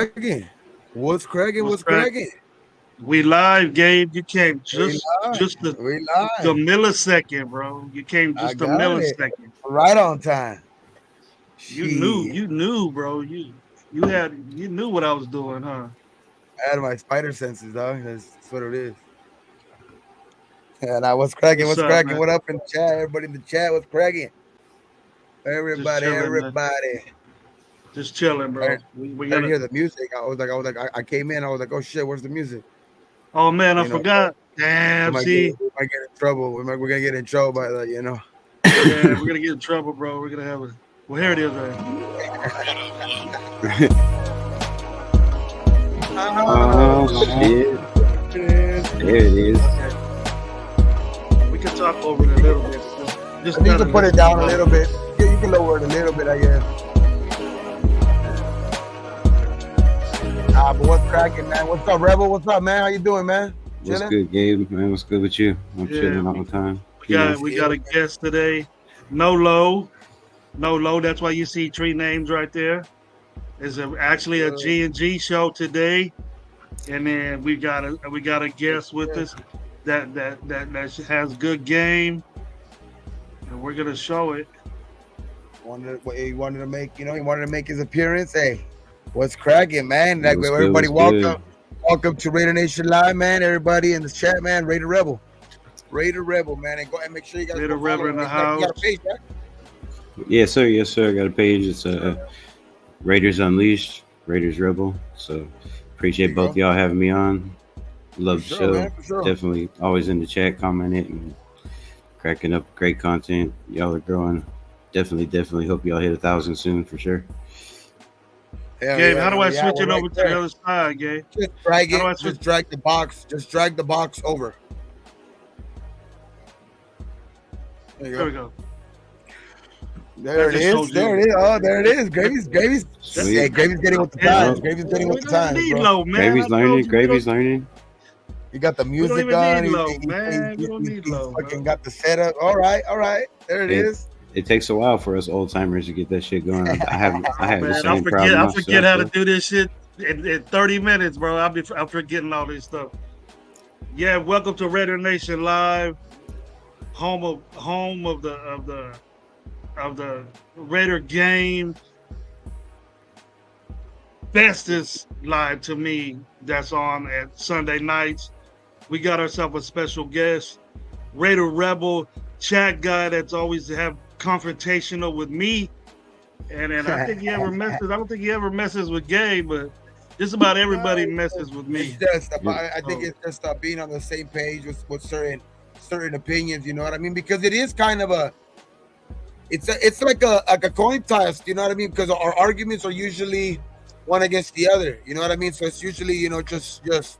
cracking? What's cracking? What's What's cracking? We live, Gabe. You came We live. just We the live. millisecond, bro. You came I just a got it. millisecond. Right on time. You knew, bro. You knew what I was doing, huh? I had my spider senses, dog. That's what it is. And I was cracking. What's What's up, cracking? man? What up in the chat? Everybody in the chat. What's cracking? Just Everybody. chilling, man. Everybody. Just chilling, I bro. didn't, We I didn't gotta. hear the music. I came in. I was like, oh shit, where's the music? Oh man, I You know, forgot. Damn. See, we might get in trouble. We're gonna get in trouble by that. You know. yeah, we're gonna get in trouble, bro. We're gonna have a. Well, here it is, man. Oh shit! There it is. We can talk over it a little bit. Just You can put it down a little bit. Yeah, you can lower it a little bit, I guess. But what's cracking, man? What's up, Rebel? What's up, man? How you doing, man? What's Chilling? good, Gabe? Man, what's good with you? I'm Yeah. chilling all the time. We got a guest today. No low. That's why you see three names right there. It's actually a G&G show today, and then we got a guest with us that has good game, and we're gonna show it. He wanted to make his appearance. Hey, what's cracking, man? Like, What's everybody, good? welcome to Raider Nation Live, man. Everybody in the chat, man. Raider Rebel, man, and go and make sure you guys Raider go Rebel follow in the him. house. You got a page, right? Yes, sir. Yes, sir. I got a page. It's Raiders Unleashed, Raiders Rebel. So appreciate both y'all having me on. Love the show. Man, for sure. Definitely always in the chat, commenting and cracking up great content. Y'all are growing. Definitely hope y'all hit 1,000 soon for sure. Gabe, how do I switch it over to the other side, Gabe? Just drag How do I it. switch- Just drag the box. Just drag the box over. There you There we go. go. There it is. There it is. Oh, there it is. Gravy's. Sweet. Yeah, Gravy's getting with the Yeah. times. Gravy's getting with the We don't times, need bro. low, man. Gravy's I told learning. you, Gravy's learning. You got the don't music even on. need low, man. We don't need He low, fucking bro. got the setup. All right. There it is. It takes a while for us old timers to get that shit going. I have the Man, same problem. I forget how to myself, do this shit in 30 minutes, bro. I'm forgetting all this stuff. Yeah, welcome to Raider Nation Live, home of the Raider game. Bestest live to me that's on at Sunday nights. We got ourselves a special guest, Raider Rebel, chat guy that's always have confrontational with me. And I think he ever messes. I don't think he ever messes with Gabe, but just about everybody messes with me. It's just I think it's just being on the same page with certain opinions. You know what I mean? Because it is kind of it's like a coin toss. You know what I mean? Because our arguments are usually one against the other. You know what I mean? So it's usually just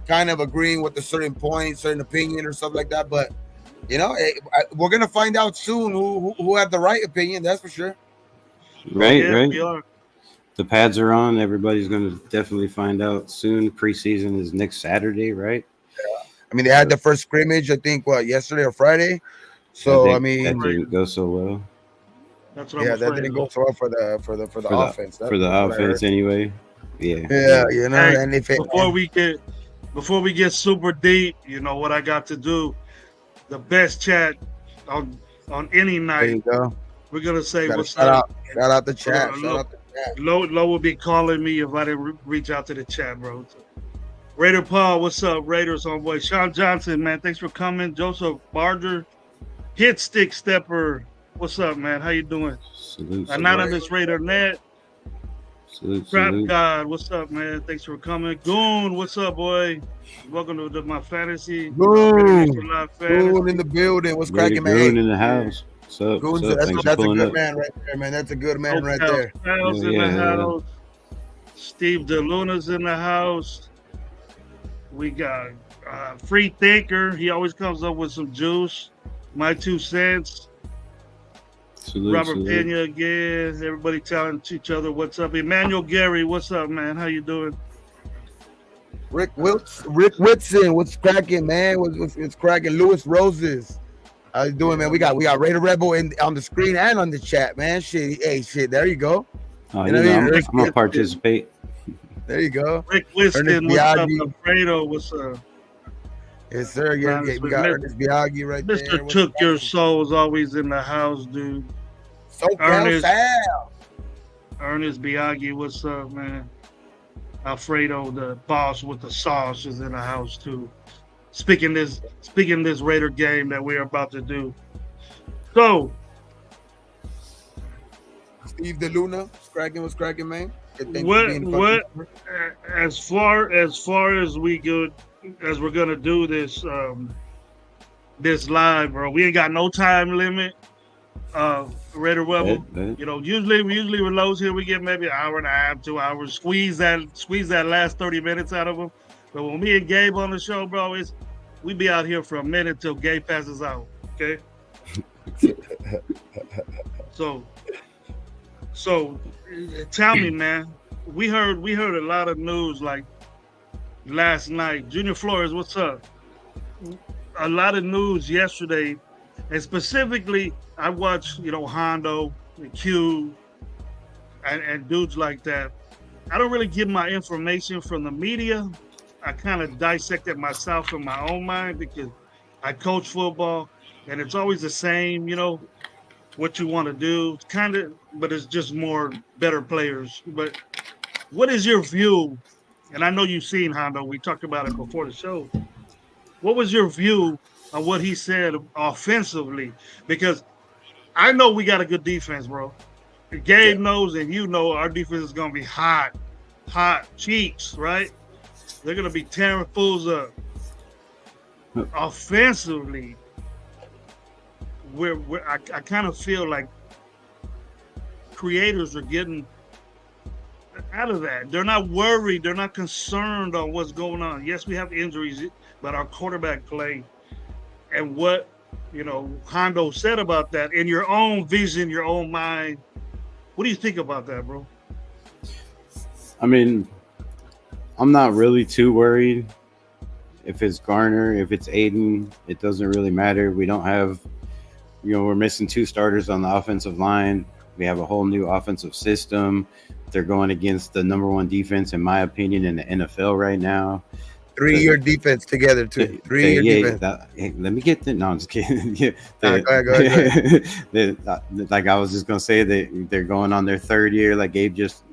kind of agreeing with a certain point, certain opinion, or something like that. But we're gonna find out soon who had the right opinion. That's for sure. Right, Yeah, right. we are. The pads are on. Everybody's going to definitely find out soon. Preseason is next Saturday, right? I mean, they had the first scrimmage, I think, yesterday or Friday. So that I mean, didn't go so well. That's what I'm that afraid didn't of. go so well for the offense. For the offense, anyway. Yeah. Yeah, you know, Hey, and if it, before we get super deep, you know what I got to do? The best chat on any there night. you go. We're gonna say Gotta what's shout up. out the chat. Low- Shout out the chat. Low will be calling me if I didn't reach out to the chat, bro. Raider Paul, what's up? Raiders on boy. Sean Johnson, man, thanks for coming. Joseph Barger, Hit Stick Stepper, what's up, man? How you doing? Salute. Anonymous Raider Net, Salute. Crap God, what's up, man? Thanks for coming. Goon, what's up, boy? Welcome to my fantasy. Goon. Live fantasy. Goon in the building. What's cracking, man? Goon in the house. What's up? Goon's What's up? Thanks for that's a pulling good up. man right there, man. That's a good man right there. House in the house. Steve DeLuna's in the house. We got Free Thinker. He always comes up with some juice. My 2 cents. Robert Pena again. Everybody telling each other what's up. Emmanuel Gary, what's up, man? How you doing? Rick Whitson, what's cracking, man? What's cracking? Lewis Roses, how you doing, man? We got Raider Rebel on the screen and on the chat, man. Shit, hey, shit, there you go. Oh, I'm gonna participate. There you go. Rick Ernest Whiston, what's up? Biaggi. Alfredo, what's up? Yes, sir. Yeah, we got Ernest Biaggi right there. Mr. Took Your Soul's always in the house, dude. So Ernest Biaggi, what's up, man? Alfredo, the boss with the sauce, is in the house too. Speaking this Raider game that we're about to do. So, Steve DeLuna, what's cracking, man? What? As far as we're gonna do this this live, bro. We ain't got no time limit. Raider Rebel. You know, usually with Lowe's here we get maybe an hour and a half, 2 hours. Squeeze that last 30 minutes out of them. But when me and Gabe on the show, bro, we be out here for a minute till Gabe passes out. Okay. So tell me, man. We heard a lot of news like last night. Junior Flores, what's up? A lot of news yesterday, and specifically, I watched, Hondo, and Q, and dudes like that. I don't really get my information from the media. I kind of dissect it myself in my own mind because I coach football, and it's always the same, what you want to do. But it's just more better players. But what is your view? And I know you've seen Hondo. We talked about it before the show. What was your view on what he said offensively? Because I know we got a good defense, bro. Gabe knows and our defense is going to be hot cheeks, right? They're going to be tearing fools up. Offensively, I kind of feel like creators are getting out of that. They're not worried. They're not concerned on what's going on. Yes, we have injuries, but our quarterback play and what, Hondo said about that in your own vision, your own mind. What do you think about that, bro? I mean, I'm not really too worried. If it's Garner, if it's Aiden, it doesn't really matter. We don't have, we're missing 2 starters on the offensive line. We have a whole new offensive system. They're going against the number 1 defense, in my opinion, in the NFL right now. 3-year defense together, too. 3-year defense. Let me get the. No, I'm just kidding. Go ahead. Like I was just gonna say that they're going on their 3rd year. Like Gabe just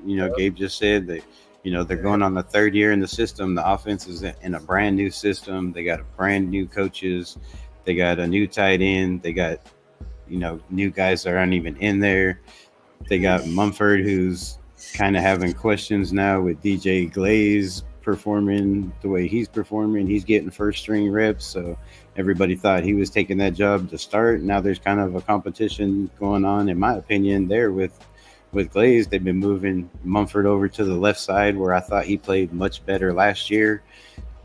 said that. They're going on the 3rd year in the system. The offense is in a brand new system. They got brand new coaches. They got a new tight end. They got, new guys that aren't even in there. They got Mumford, who's kind of having questions now with DJ Glaze performing the way he's performing. He's getting first string reps, so everybody thought he was taking that job to start. Now there's kind of a competition going on, in my opinion, there with Glaze. They've been moving Mumford over to the left side, where I thought he played much better last year.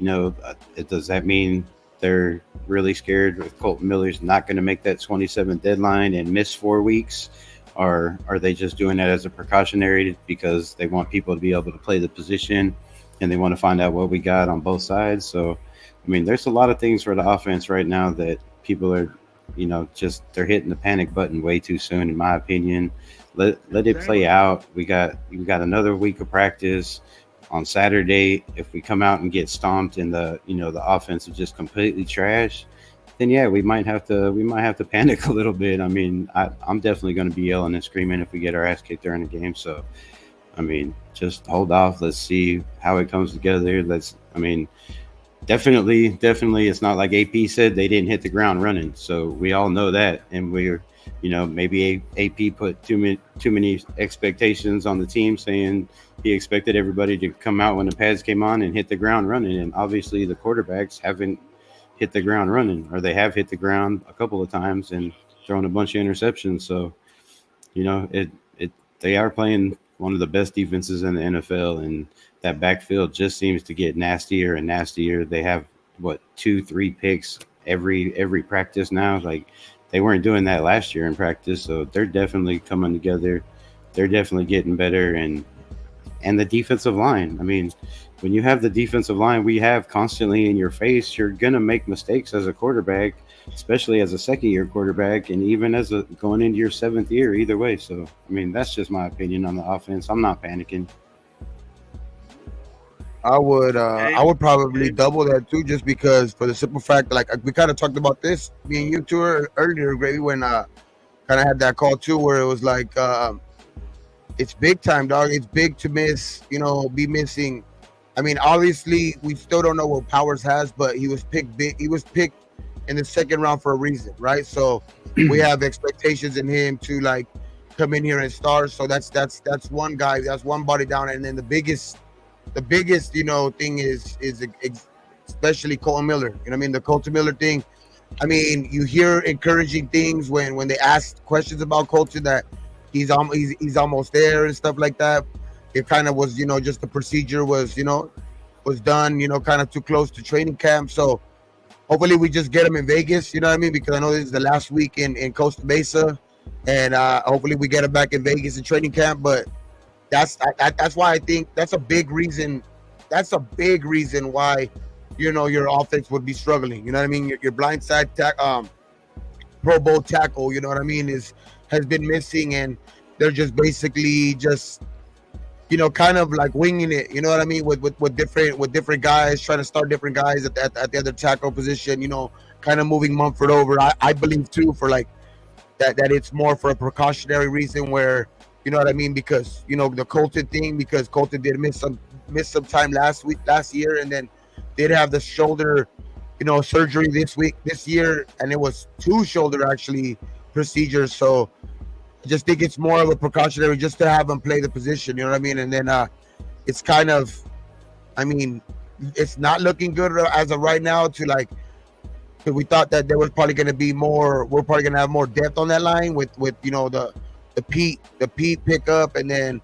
Does that mean they're really scared with Colton Miller's not going to make that 27th deadline and miss 4 weeks? Or are they just doing that as a precautionary because they want people to be able to play the position and they want to find out what we got on both sides? So, I mean, there's a lot of things for the offense right now that people are, they're hitting the panic button way too soon, in my opinion. Let it play out. We got another week of practice. On Saturday, if we come out and get stomped and the offense is just completely trash, then yeah, we might have to panic a little bit. I mean, I'm definitely going to be yelling and screaming if we get our ass kicked during the game. So, I mean, just hold off. Let's see how it comes together. Definitely, it's not like AP said they didn't hit the ground running. So we all know that, and we're, maybe AP put too many expectations on the team, saying he expected everybody to come out when the pads came on and hit the ground running, and obviously the quarterbacks haven't hit the ground running, or they have hit the ground a couple of times and thrown a bunch of interceptions. So, they are playing one of the best defenses in the NFL, and that backfield just seems to get nastier and nastier. They have 2-3 picks every practice now. Like, they weren't doing that last year in practice, so they're definitely coming together. They're definitely getting better, and the defensive line. I mean, when you have the defensive line we have constantly in your face, you're going to make mistakes as a quarterback, especially as a second-year quarterback, and even as going into your 7th year, either way. So, I mean, that's just my opinion on the offense. I'm not panicking. I Okay. would probably Okay. double that too, just because for the simple fact, like we kind of talked about this, me and you two earlier, Gravy, when kind of had that call too, where it was like, it's big time, dog. It's big to miss, be missing. I mean, obviously, we still don't know what Powers has, but he was picked big. He was picked in the second round for a reason, right? So we have expectations in him to like come in here and start. So that's one guy, that's one body down, and then the biggest thing is especially Colton Miller. You know what I mean? The Colton Miller thing. I mean, you hear encouraging things when they ask questions about Colton that he's almost there and stuff like that. It kind of was, just the procedure was done, kind of too close to training camp. So hopefully we just get him in Vegas. You know what I mean? Because I know this is the last week in Costa Mesa, and hopefully we get him back in Vegas in training camp. But that's why I think that's a big reason. That's a big reason why your offense would be struggling. You know what I mean? Your blindside Pro Bowl tackle. You know what I mean? Has been missing, and they're just basically just kind of like winging it. You know what I mean? With different guys, trying to start different guys at the other tackle position. Kind of moving Mumford over. I believe too for like that it's more for a precautionary reason where you know what I mean, because the Colton thing, because Colton did miss some time last year, and then did have the shoulder surgery this year, and it was two shoulder actually procedures. So I just think it's more of a precautionary just to have him play the position, you know what I mean? And then it's kind of, I mean, it's not looking good as of right now to like, 'cause we thought that there was probably going to be more. We're probably going to have more depth on that line with the Pete pickup, and then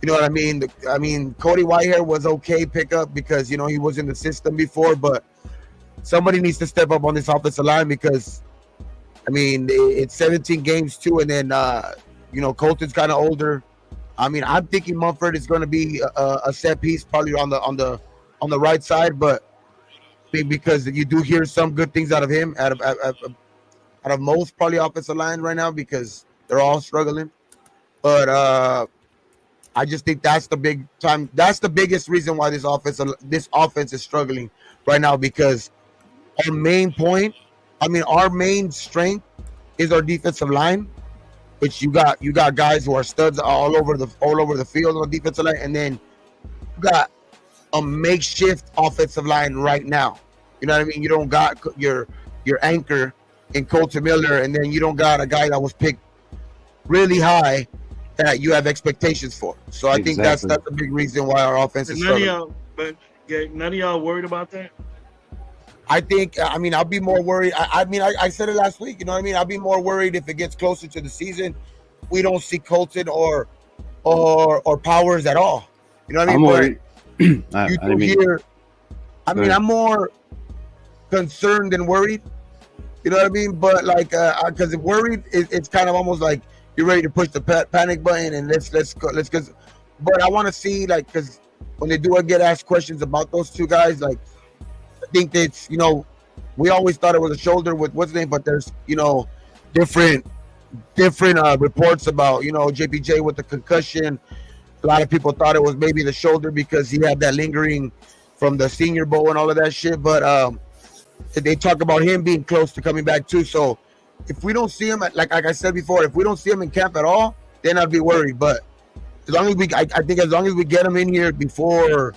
you know what I mean. I mean, Cody Whitehair was okay pickup because he was in the system before, but somebody needs to step up on this offensive line because I mean it's 17 games too, and then Colton's kind of older. I mean, I'm thinking Mumford is going to be a set piece probably on the right side, but because you do hear some good things out of him, out of most probably offensive line right now because they're all struggling. But I just think that's the big time. That's the biggest reason why this offense is struggling right now because our main point, I mean, our main strength is our defensive line, which you got guys who are studs all over the field on the defensive line, and then you got a makeshift offensive line right now. You know what I mean? You don't got your anchor in Colton Miller, and then you don't got a guy that was picked really high that you have expectations for. So I think that's a big reason why our offense is struggling. None of y'all worried about that? I think, I mean, I'll be more worried. I said it last week, you know what I mean? I'll be more worried if it gets closer to the season. We don't see Colton or Powers at all. You know what I mean? I'm worried. I'm more concerned than worried. You know what I mean? But like, because worried, it's kind of almost like you're ready to push the panic button and let's go. But I want to see, like, because when they do get asked questions about those two guys, like, I think that's we always thought it was a shoulder with what's his name, but there's different reports about JPJ with the concussion. A lot of people thought it was maybe the shoulder because he had that lingering from the Senior Bowl and all of that shit. But they talk about him being close to coming back too. So if we don't see him, like I said before, if we don't see him in camp at all, then I'd be worried. But as long as I think as long as we get him in here before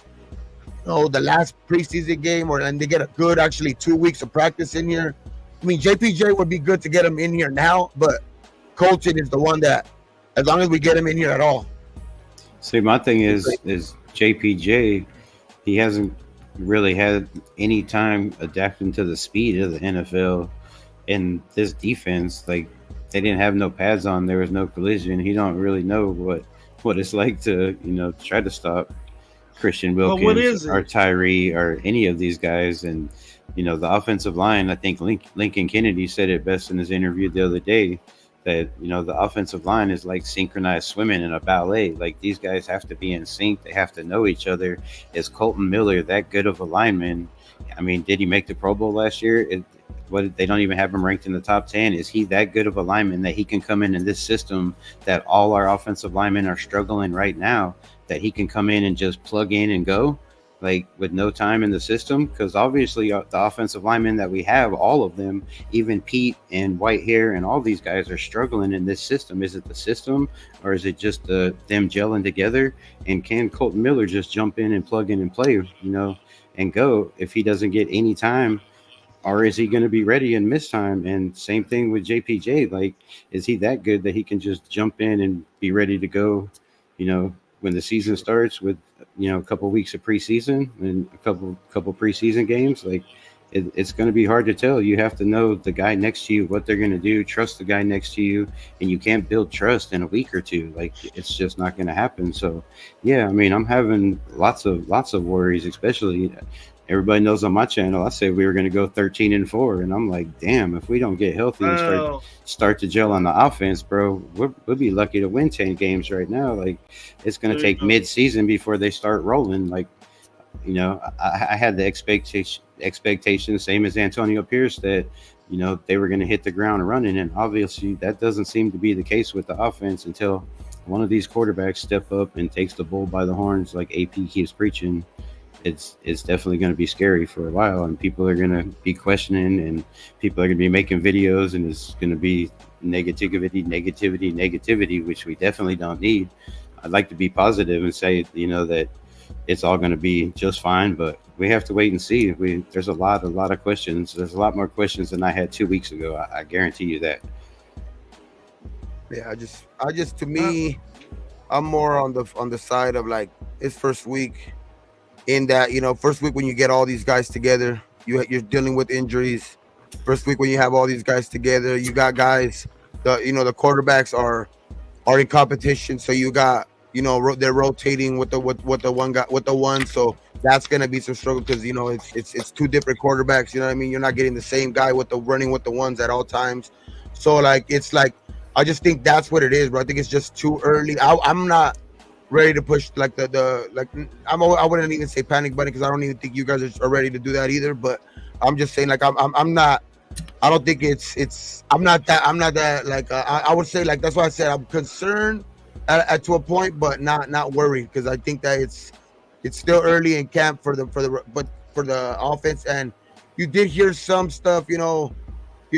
the last preseason game, and they get a good actually 2 weeks of practice in here. I mean, JPJ would be good to get him in here now, but Colton is the one that, as long as we get him in here at all. See, my thing is JPJ, he hasn't really had any time adapting to the speed of the NFL. In this defense, like, they didn't have no pads on, there was no collision. He don't really know what it's like to try to stop Christian Wilkins or Tyree or any of these guys. And the offensive line, I think Lincoln Kennedy said it best in his interview the other day, that the offensive line is like synchronized swimming in a ballet. Like, these guys have to be in sync, they have to know each other. Is Colton Miller that good of a lineman? I mean, did he make the Pro Bowl last year? They don't even have him ranked in the top 10. Is he that good of a lineman that he can come in this system that all our offensive linemen are struggling right now, that he can come in and just plug in and go? like with no time in the system, because obviously the offensive linemen that we have, all of them, even Pete and Whitehair and all these guys are struggling in this system. Is it the system, or is it just them gelling together? And can Colton Miller just jump in and plug in and play, and go if he doesn't get any time? Or is he going to be ready and miss time? And same thing with JPJ. Like, is he that good that he can just jump in and be ready to go, when the season starts with, a couple weeks of preseason and a couple preseason games? Like, it's going to be hard to tell. You have to know the guy next to you, what they're going to do, trust the guy next to you, and you can't build trust in a week or two. Like, it's just not going to happen. So, yeah, I mean, I'm having lots of worries, especially. Everybody knows on my channel, I said we were going to go 13-4, and I'm like, damn, if we don't get healthy and start to gel on the offense, bro, we'll be lucky to win 10 games right now. Like, it's going to take mid-season before they start rolling. Like, I had the expectation, same as Antonio Pierce, that they were going to hit the ground running, and obviously that doesn't seem to be the case with the offense until one of these quarterbacks step up and takes the bull by the horns, like AP keeps preaching. It's definitely going to be scary for a while, and people are going to be questioning, and people are going to be making videos, and it's going to be negativity, which we definitely don't need. I'd like to be positive and say, that it's all going to be just fine, but we have to wait and see. There's a lot of questions. There's a lot more questions than I had 2 weeks ago. I guarantee you that. Yeah, I just to me, I'm more on the side of like it's first week. In that, first week when you get all these guys together, you're dealing with injuries. First week when you have all these guys together, you got guys, the quarterbacks are in competition, so you got they're rotating with the one guy with the one, so that's gonna be some struggle because it's two different quarterbacks. You know what I mean? You're not getting the same guy running with the ones at all times. So like it's like I just think that's what it is, bro. I think it's just too early. I'm not ready to push like I wouldn't even say panic button because I don't even think you guys are ready to do that either. But I'm just saying like I'm not. I don't think I'm not that like I would say like that's why I said I'm concerned to a point, but not worried because I think that it's still early in camp for the offense, and you did hear some stuff, what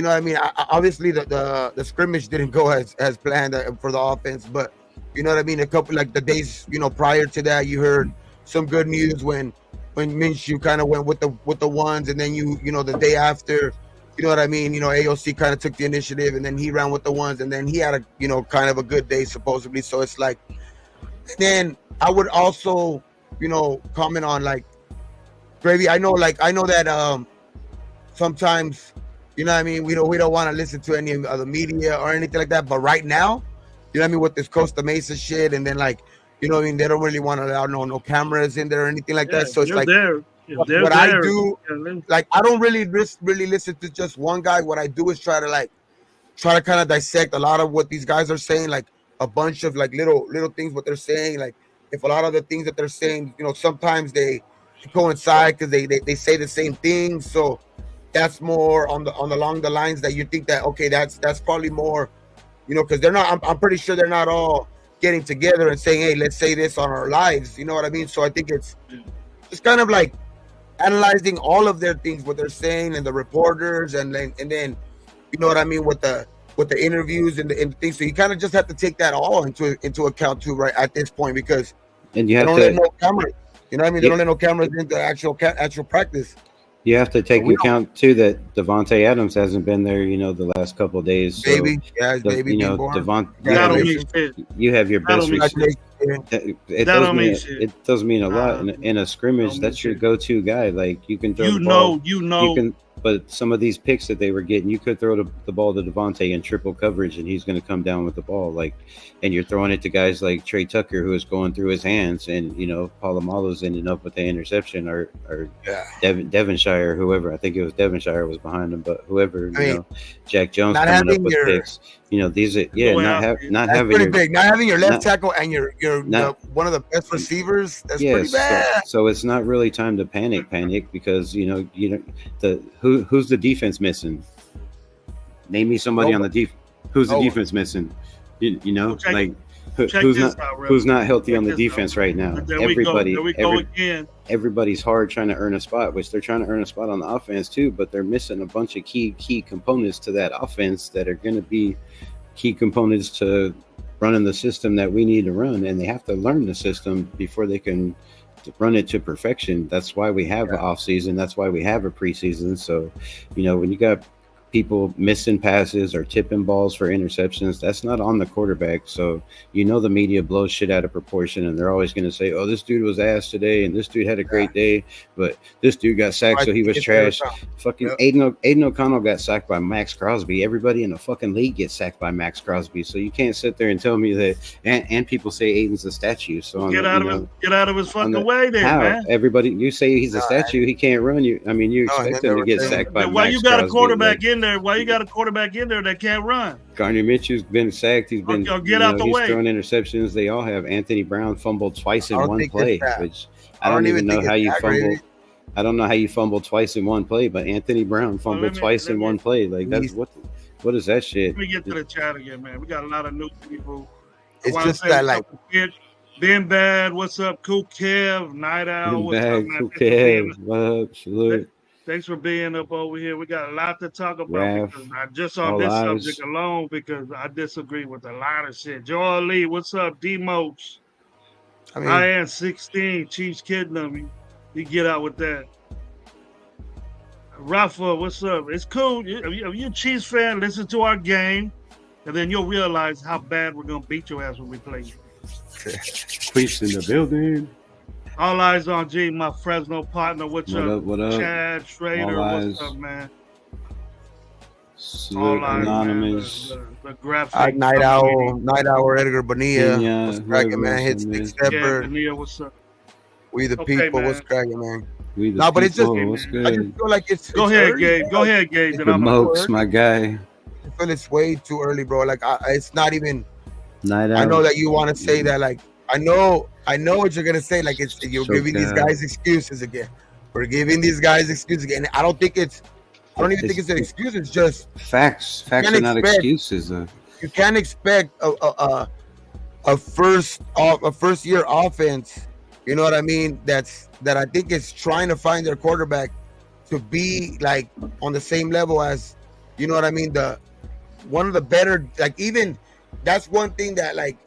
I mean. Obviously the scrimmage didn't go as planned for the offense, but you know what I mean? A couple like the days, prior to that, you heard some good news when Minshew kind of went with the ones, and then the day after, you know what I mean? AOC kind of took the initiative, and then he ran with the ones, and then he had a kind of a good day supposedly. So it's like, then I would also comment on like Gravy. I know that sometimes we don't want to listen to any of the media or anything like that, but right now. You know what I mean, with this Costa Mesa shit, and then like, they don't really want to allow no cameras in there or anything like that. So it's like, what I do, like, I don't really listen to just one guy. What I do is try to kind of dissect a lot of what these guys are saying, like a bunch of like little things what they're saying. Like if a lot of the things that they're saying, sometimes they coincide because they say the same thing. So that's more on the along the lines that you think that okay, that's probably more. Because they're not. I'm pretty sure they're not all getting together and saying, "Hey, let's say this on our lives." You know what I mean? So I think it's kind of like analyzing all of their things, what they're saying, and the reporters, and then you know what I mean with the interviews and the things. So you kind of just have to take that all into account too, right at this point, because and you have don't let no cameras. You know what I mean? They don't let no cameras into actual practice. You have to take into account too that Devontae Adams hasn't been there, the last couple of days. So, baby, his baby being born. You have your best. It does mean a lot in a scrimmage. That's your go-to guy. Like you can throw the ball. You can. But some of these picks that they were getting, you could throw the ball to Devontae in triple coverage, and he's going to come down with the ball. Like, and you're throwing it to guys like Trey Tucker, who is going through his hands, and Palomalo's ending up with the interception, or Devonshire, whoever. I think it was Devonshire was behind him, but whoever, Jack Jones coming up with picks. These are not having pretty big. Not having your left tackle and your one of the best receivers. That's pretty bad. So it's not really time to panic because who's the defense missing? Name me somebody on the defense. Who's the defense missing? Like Check who's this not out, Rebel. who's not healthy Check on the this defense out. right now? There we go. There we go again. Everybody's hard trying to earn a spot, which they're trying to earn a spot on the offense too, but they're missing a bunch of key components to that offense that are going to be key components to running the system that we need to run, and they have to learn the system before they can run it to perfection. That's why we have an off season. That's why we have a preseason. So, when you got people missing passes or tipping balls for interceptions, that's not on the quarterback. So the media blows shit out of proportion, and they're always going to say, oh, this dude was ass today and this dude had a great day, but this dude got sacked, so he was trash. Fucking Aiden O'Connell got sacked by Max Crosby. Everybody in the fucking league gets sacked by Max Crosby, so you can't sit there and tell me that. And people say Aiden's a statue. So get out of his fucking way then, how? Man. Everybody, you say he's a statue, he can't run. You expect him to get sacked by why Max you got Crosby, a quarterback in there? Why you got a quarterback in there that can't run? Gardner Minshew's been sacked. He's been get out the way. He's throwing interceptions. They all have. Anthony Brown fumbled twice in one play, which I don't even know how you fumble. I don't know how you fumbled twice in one play, but Anthony Brown fumbled twice in one play. Like that's what is that shit? Let me get to the chat again, man. We got a lot of new people. It's just that like Ben Bad, what's up? Cool Kev, Night Owl, what's up, man? Cool Kev, what up? Salute. Thanks for being up over here. We got a lot to talk about because I just on this subject alone because I disagree with a lot of shit. Joel Lee, what's up? D-Moats. I am 16. Chiefs kidding them. You get out with that. Rafa, what's up? It's cool. If you're a Chiefs fan, listen to our game, and then you'll realize how bad we're going to beat your ass when we play you. Police in the building. All eyes on G, my Fresno partner. What's up? What up? Chad Schrader, what's up, man? All eyes, Anonymous. The graphic. Night Owl, Edgar Bonilla. What's cracking, man? Hit Stick Stepper. Bonilla, what's up? We the people. What's cracking, man? But it's just, what's good? I just feel like it's Go ahead, Gabe. Go ahead, Gabe. The Mokes, my guy. I feel it's way too early, bro. Like, it's not even. Night I know that you want to say that, like, I know what you're gonna say. Like, you're giving these guys excuses again. We're giving these guys excuses again. I don't think it's. I don't even think it's an excuse. It's just facts. Facts are not excuses. You can't expect a first year offense. You know what I mean? That I think is trying to find their quarterback to be like on the same level as, you know what I mean? One of the better, like, even that's one thing that like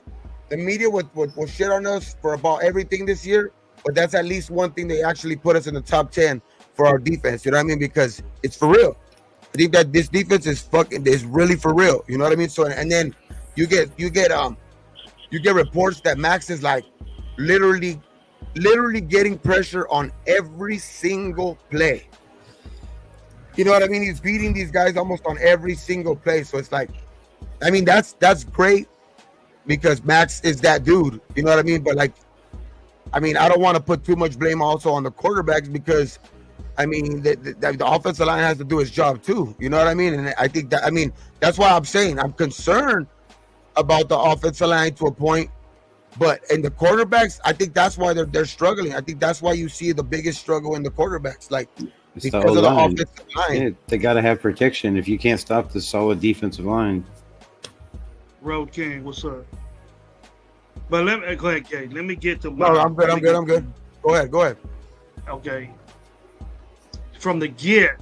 the media will shit on us for about everything this year, but that's at least one thing they actually put us in the top 10 for our defense. You know what I mean? Because it's for real. I think that this defense is really for real. You know what I mean? So and then you get reports that Max is like literally getting pressure on every single play. You know what I mean? He's beating these guys almost on every single play. So it's like, I mean, that's great because Max is that dude. You know what I mean? But like, I mean, I don't want to put too much blame also on the quarterbacks because, I mean, the offensive line has to do its job too. You know what I mean? And I think that, I mean, that's why I'm saying I'm concerned about the offensive line to a point. But in the quarterbacks, I think that's why they're struggling. I think that's why you see the biggest struggle in the quarterbacks, like it's because of the offensive line. Yeah, they got to have protection. If you can't stop the solid defensive line. Road King, what's up? But go ahead, Kate. Let me get to. No, I'm good. Go ahead. Okay. From the get,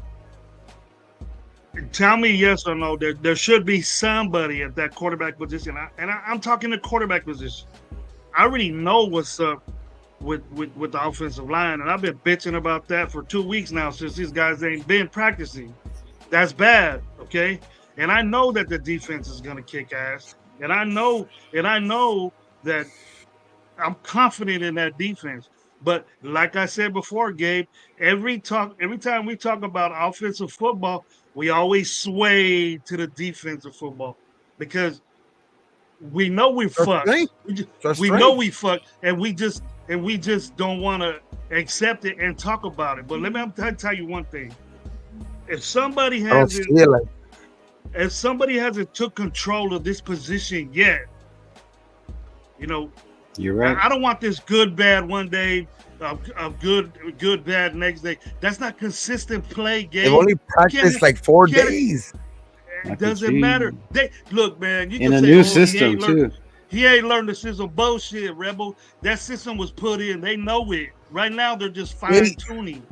tell me yes or no. There should be somebody at that quarterback position, I'm talking the quarterback position. I already know what's up with the offensive line, and I've been bitching about that for 2 weeks now since these guys ain't been practicing. That's bad, okay? And I know that the defense is gonna kick ass, and I know that I'm confident in that defense. But like I said before, Gabe, every time we talk about offensive football, we always sway to the defensive football because we know we fucked. We know we fucked, and we just don't want to accept it and talk about it. But let me tell you one thing: if somebody hasn't took control of this position yet, you know, you're right. I don't want this good bad one day, good bad next day. That's not consistent play, Gabe. They've only practiced like 4 days. It doesn't matter. Look, man. You in a new system too. He ain't learned the system. Bullshit, Rebel. That system was put in. They know it. Right now, they're just fine tuning.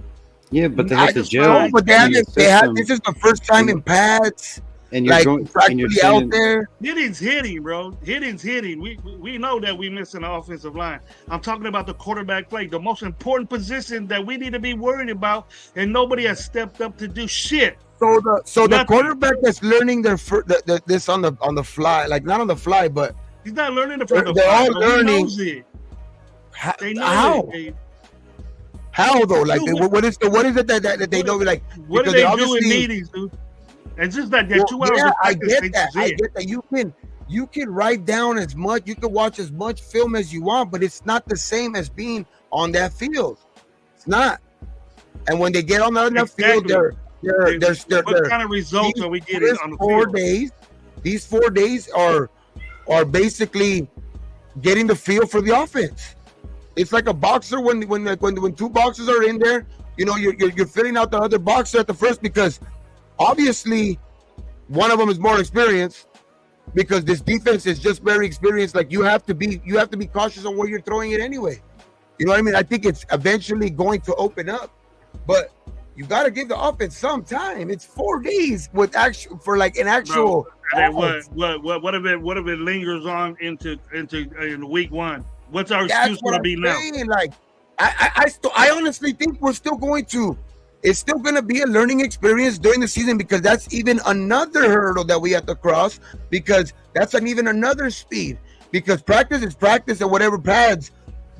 Yeah, but they I have to just gel. know, but they in the haven't. They have. system, This is the first time in pads. and you're Like going, and you're actually out saying, there. Hitting's hitting, bro. Hitting's hitting. We know that we missing the offensive line. I'm talking about the quarterback play, the most important position that we need to be worried about, and nobody has stepped up to do shit. So the quarterback that's learning this on the fly, like not on the fly, but he's not learning it they're, from the they're all fly. learning. They know How? it. How though? Like what is it that they know? Like what do they do in meetings, dude? And just that 2 hours. Yeah, of I practice, get that. I get that. You can write down as much. You can watch as much film as you want, but it's not the same as being on that field. It's not. And when they get on that field, they're what kind of results are we getting on the 4 field? days? These 4 days are basically getting the feel for the offense. It's like a boxer when two boxers are in there. You know, you're filling out the other boxer at the first because obviously one of them is more experienced because this defense is just very experienced. Like you have to be cautious on where you're throwing it anyway. You know what I mean? I think it's eventually going to open up, but you got to give the offense some time. It's 4 days with actual. Bro, what if it lingers on into week 1? What's our excuse going to be now? Like, I honestly think we're still going to. It's still going to be a learning experience during the season because that's even another hurdle that we have to cross because that's even another speed because practice is practice and whatever pads.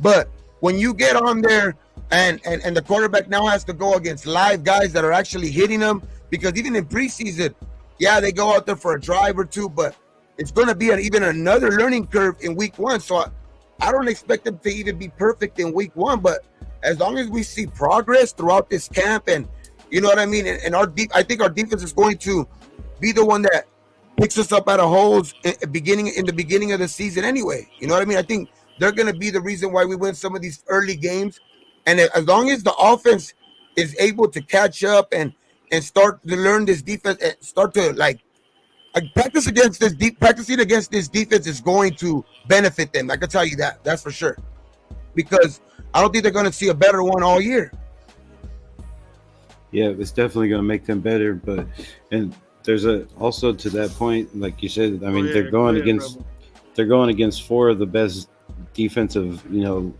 But when you get on there and the quarterback now has to go against live guys that are actually hitting them because even in preseason, yeah, they go out there for a drive or two, but it's going to be even another learning curve in week 1. So I don't expect them to even be perfect in week 1, but as long as we see progress throughout this camp, and you know what I mean, and I think our defense is going to be the one that picks us up out of holes in the beginning of the season anyway. You know what I mean? I think they're going to be the reason why we win some of these early games, and as long as the offense is able to catch up and start to learn this defense and start to practicing against this defense is going to benefit them. I can tell you that. That's for sure. Because I don't think they're going to see a better one all year. Yeah, it's definitely going to make them better. But and there's also to that point, like you said. I mean, they're going against 4 of the best defensive,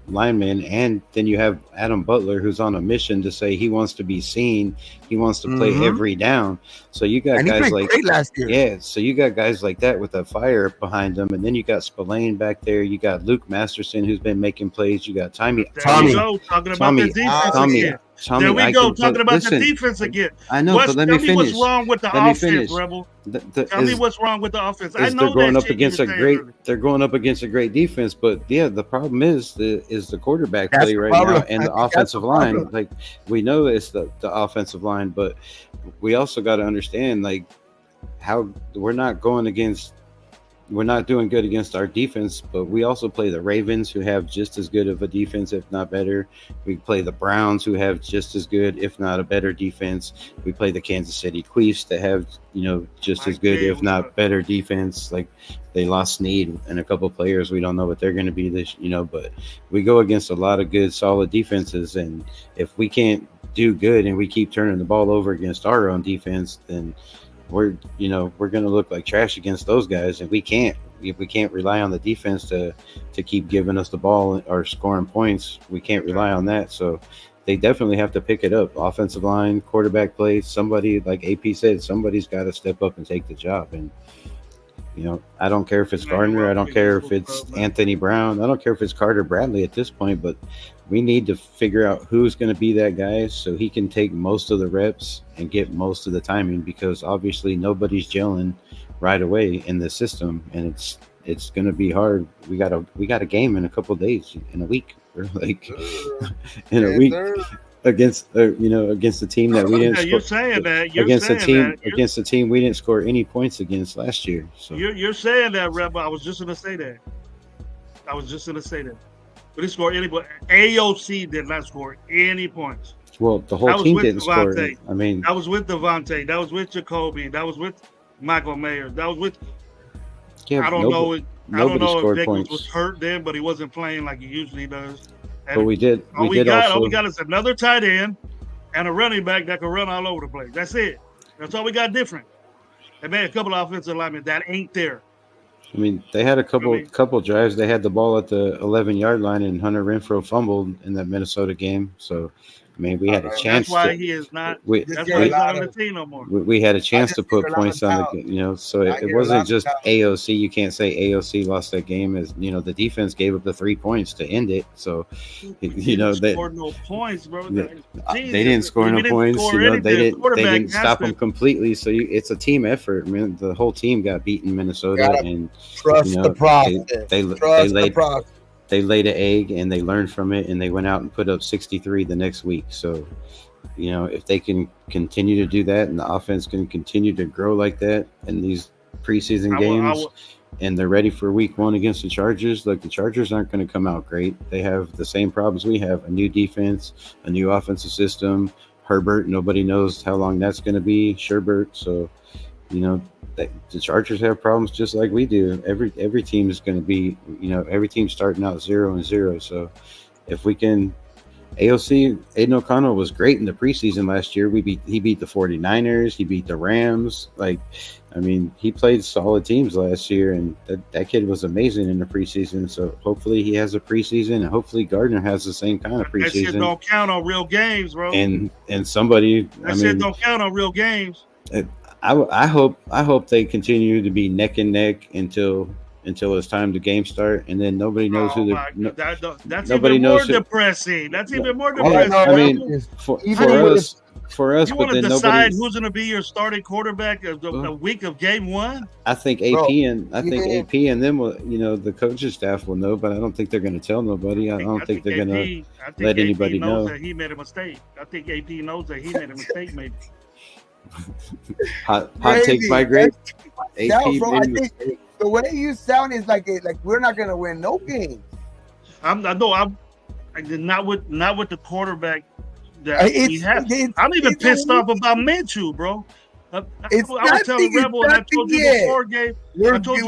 linemen, and then you have Adam Butler, who's on a mission to say he wants to be seen, he wants to play every down. So you got guys like great last year. Yeah, so you got guys like that with a fire behind them, and then you got Spillane back there. You got Luke Masterson, who's been making plays. You got Tommy. Talking about the defense again. There we go, talking about the defense again. I know, but let me finish. Tell me what's wrong with the offense, Rebel. Tell me what's wrong with the offense. I know they're going up against they're going up against a great defense, but yeah, the problem is the quarterback play right now and the offensive line. Like we know it's the offensive line, but we also got to understand like how we're not doing good against our defense, but we also play the Ravens, who have just as good of a defense, if not better. We play the Browns, who have just as good, if not a better defense. We play the Kansas City Chiefs that have, just as good, if not better defense. Like they lost Snead and a couple players. We don't know what they're going to be this, but we go against a lot of good, solid defenses. And if we can't do good and we keep turning the ball over against our own defense, then we're going to look like trash against those guys, and we can't rely on the defense to keep giving us the ball or scoring points. We can't rely on that. So they definitely have to pick it up. Offensive line, quarterback play, somebody, like AP said, somebody's got to step up and take the job. And I don't care if it's Gardner, I don't care if it's Anthony Brown, I don't care if it's Carter Bradley at this point, but we need to figure out who's going to be that guy so he can take most of the reps and get most of the timing, because obviously nobody's gelling right away in the system, and it's going to be hard. We got a game in a couple of days, in a week, or like in a week against the team that we didn't. You're saying that against the team we didn't score any points against last year. So you're saying that, Rebel. I was just going to say that. We didn't score any, but AOC did not score any points. Well, the whole team didn't score. I mean, that was with Devontae. That was with Jacoby. That was with Michael Mayer. That was with. Yeah, I don't know. I don't nobody know if scored Nichols was points. hurt then, but he wasn't playing like he usually does. And But we did. all We did all we also. got is another tight end and a running back that can run all over the place. That's it. That's all we got different. They made a couple of offensive linemen that ain't there. I mean, they had a I couple drives. They had the ball at the 11-yard line, and Hunter Renfrow fumbled in that Minnesota game. So, I mean, we had a That's chance why to. he is not. We, That's see why a he's not lot on the of team no more. we had a chance to just hear put a lot points of on doubt. the. So I it hear a lot wasn't of just doubt. AOC. You can't say AOC lost that game. As the defense gave up the 3 points to end it. So, We they didn't score no points, bro. they Jesus, didn't score no we didn't points. score They anything. The didn't quarterback has stop to- them completely. So it's a team effort. Man, the whole team got beaten in Minnesota, Gotta and Trust the process. they Trust the laid process. they laid an egg and they learned from it, and they went out and put up 63 the next week. So, if they can continue to do that and the offense can continue to grow like that in these preseason games, and they're ready for week 1 against the Chargers, like the Chargers aren't going to come out great. They have the same problems we have: a new defense, a new offensive system. Herbert, nobody knows how long that's going to be. Sherbert, so the Chargers have problems just like we do. Every team is going to be, every team starting out 0-0. So if we can, AOC, Aiden O'Connell was great in the preseason last year. He beat the 49ers. He beat the Rams. He played solid teams last year, and that kid was amazing in the preseason. So hopefully he has a preseason, and hopefully Gardner has the same kind of preseason. That shit don't count on real games, bro. And somebody, that shit don't count on real games. I hope they continue to be neck and neck until it's time to game start, and then nobody knows who they're. That's even more depressing. That's even more depressing. I mean, for us, you but want to then decide who's going to be your starting quarterback the week of game 1. I think AP and them will, the coaching staff will know, but I don't think they're going to tell nobody. I don't think they're going to let anybody know that he made a mistake. I think AP knows that he made a mistake, maybe. hot take by Greg. Bro, I think the way you sound is like we're not gonna win no games. I'm not with the quarterback that we have. I'm even pissed off about Minshew, bro. I was telling Rebel, and I told you before game. We're good.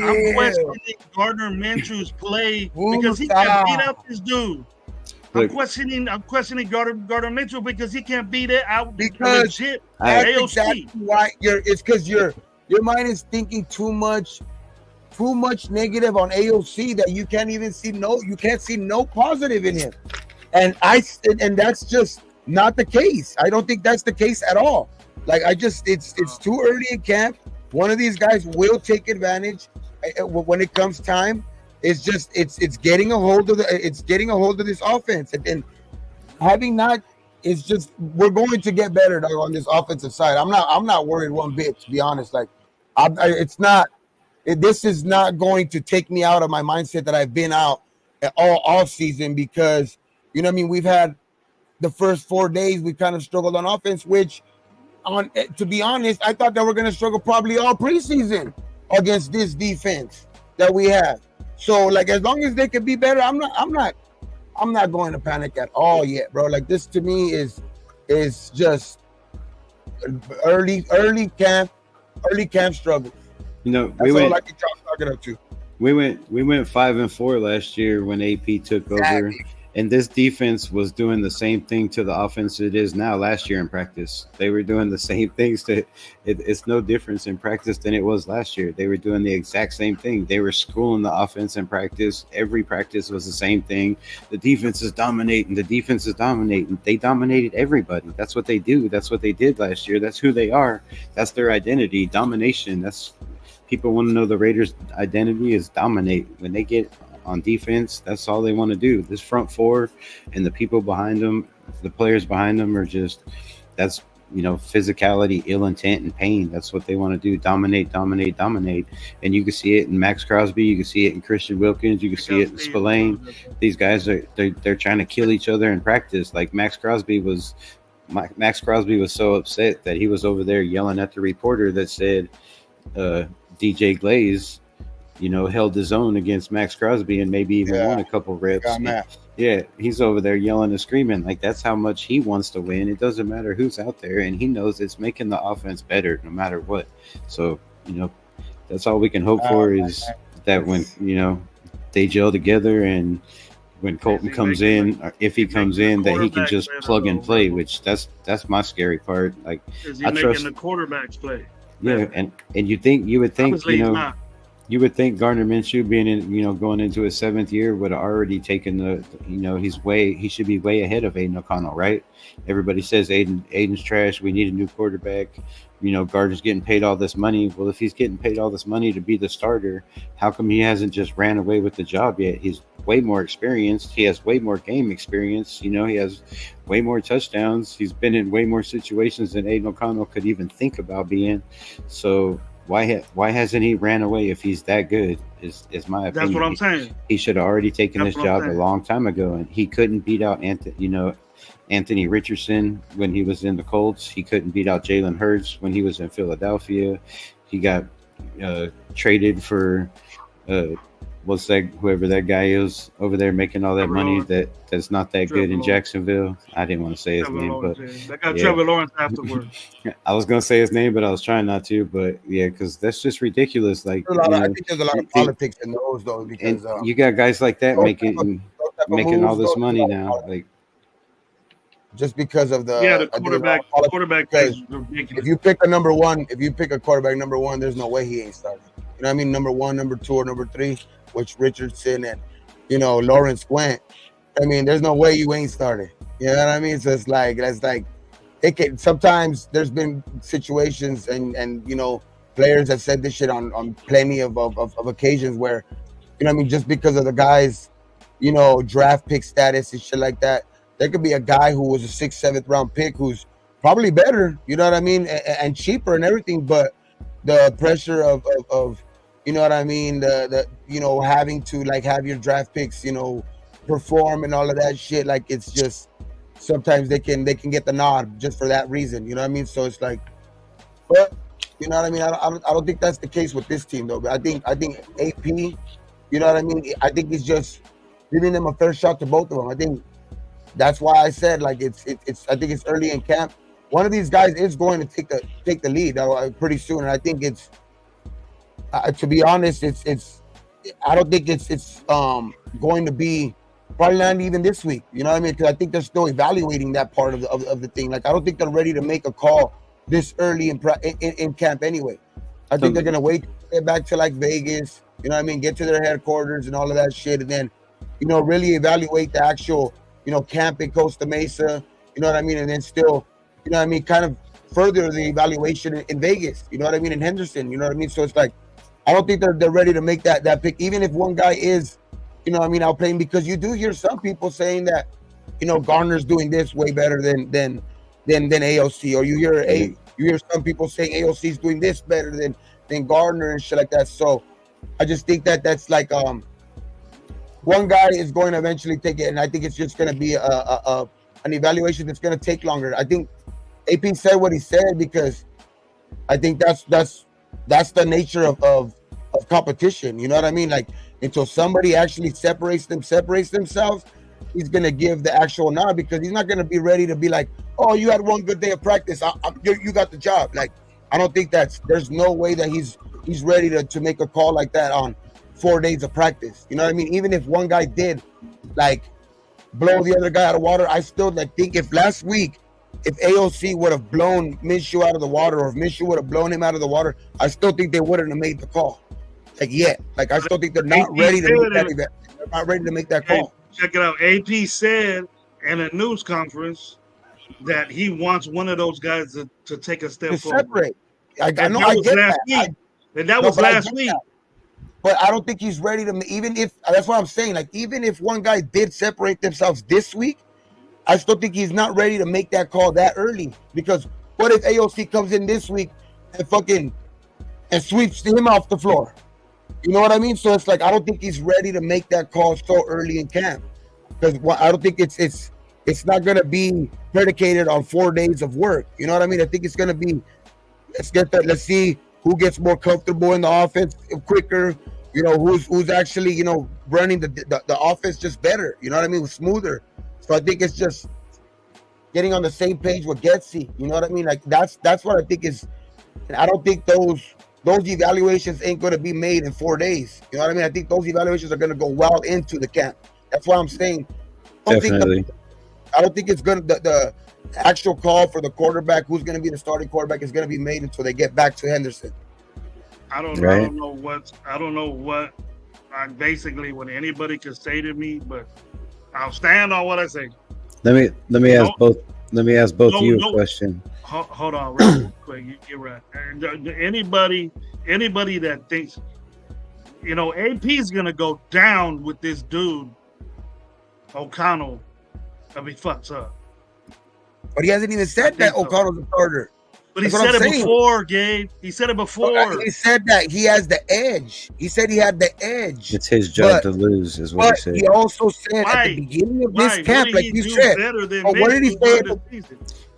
I'm questioning Gardner Minshew's play because he can't beat up this dude. I'm questioning Gardner Mitchell because he can't beat it out because legit that's AOC. Exactly why it's because your mind is thinking too much negative on AOC that you can't even see you can't see no positive in him. And that's just not the case. I don't think that's the case at all. It's too early in camp. One of these guys will take advantage when it comes time. It's just it's getting a hold of this offense, and having not, it's just we're going to get better on this offensive side. I'm not worried one bit, to be honest. This is not going to take me out of my mindset that I've been out all season, because we've had the first 4 days we kind of struggled on offense, which to be honest, I thought that we're going to struggle probably all preseason against this defense that we have. So as long as they can be better, I'm not going to panic at all yet, bro. This to me is just early camp struggles. We went 5-4 last year when AP took over. And this defense was doing the same thing to the offense it is now. Last year in practice, they were doing the same things it's no difference in practice than it was last year. They were doing the exact same thing. They were schooling the offense in practice. Every practice was the same thing. The defense is dominating. They dominated everybody. That's what they do. That's what they did last year. That's who they are. That's their identity. Domination. People want to know the Raiders' identity is dominate. When they get on defense, that's all they want to do. This front four and the people behind them, the players behind them are that's physicality, ill intent, and pain. That's what they want to do. Dominate. And you can see it in Max Crosby. You can see it in Christian Wilkins. You can see it in Spillane. These guys they're trying to kill each other in practice. Like Max Crosby was so upset that he was over there yelling at the reporter that said DJ Glaze held his own against Max Crosby and maybe even won a couple reps. He's over there yelling and screaming. That's how much he wants to win. It doesn't matter who's out there, and he knows it's making the offense better no matter what. So, That's all we can hope for is that when they gel together, and when Colton comes in, or if he comes in, that he can just plug and play. Which that's my scary part. Like, is he I making trust the quarterbacks play? Yeah, and you would think Obviously, he's not. you would think Gardner Minshew being in going into his 7th year would have already taken he should be way ahead of Aiden O'Connell, right? Everybody says Aiden's trash. We need a new quarterback. Gardner's getting paid all this money. Well, if he's getting paid all this money to be the starter, how come he hasn't just ran away with the job yet? He's way more experienced. He has way more game experience. He has way more touchdowns. He's been in way more situations than Aiden O'Connell could even think about being. So why hasn't he ran away if he's that good? Is my opinion. That's what I'm saying. He should have already taken this job a long time ago, and he couldn't beat out Anthony Richardson when he was in the Colts. He couldn't beat out Jalen Hurts when he was in Philadelphia. He got traded for whoever that guy is over there making all that money that's not that good in Jacksonville. I didn't want to say his name, but they got Trevor Lawrence afterwards. I was gonna say his name, but I was trying not to. But yeah, because that's just ridiculous. Like, I think there's a lot of politics in those, though, because you got guys like that making all this money now, like. Just because of the quarterback is ridiculous. If you pick a quarterback number one, there's no way he ain't starting. You know what I mean? Number one, number two, or number three, which Richardson and Lawrence went. I mean, there's no way you ain't starting. You know what I mean? So it's like it can. Sometimes there's been situations and players have said this shit on plenty of occasions where just because of the guys draft pick status and shit like that. There could be a guy who was a 6th, 7th round pick who's probably better, you know what I mean, and cheaper and everything, but the pressure of you know what I mean, the having to have your draft picks, perform and all of that shit, like it's just sometimes they can get the nod just for that reason, you know what I mean? So it's like, but you know what I mean? I don't think that's the case with this team though. But I think AP, you know what I mean? I think he's just giving them a fair shot to both of them. I think. That's why I said it's. I think it's early in camp. One of these guys is going to take the lead pretty soon, and I think it's. To be honest, it's. I don't think it's going to be probably not even this week. You know what I mean? Because I think they're still evaluating that part of the thing. Like I don't think they're ready to make a call this early in camp anyway. I think they're gonna wait, get back to Vegas. You know what I mean? Get to their headquarters and all of that shit, and then really evaluate the actual. Camp in Costa Mesa, you know what I mean? And then still, you know what I mean, kind of further the evaluation in Vegas, you know what I mean, in Henderson, you know what I mean? So it's like, I don't think they're ready to make that pick, even if one guy is, you know what I mean, outplaying, because you do hear some people saying that, Gardner's doing this way better than AOC, or you hear some people saying AOC's doing this better than Gardner and shit like that. So I just think that's like, one guy is going to eventually take it, and I think it's just going to be an evaluation that's going to take longer. I think AP said what he said because I think that's the nature of competition. You know what I mean? Like until somebody actually separates themselves, he's going to give the actual nod because he's not going to be ready to be like, oh, you had one good day of practice, you got the job. Like I don't think there's no way that he's ready to make a call like that on 4 days of practice. You know what I mean? Even if one guy did blow the other guy out of water, I still think if last week, if AOC would have blown Minshew out of the water, or if Minshew would have blown him out of the water, I still think they wouldn't have made the call. Yet. I still think they're not ready to make that event. They're not ready to make that call. Check it out. AP said in a news conference that he wants one of those guys to take a step forward. Separate. I get that. That was last week. But I don't think he's ready to, even if, that's what I'm saying, even if one guy did separate themselves this week, I still think he's not ready to make that call that early. Because what if AOC comes in this week and sweeps him off the floor? You know what I mean? So it's I don't think he's ready to make that call so early in camp. Because I don't think it's not going to be predicated on 4 days of work. You know what I mean? I think it's going to be, let's see who gets more comfortable in the offense quicker, who's actually, running the offense just better, you know what I mean, smoother. So I think it's just getting on the same page with Getsy, you know what I mean? That's what I think is, and I don't think those those evaluations ain't going to be made in 4 days. You know what I mean? I think those evaluations are going to go well into the camp. That's why I'm saying Definitely. I don't think it's going to the actual call for the quarterback, who's going to be the starting quarterback, is going to be made until they get back to Henderson. I don't know what basically what anybody could say to me, but I'll stand on what I say. Let me ask both you a question. Hold on, real quick. You're right. And anybody that thinks, AP is gonna go down with this dude O'Connell if he fucks up. But he hasn't even said that O'Connell's a starter. But he said it before, Gabe. He said it before. He said that he has the edge. He said he had the edge. It's his job to lose, is what he said. He also said at the beginning of this camp, like you said. What did he say?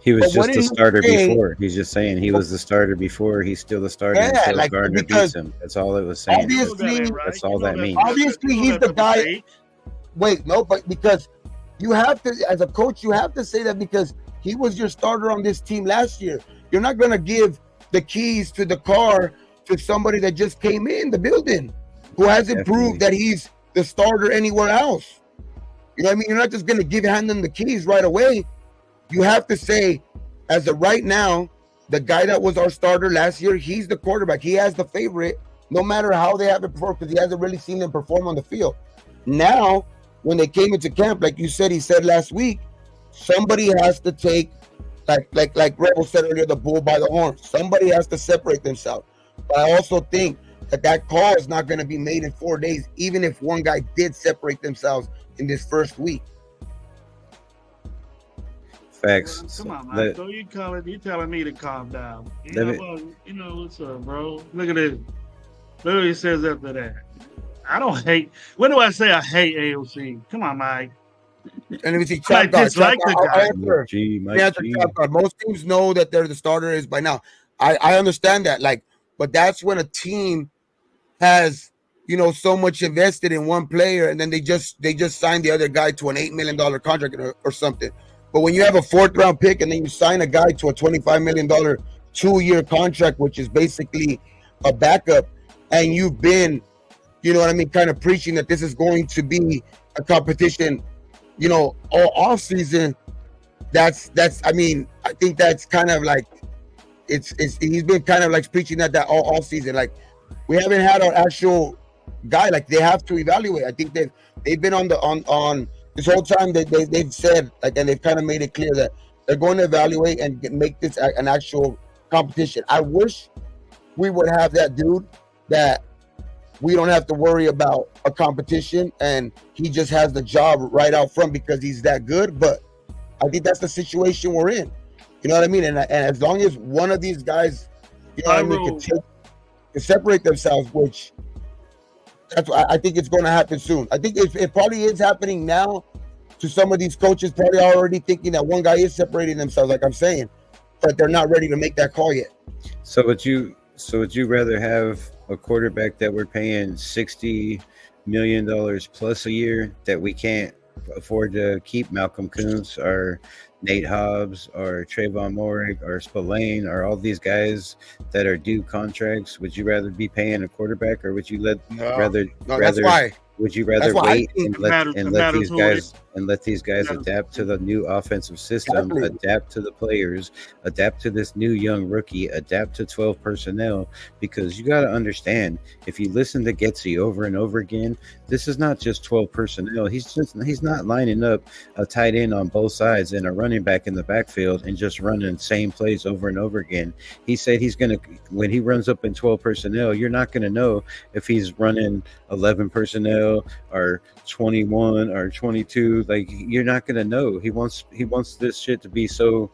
He was just a starter before. He's just saying he was the starter before. He's still the starter until Gardner beats him. That's all it was saying. Obviously, that's all that means. Obviously, he's the guy. Wait, no, but because you have to, as a coach, you have to say that because he was your starter on this team last year. You're not going to give the keys to the car to somebody that just came in the building, who hasn't proved that he's the starter anywhere else. You know what I mean? You're not just going to hand them the keys right away. You have to say, as of right now, the guy that was our starter last year, he's the quarterback. He has the favorite, no matter how they have it performed, because he hasn't really seen them perform on the field. Now, when they came into camp, like you said, he said last week, somebody has to take, like Rebel said earlier, the bull by the horn. Somebody has to separate themselves. But I also think that call is not going to be made in 4 days, even if one guy did separate themselves in this first week. Facts. Come on, man. So you telling me to calm down. What's up, bro? Look at this. Look what he says after that. I don't hate. When do I say I hate AOC? Come on, Mike. And if you see I dislike the guy. Most teams know that they're the starter is by now. I understand that. But that's when a team has, so much invested in one player, and then they just signed the other guy to an $8 million contract or something. But when you have a 4th round pick and then you sign a guy to a $25 million 2-year contract, which is basically a backup, and you've been, kind of preaching that this is going to be a competition, all off season, I think that's kind of like he's been kind of like preaching that all off season. Like, we haven't had our actual guy. Like, they have to evaluate. I think they've been on this whole time they've said, and they've kind of made it clear that they're going to evaluate and make this an actual competition. I wish we would have that dude that we don't have to worry about a competition and he just has the job right out front because he's that good. But I think that's the situation we're in. You know what I mean? And as long as one of these guys, can separate themselves, which that's why I think it's going to happen soon. I think it probably is happening now to some of these coaches, probably already thinking that one guy is separating themselves, like I'm saying, but they're not ready to make that call yet. So would you rather have a quarterback that we're paying $60 million plus a year that we can't afford to keep, Malcolm Kuntz or Nate Hobbs or Trayvon Moehrig or Spillane or all these guys that are due contracts? Would you rather be paying a quarterback, or would you rather that's why. Would you rather wait and let these guys adapt to the new offensive system, adapt to the players, adapt to this new young rookie, adapt to 12 personnel? Because you got to understand, if you listen to Getsy over and over again, this is not just 12 personnel. He's not lining up a tight end on both sides and a running back in the backfield and just running the same plays over and over again. He said when he runs up in 12 personnel, you're not going to know if he's running 11 personnel or 21 or 22. Like, you're not going to know. He wants this shit to be so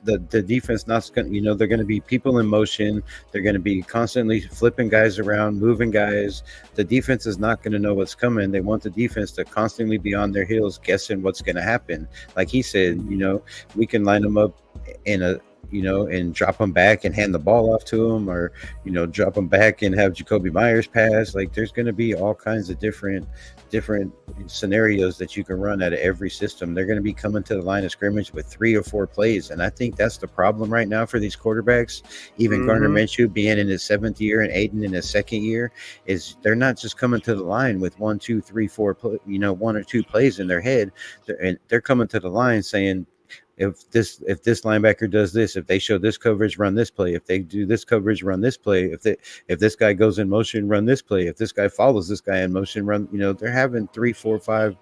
the defense not going to, they're going to be people in motion. They're going to be constantly flipping guys around, moving guys. The defense is not going to know what's coming. They want the defense to constantly be on their heels, guessing what's going to happen. Like he said, we can line them up in and drop them back and hand the ball off to them, or drop them back and have Jacoby Myers pass. Like, there's going to be all kinds of different scenarios that you can run out of every system. They're going to be coming to the line of scrimmage with 3 or 4 plays, and I think that's the problem right now for these quarterbacks. Even Gardner Minshew being in his 7th year and Aiden in his 2nd year, is they're not just coming to the line with 1, 2, 3, 4 1 or 2 plays in their head. They're coming to the line saying, if this linebacker does this, if they show this coverage, run this play. If they do this coverage, run this play. If this guy goes in motion, run this play. If this guy follows this guy in motion, run. They're having 3, 4, 5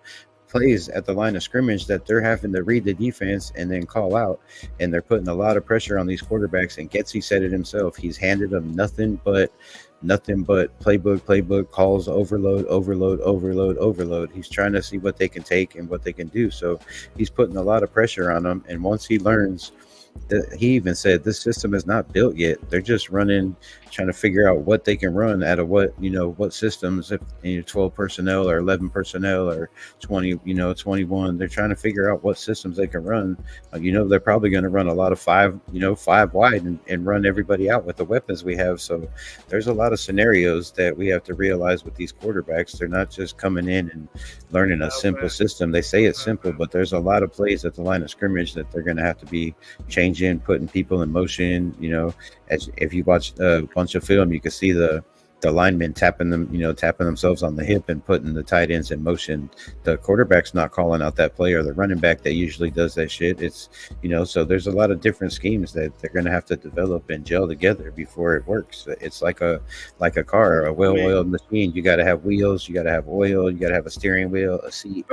plays at the line of scrimmage that they're having to read the defense and then call out, and they're putting a lot of pressure on these quarterbacks. And Getsy said it himself. He's handed them nothing but playbook calls, overload. He's trying to see what they can take and what they can do. So he's putting a lot of pressure on them. And once he learns, he even said this system is not built yet. They're just trying to figure out what they can run out of what systems, if 12 personnel or 11 personnel or 21. They're trying to figure out what systems they can run. They're probably going to run a lot of 5 wide and run everybody out with the weapons we have. So there's a lot of scenarios that we have to realize with these quarterbacks. They're not just coming in and learning a simple system. They say it's simple, but there's a lot of plays at the line of scrimmage that they're going to have to be changing, putting people in motion. If you watch a bunch of film, you can see the linemen tapping themselves on the hip and putting the tight ends in motion. The quarterback's not calling out that play, or the running back that usually does that shit. It's so there's a lot of different schemes that they're going to have to develop and gel together before it works. It's like a car, a well-oiled machine. You got to have wheels, you got to have oil, you got to have a steering wheel, a seat.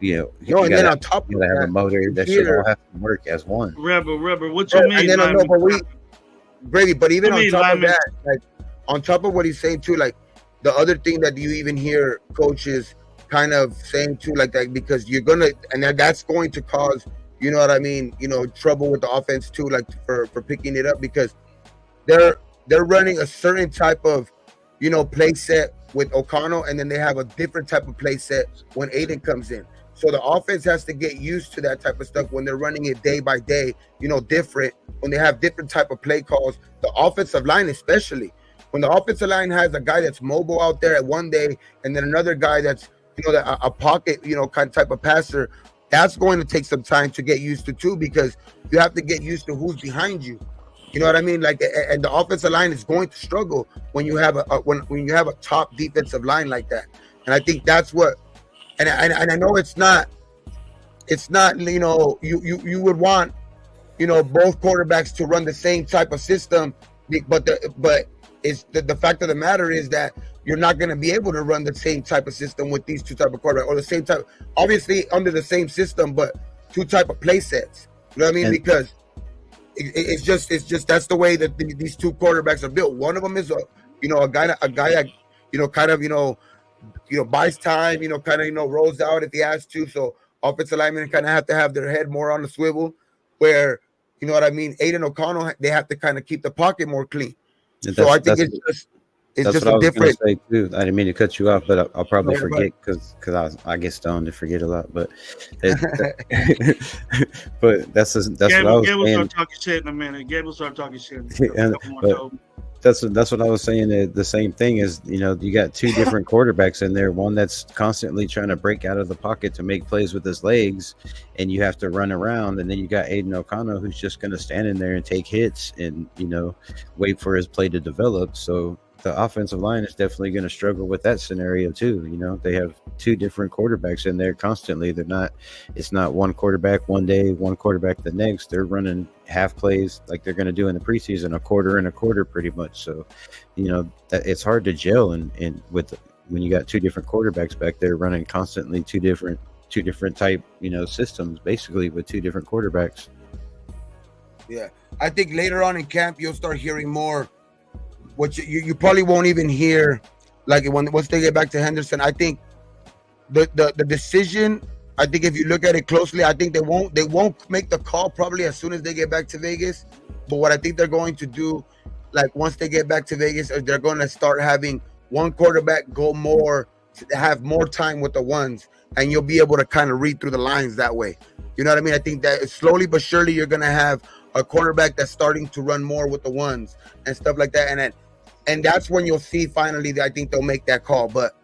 And then on top of that, have a motor. That should all have to work as one. Rebel, what you mean? And then Brady, but even on top of that, like on top of what he's saying too, like the other thing that you even hear coaches kind of saying too, like that, because you're gonna, and that's going to cause, trouble with the offense too, like for picking it up, because they're running a certain type of, play set with O'Connell, and then they have a different type of play set when Aiden comes in. So the offense has to get used to that type of stuff when they're running it day by day, different, when they have different type of play calls. The offensive line especially. When the offensive line has a guy that's mobile out there at one day, and then another guy that's, a pocket, kind of type of passer, that's going to take some time to get used to too, because you have to get used to who's behind you. You know what I mean? Like, and the offensive line is going to struggle when you have when you have a top defensive line like that. And I think that's what. And I know it's not, you would want, both quarterbacks to run the same type of system, but it's the fact of the matter is that you're not going to be able to run the same type of system with these two type of quarterbacks, or the same type, obviously under the same system, but 2 type of play sets. You know what I mean? Because it's just that's the way that these 2 quarterbacks are built. One of them is a guy that, kind of, buys time, kind of, rolls out if he has to. So offensive linemen kind of have to have their head more on the swivel, where, you know what I mean? Aiden O'Connell, they have to kind of keep the pocket more clean. So I think it's just a different. Say too. I didn't mean to cut you off, but I'll probably forget because I get stoned and forget a lot. But but that's what I was saying. We'll start talking shit in a minute. We'll start talking shit. That's what I was saying. The same thing is, you got 2 different quarterbacks in there. One that's constantly trying to break out of the pocket to make plays with his legs, and you have to run around. And then you got Aiden O'Connell, who's just going to stand in there and take hits and, wait for his play to develop. So the offensive line is definitely going to struggle with that scenario too. They have 2 different quarterbacks in there constantly. It's not one quarterback one day, one quarterback the next. They're running half plays like they're going to do in the preseason, a quarter and a quarter pretty much. So, that it's hard to gel and with when you got 2 different quarterbacks back there running constantly two different type, systems, basically with 2 different quarterbacks. Yeah. I think later on in camp, you'll start hearing more. What you probably won't even hear, like once they get back to Henderson. I think the decision, I think if you look at it closely, I think they won't make the call probably as soon as they get back to Vegas. But what I think they're going to do, like once they get back to Vegas, is they're going to start having one quarterback have more time with the ones, and you'll be able to kind of read through the lines that way. You know what I mean? I think that slowly but surely you're going to have a quarterback that's starting to run more with the ones and stuff like that. And that's when you'll see finally that I think they'll make that call. But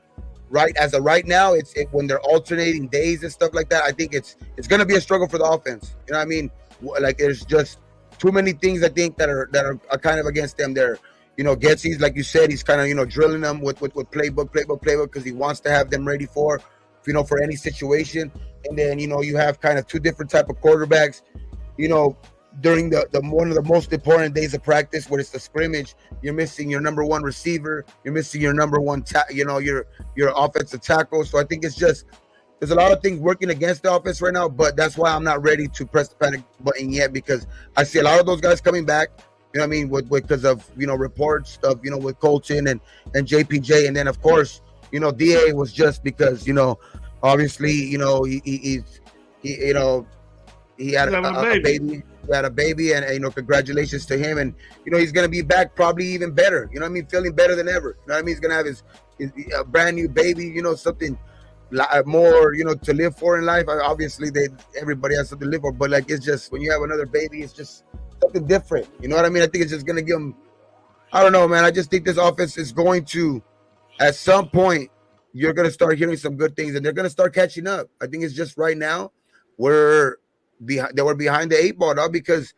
as of right now, when they're alternating days and stuff like that, I think it's going to be a struggle for the offense. You know what I mean? Like there's just too many things I think that are kind of against them. They're, Getsy's, like you said, he's kind of, drilling them with playbook because he wants to have them ready for any situation. And then, you have kind of two different type of quarterbacks, during the one of the most important days of practice, where it's the scrimmage. You're missing your number one receiver. You're missing your number one, your offensive tackle. So I think it's just, there's a lot of things working against the offense right now, but that's why I'm not ready to press the panic button yet, because I see a lot of those guys coming back. You know what I mean? Because of, reports of, with Colton and JPJ. And then, of course, DA was just because, obviously, he had a baby. He had a baby, and, congratulations to him. And, he's going to be back probably even better. You know what I mean? Feeling better than ever. You know what I mean? He's going to have his brand new baby, something more, to live for in life. Obviously, everybody has something to live for. But, like, it's just, when you have another baby, it's just something different. You know what I mean? I think it's just going to give him, I don't know, man. I just think this offense is going to, at some point, you're going to start hearing some good things, and they're going to start catching up. I think it's just right now they were behind the 8 ball, dog, because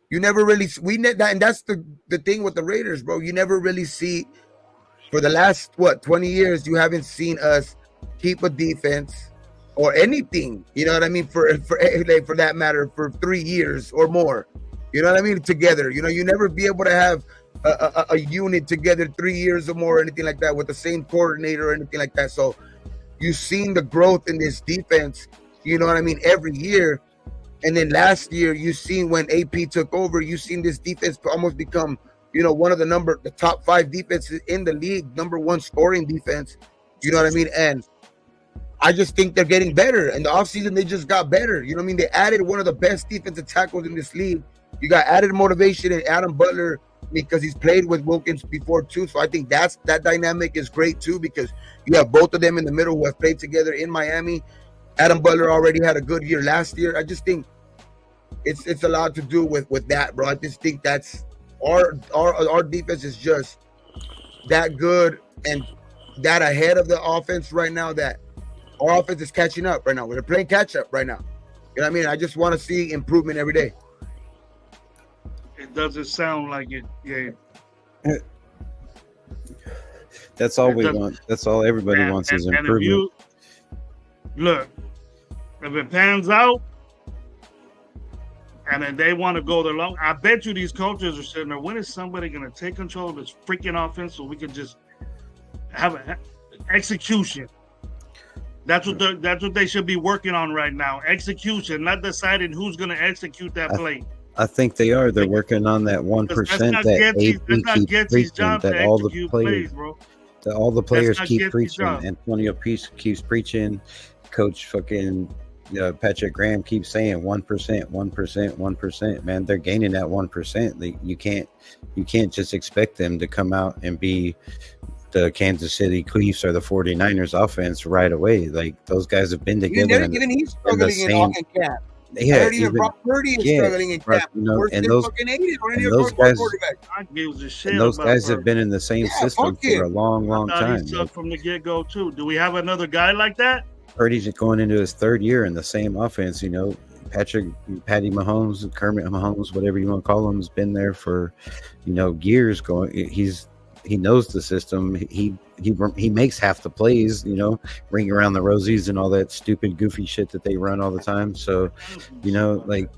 you never really and that's the thing with the Raiders, bro. You never really see, for the last 20 years, you haven't seen us keep a defense or anything. You know what I mean? For that matter, for 3 years or more. You know what I mean? Together, you never be able to have a unit together 3 years or more, or anything like that, with the same coordinator or anything like that. So you've seen the growth in this defense, you know what I mean, every year. And then last year, you seen when AP took over, you seen this defense almost become, one of the top 5 defenses in the league, number 1 scoring defense. You know what I mean? And I just think they're getting better. In the offseason, they just got better. You know what I mean? They added one of the best defensive tackles in this league. You got added motivation in Adam Butler, because he's played with Wilkins before too. So I think that dynamic is great too, because you have both of them in the middle who have played together in Miami. Adam Butler already had a good year last year. I just think it's a lot to do with that, bro. I just think that's our defense is just that good and that ahead of the offense right now, that our offense is catching up right now. We're playing catch up right now. You know what I mean? I just want to see improvement every day. It doesn't sound like it, Gabe. That's all we want. That's all everybody wants is improvement. Look, if it pans out and then they want to go the long, I bet you these coaches are sitting there, when is somebody going to take control of this freaking offense so we can just have an execution? That's what they should be working on right now. Execution, not deciding who's going to execute that play. I think they are. They're working on that 1% that AP keeps preaching, that all the players, that all the players keep preaching. Antonio Peace keeps preaching. Coach fucking Patrick Graham keeps saying 1%, 1%, 1%. Man, they're gaining that 1%. You can't just expect them to come out and be the Kansas City Chiefs or the 49ers offense right away. Like, those guys have been together. He's struggling in camp. Yeah, Brock Purdy is struggling in camp. And those guys have been in the same system for a long time. He sucked from the get-go too. Do we have another guy like that? Purdy's going into his 3rd year in the same offense. Patty Mahomes, Kermit Mahomes, whatever you want to call him, has been there for years. He knows the system. He makes half the plays, ring around the rosies and all that stupid goofy shit that they run all the time. So, like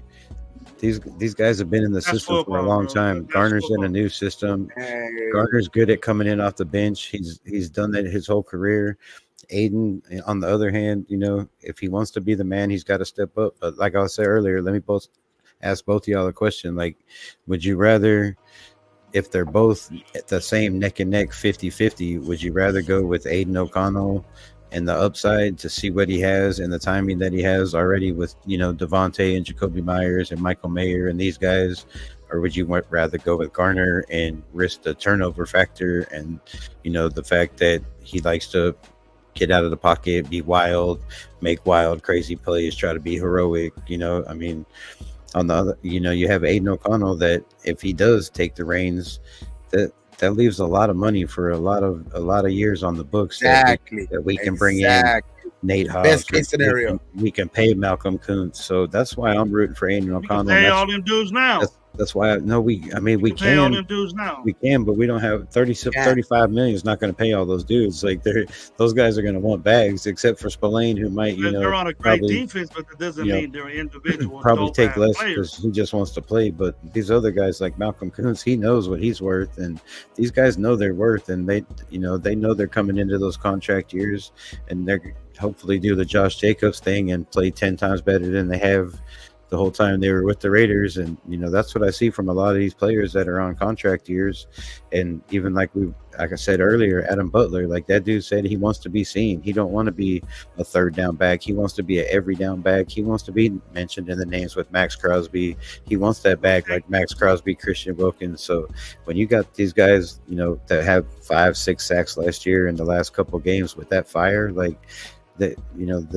these guys have been in the system for a long time. Garner's in a new system. Garner's good at coming in off the bench. He's done that his whole career. Aiden, on the other hand, if he wants to be the man, he's got to step up. But like I said earlier, let me ask both of y'all a question. Like, would you rather, if they're both at the same neck and neck 50-50, would you rather go with Aiden O'Connell and the upside to see what he has and the timing that he has already with, Devontae and Jacoby Myers and Michael Mayer and these guys? Or would you rather go with Garner and risk the turnover factor and, the fact that he likes to get out of the pocket, be wild, make wild, crazy plays, try to be heroic? On the other, you have Aiden O'Connell that if he does take the reins, that leaves a lot of money for a lot of years on the books Exactly. that we can bring in Nate Hobbs. Best case scenario. We can pay Malcolm Kuntz. So that's why I'm rooting for Aiden O'Connell. We can pay all them dudes now. That's why we can pay all them dudes now. We can, but we don't have 35 million is not going to pay all those dudes. Like those guys are going to want bags, except for Spillane, who might they're on a great defense, but that doesn't mean they're individual. Probably take less because he just wants to play. But these other guys like Malcolm Kuntz, he knows what he's worth, and these guys know their worth, and they know they're coming into those contract years, and they're hopefully do the Josh Jacobs thing and play 10 times better than they have the whole time they were with the Raiders. And that's what I see from a lot of these players that are on contract years. And even like I said earlier, Adam Butler, like that dude said, he wants to be seen. He don't want to be a third down back. He wants to be an every down back. He wants to be mentioned in the names with Max Crosby. He wants that back like Max Crosby, Christian Wilkins. So when you got these guys that have 5-6 sacks last year in the last couple games with that fire, like the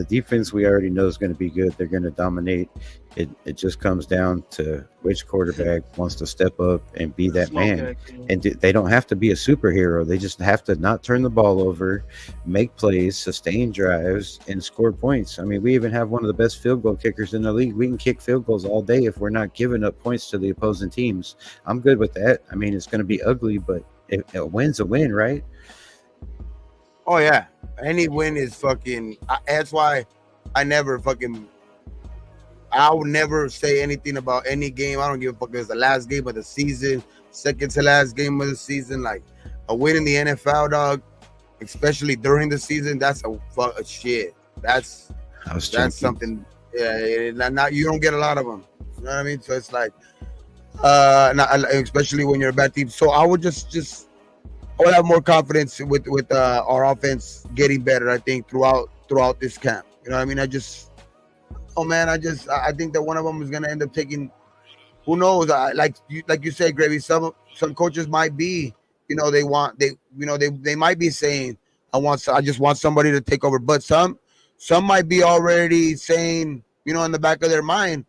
defense we already know is going to be good. They're going to dominate. It just comes down to which quarterback wants to step up and be that man. And they don't have to be a superhero. They just have to not turn the ball over, make plays, sustain drives, and score points. I mean, we even have one of the best field goal kickers in the league. We can kick field goals all day if we're not giving up points to the opposing teams. I'm good with that. I mean, it's going to be ugly, but a win's a win, right? Oh, yeah. Any win is fucking. That's why I would never say anything about any game. I don't give a fuck if it's the last game of the season, second to last game of the season. Like a win in the NFL, dog, especially during the season, that's a shit. That's something. Yeah, not you don't get a lot of them. You know what I mean? So it's like, especially when you're a bad team. So I would just I would have more confidence with our offense getting better. I think throughout this camp. You know what I mean? I think that one of them is gonna end up taking. Who knows? Like you said, Gravy. Some coaches might be, they might be saying, I just want somebody to take over. But some might be already saying, in the back of their mind,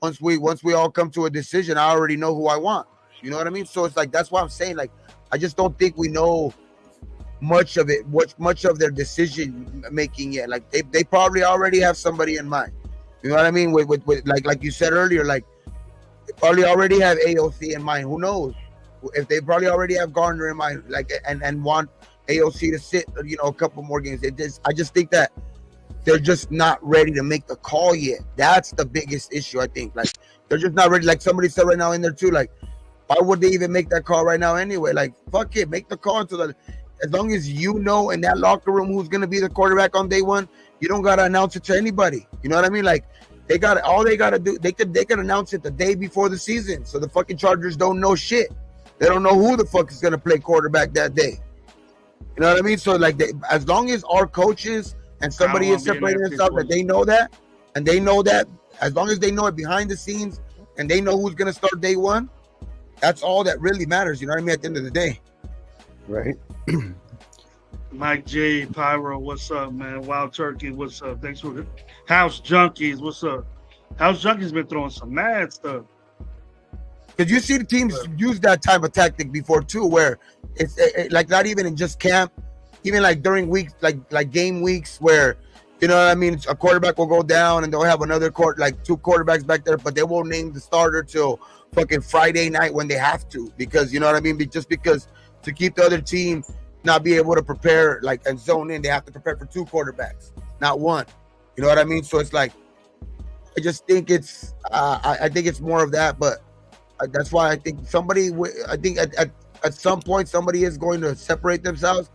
once we all come to a decision, I already know who I want. You know what I mean? So it's like that's why I'm saying, like, I just don't think we know much of it, much of their decision making yet. Like they probably already have somebody in mind. You know what I mean? With like you said earlier, like they probably already have AOC in mind. Who knows? If they probably already have Gardner in mind, like and want AOC to sit, a couple more games. I just think that they're just not ready to make the call yet. That's the biggest issue, I think. Like they're just not ready. Like somebody said right now in there too. Like why would they even make that call right now anyway? Like fuck it, make the call as long as in that locker room who's gonna be the quarterback on day one. You don't gotta announce it to anybody. You know what I mean? Like they gotta do. They could announce it the day before the season, so the fucking Chargers don't know shit. They don't know who the fuck is gonna play quarterback that day. You know what I mean? So like, as long as our coaches and somebody is separating themselves, that they know that, and they know that, as long as they know it behind the scenes, and they know who's gonna start day one, that's all that really matters. You know what I mean? At the end of the day, right? Mike J, Pyro, what's up, man? Wild Turkey, what's up? Thanks for the House Junkies, what's up? House Junkies been throwing some mad stuff. Because you see the teams use that type of tactic before too, where it's like not even in just camp, even like during weeks, like game weeks, where you know what I mean. A quarterback will go down and they'll have another two quarterbacks back there, but they won't name the starter till fucking Friday night when they have to, because you know what I mean. Just because to keep the other team not be able to prepare and zone in, they have to prepare for two quarterbacks, not one. You know what I mean? So it's like, I just think it's I think it's more of that, but that's why I think at some point somebody is going to separate themselves,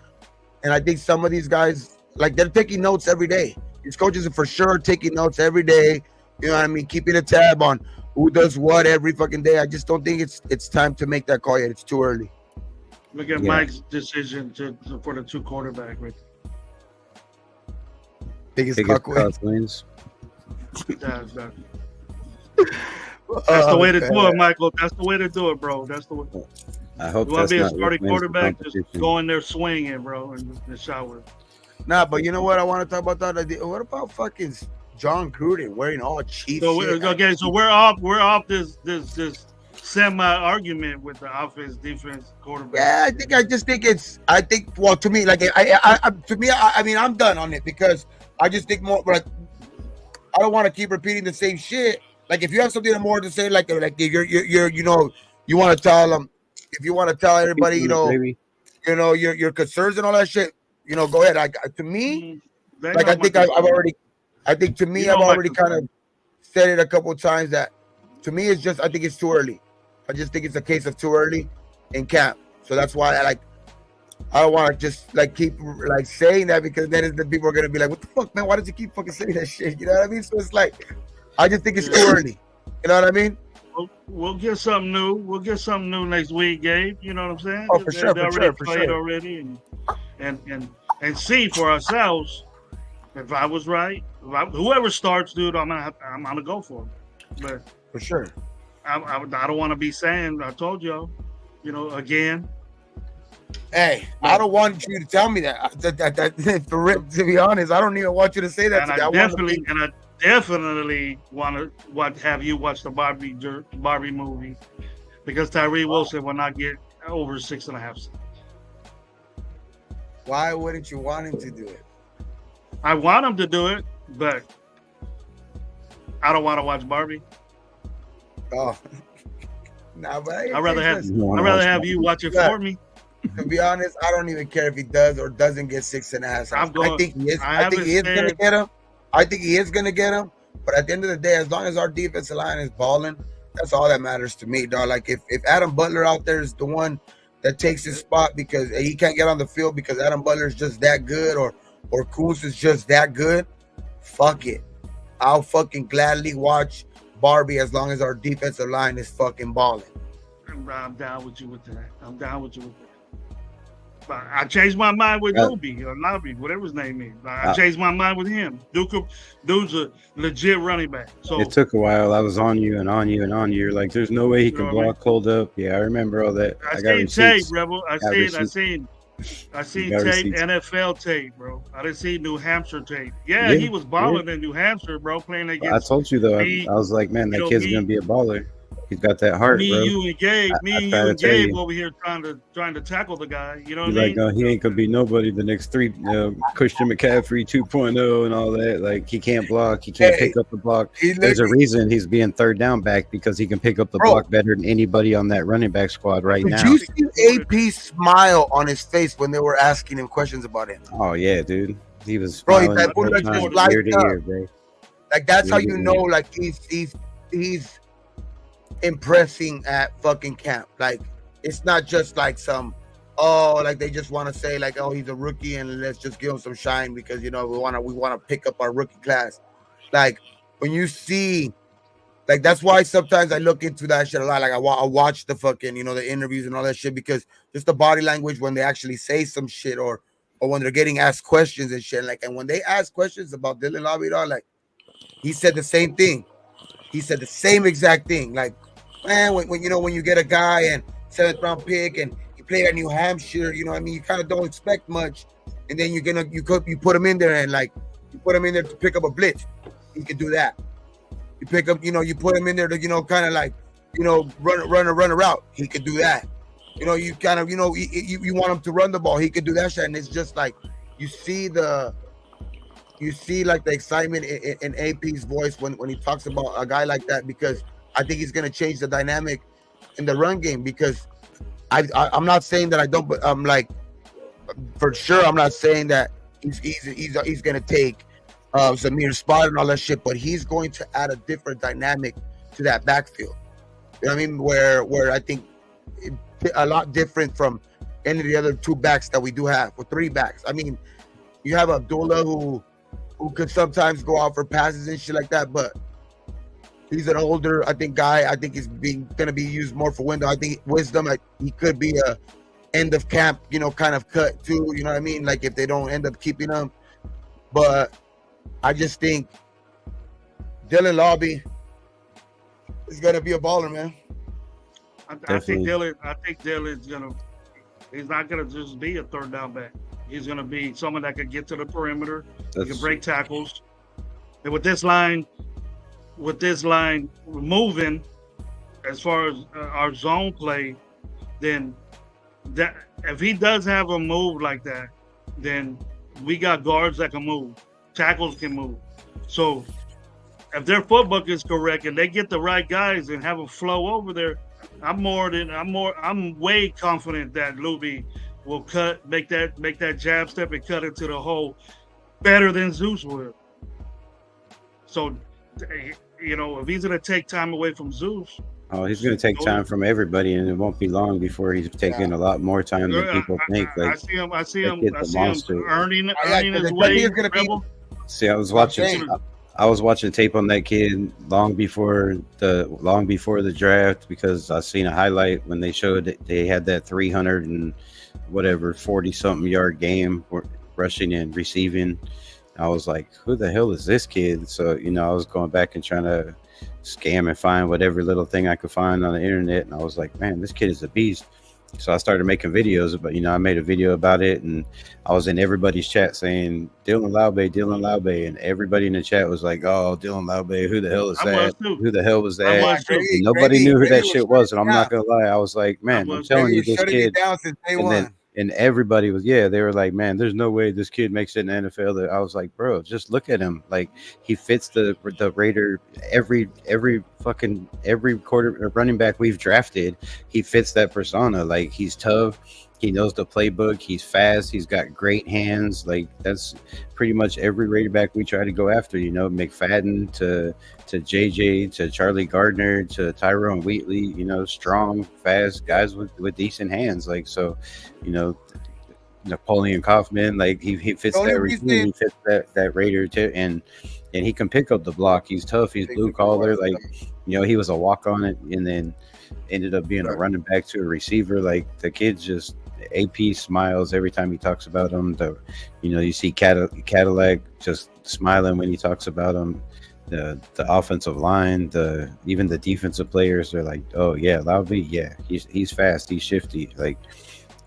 and I think some of these guys, like, they're taking notes every day. These coaches are for sure taking notes every day. You know what I mean? Keeping a tab on who does what every fucking day. I just don't think it's time to make that call yet. It's too early. Look at Mike's decision for the two quarterback right biggest cock wins. That's the way to do it, Michael. That's the way to do it, bro. That's the way. I hope you want to be a starting quarterback, just go in there swinging, bro, in the shower. Nah, but you know what? I want to talk about that. What about fucking John Gruden wearing all Chiefs So shit. okay, so we're off this semi argument with the offense, defense, quarterback. Yeah, I think well, to me, like I mean, I'm done on it because I just think more, but I don't want to keep repeating the same shit. Like if you have something more to say, like if you're you want to tell them, if you want to tell everybody, your concerns and all that shit, go ahead. To me, like I think I've already kind of said it a couple of times that to me it's just I think it's too early. I just think it's a case of too early in camp. So that's why I don't want to just keep saying that because then the people are gonna be like, what the fuck, man? Why did you keep fucking saying that shit? You know what I mean? So it's I just think it's too early. You know what I mean? We'll get something new. We'll get something new next week, Gabe. You know what I'm saying? Oh, for sure, for sure. Already, and see for ourselves if I was right. Whoever starts, dude, I'm gonna go for him. But for sure, I don't want to be saying I told y'all, again. Hey, I don't want you to tell me that. To be honest, I don't even want you to say that. And I definitely want to have you watch the Barbie movie because Tyree Wilson will not get over 6.5. Why wouldn't you want him to do it? I want him to do it, but I don't want to watch Barbie. Oh, nah, but I'd rather have you watch it for me. To be honest, I don't even care if he does or doesn't get 6.5. I think he is. I think he is going to get him. I think he is going to get him. But at the end of the day, as long as our defensive line is balling, that's all that matters to me, dog. Like if Adam Butler out there is the one that takes his spot because he can't get on the field because Adam Butler is just that good or Kuz is just that good, fuck it. I'll fucking gladly watch Barbie as long as our defensive line is fucking balling. I'm down with you with that. I changed my mind with Lobby, whatever his name is. I changed my mind with him. Dude's a legit running back. So it took a while. I was on you. You're like, there's no way he can block hold up. Yeah, I remember all that. I seen tape, Rebel. I seen tape, NFL tape, bro. I didn't see New Hampshire tape. Yeah, he was balling in New Hampshire, bro, playing against. I told you though. I was like, man, that kid's gonna be a baller. He's got that heart, bro. You and Gabe over here trying to tackle the guy. You know what I mean? Like, he ain't gonna be nobody the next three. Christian McCaffrey 2.0 and all that. Like, he can't block. He can't pick up the block. There's a reason he's being third down back because he can pick up the block better than anybody on that running back squad right now. Did you see AP smile on his face when they were asking him questions about him? Oh yeah, dude. He was smiling ear to ear, bro. Like that's how you know, like he's impressing at fucking camp. Like it's not just like like they just want to say like, oh, he's a rookie and let's just give him some shine because we want to pick up our rookie class. Like when you see, like that's why sometimes I look into that shit a lot. Like I watch the fucking the interviews and all that shit because just the body language when they actually say some shit or when they're getting asked questions and shit. Like and when they ask questions about Dylan Lavidar, like he said the same thing. He said the same exact thing. Like, man, when you get a guy and 7th round pick and he played at New Hampshire, you kind of don't expect much, and then you put him in there and you put him in there to pick up a blitz. He could do that. You pick up, you put him in there to kind of run a route. He could do that. You kind of you want him to run the ball. He could do that shit, and it's just like you see the excitement in AP's voice when he talks about a guy like that because I think he's going to change the dynamic in the run game because I'm not saying that I don't, but I'm like for sure I'm not saying that he's going to take Zamir's spot and all that shit, but he's going to add a different dynamic to that backfield. You know what I mean? Where I think a lot different from any of the other 2 backs that we do have or 3 backs. I mean, you have Abdullah who could sometimes go out for passes and shit like that, but he's an older, I think, guy. I think he's gonna be used more for window. I think Wisdom, he could be a end of camp, kind of cut too. You know what I mean? Like if they don't end up keeping him, but I just think Dylan Lobby is gonna be a baller, man. I think Dylan's gonna. He's not gonna just be a third down back. He's going to be someone that could get to the perimeter. He can break tackles. And with this line moving, as far as our zone play, then that if he does have a move like that, then we got guards that can move, tackles can move. So if their footwork is correct and they get the right guys and have a flow over there, I'm way confident that Luby will make that jab step and cut into the hole better than Zeus would. So, if he's gonna take time away from Zeus, he's going to take time from everybody, and it won't be long before he's taking a lot more time than people think. I see him earning his way. See, I was watching tape on that kid long before the draft, because I seen a highlight when they showed that they had that 300 and whatever 40 something yard game rushing and receiving. I was like, who the hell is this kid? So I was going back and trying to scam and find whatever little thing I could find on the internet, and I was like, man, this kid is a beast. So I started making videos about, I made a video about it, and I was in everybody's chat saying Dylan Laube, and everybody in the chat was like, oh, Dylan Laube, who the hell is that? Who the hell was that? Nobody knew who that shit was, and I'm not gonna lie, I was like, man, I'm telling you, this kid. And everybody was, they were like, man, there's no way this kid makes it in the NFL. I was like, bro, just look at him. Like, he fits the Raider every quarter running back we've drafted. He fits that persona. Like, he's tough. He knows the playbook. He's fast. He's got great hands. Like, that's pretty much every Raider back we try to go after. McFadden to JJ to Charlie Gardner to Tyrone Wheatley. Strong, fast guys with decent hands. Like, so, Napoleon Kaufman. Like, he fits that routine. He fits that Raider too, and he can pick up the block. He's tough. He's blue collar. Like, he was a walk on it, and then ended up being a running back to a receiver. Like, the kid's just. AP smiles every time he talks about him. You see Cadillac just smiling when he talks about him. The offensive line, even the defensive players are like, oh yeah, Laube, yeah, he's fast, he's shifty. Like,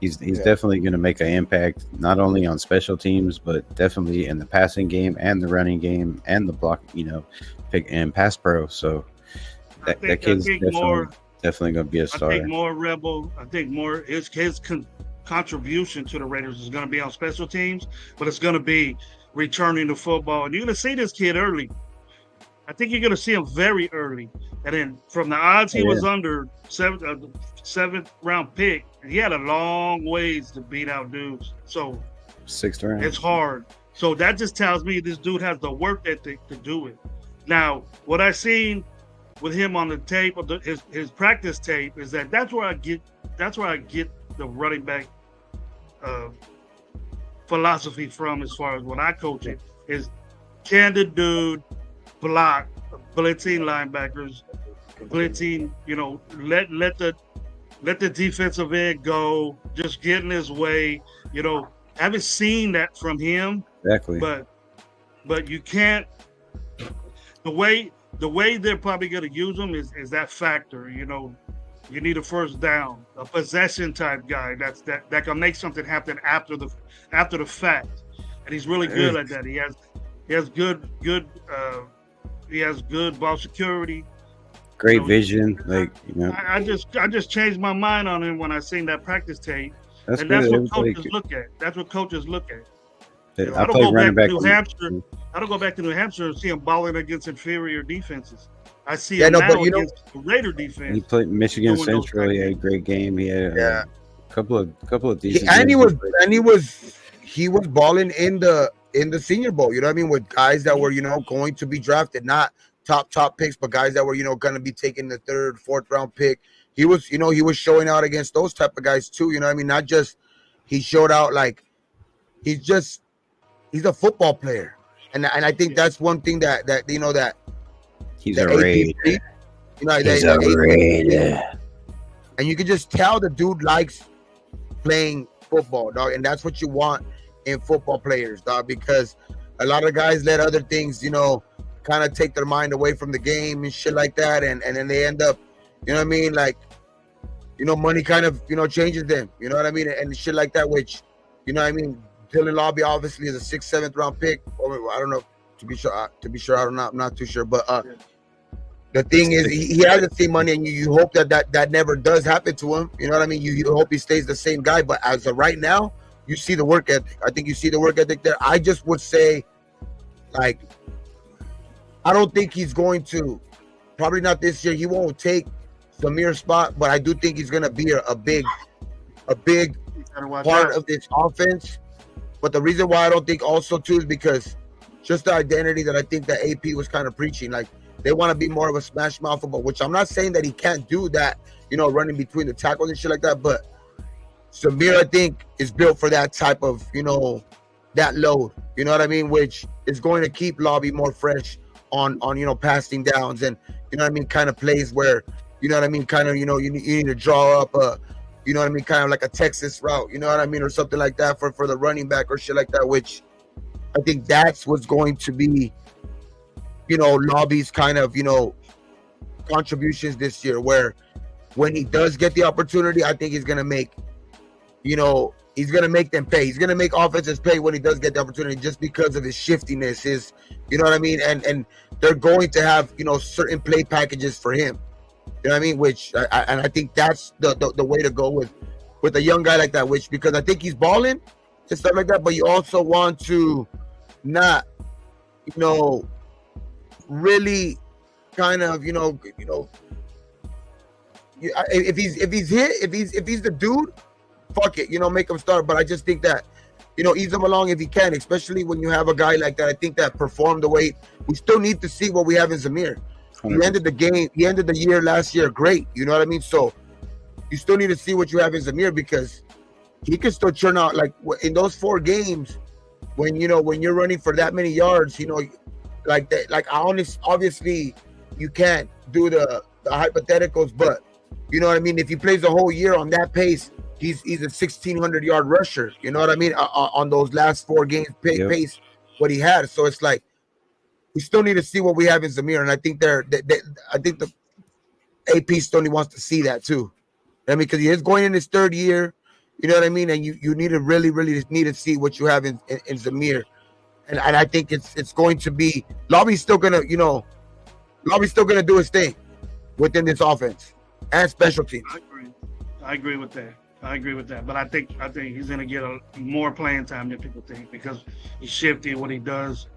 he's definitely going to make an impact not only on special teams, but definitely in the passing game and the running game and the block, pick and pass pro. So that kid's definitely going to be a star. I think more Rebel. I think more his contribution to the Raiders is going to be on special teams, but it's going to be returning to football. And you're going to see this kid early. I think you're going to see him very early. And then from the odds he was under seventh round pick, he had a long ways to beat out dudes. So 6th round. It's hard. So that just tells me this dude has the work ethic to do it. Now, what I've seen with him on the tape, his practice tape, is that's where I get the running back philosophy from, as far as when I coach it, is can the dude block blitzing linebackers, blitzing, let the defensive end go, just get in his way. Haven't seen that from him. Exactly. But you can't. The way they're probably going to use him is that factor. You need a first down, a possession type guy that can make something happen after the fact, and he's really good at that. He has good ball security, great vision. I just changed my mind on him when I seen that practice tape, that's what coaches look at. That's what coaches look at. I don't go back to New Hampshire. I don't go back to New Hampshire and see him balling against inferior defenses. I see him now against the Raider defense. He played Michigan Central. He had a great game. He had a couple of decent. He was balling in the Senior Bowl. You know what I mean? With guys that were going to be drafted, not top picks, but guys that were going to be taking the 3rd, 4th round pick. He was he was showing out against those type of guys too. You know what I mean? Not just he showed out like he's a football player, and I think that's one thing that he's a Raider. He's a Raider. And you can just tell the dude likes playing football, dog. And that's what you want in football players, dog, because a lot of guys let other things, kind of take their mind away from the game and shit like that. And then they end up, like, money kind of, changes them. You know what I mean? And shit like that, which, Dylan Laube obviously is a 6th, 7th round pick. Or I don't know, To be sure, I'm not too sure. But the thing is, he has the same money, and you hope that never does happen to him. You know what I mean? You hope he stays the same guy. But as of right now, you see the work ethic. I think you see the work ethic there. I just would say, like, I don't think he's going to. Probably not this year. He won't take Zamir's spot, but I do think he's going to be a big part of this offense. But the reason why I don't think also too is because just the identity that I think that AP was kind of preaching. Like, they want to be more of a smash mouth football, which I'm not saying that he can't do that, running between the tackles and shit like that. But Zamir, I think, is built for that type of, that load. You know what I mean? Which is going to keep Lobby more fresh on passing downs and, kind of plays where, kind of, you need to draw up a, kind of like a Texas route, or something like that for the running back or shit like that, which I think that's what's going to be, Lobby's kind of, contributions this year, where when he does get the opportunity, I think he's going to make, he's going to make them pay. He's going to make offenses pay when he does get the opportunity, just because of his shiftiness, his, and they're going to have, certain play packages for him. You know what I mean? Which I think that's the way to go with a young guy like that, which, because I think he's balling and stuff like that, but you also want to not, really kind of, if he's the dude, fuck it, make him start. But I just think that, ease him along if he can, especially when you have a guy like that. I think that performed the way we still need to see what we have in Zamir. He ended the year last year great. You know what I mean? So you still need to see what you have in Zamir, because he can still churn out, like, in those 4 games when you're running for that many yards, like that. Like, obviously you can't do the hypotheticals, but you know what I mean? If he plays the whole year on that pace, he's a 1,600 yard rusher. You know what I mean? On those last 4 games pace, what he had. So it's like, we still need to see what we have in Zamir, and I think I think the AP still wants to see that too. I mean, because he is going in his 3rd year. You know what I mean? And you need to really need to see what you have in Zamir. And I think it's going to be Lobby's still gonna do his thing within this offense and special teams. I agree with that. But I think he's gonna get more playing time than people think, because he's shifty what he does,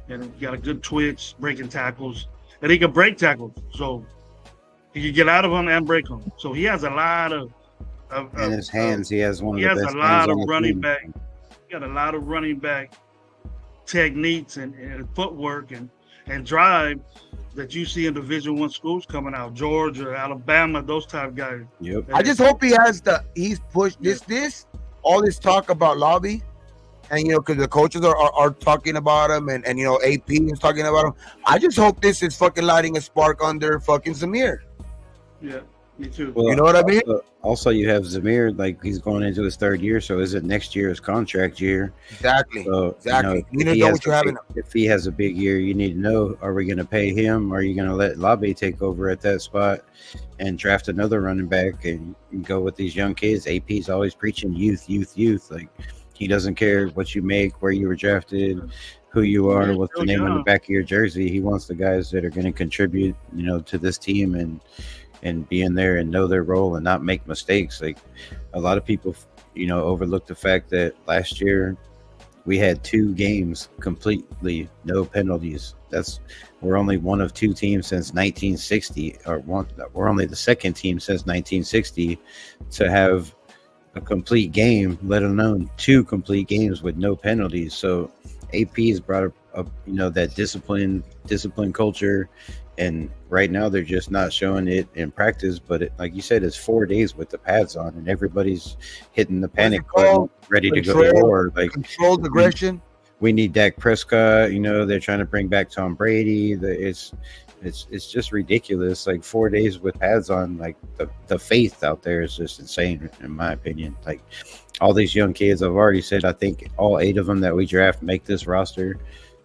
and he got a good twitch, breaking tackles, and he can break tackles. So he can get out of them and break them. So he has a lot of in his hands. He has one of the best hands. He has a lot of running back. He got a lot of running back techniques and footwork and drive that you see in Division I schools coming out, Georgia, Alabama, those type of guys. Yep. I just hope he's pushed all this talk about Lobby, and because the coaches are talking about him, and AP is talking about him. I just hope this is fucking lighting a spark under fucking Zamir. Yeah, me too. Well, you know what I mean? Also, you have Zamir, like, he's going into his 3rd year, so is it next year his contract year? Exactly. So, you need to know what you have in him. If he has a big year, you need to know, are we going to pay him, or are you going to let Lobby take over at that spot and draft another running back and go with these young kids? AP's always preaching youth. Like, he doesn't care what you make, where you were drafted, who you are, what's the name on the back of your jersey. He wants the guys that are going to contribute, to this team and be in there and know their role and not make mistakes. Like, a lot of people, overlook the fact that last year we had 2 games completely no penalties. We're only one of 2 teams since 1960, we're only the 2nd team since 1960 to have a complete game, let alone 2 complete games with no penalties. So AP has brought up, that discipline culture. And right now they're just not showing it in practice. But like you said, it's 4 days with the pads on, and everybody's hitting the panic button, ready to go to war. Like, controlled aggression. We need Dak Prescott. They're trying to bring back Tom Brady. It's just ridiculous. Like, 4 days with pads on. Like, the faith out there is just insane, in my opinion. Like, all these young kids, I've already said, I think all 8 of them that we draft make this roster.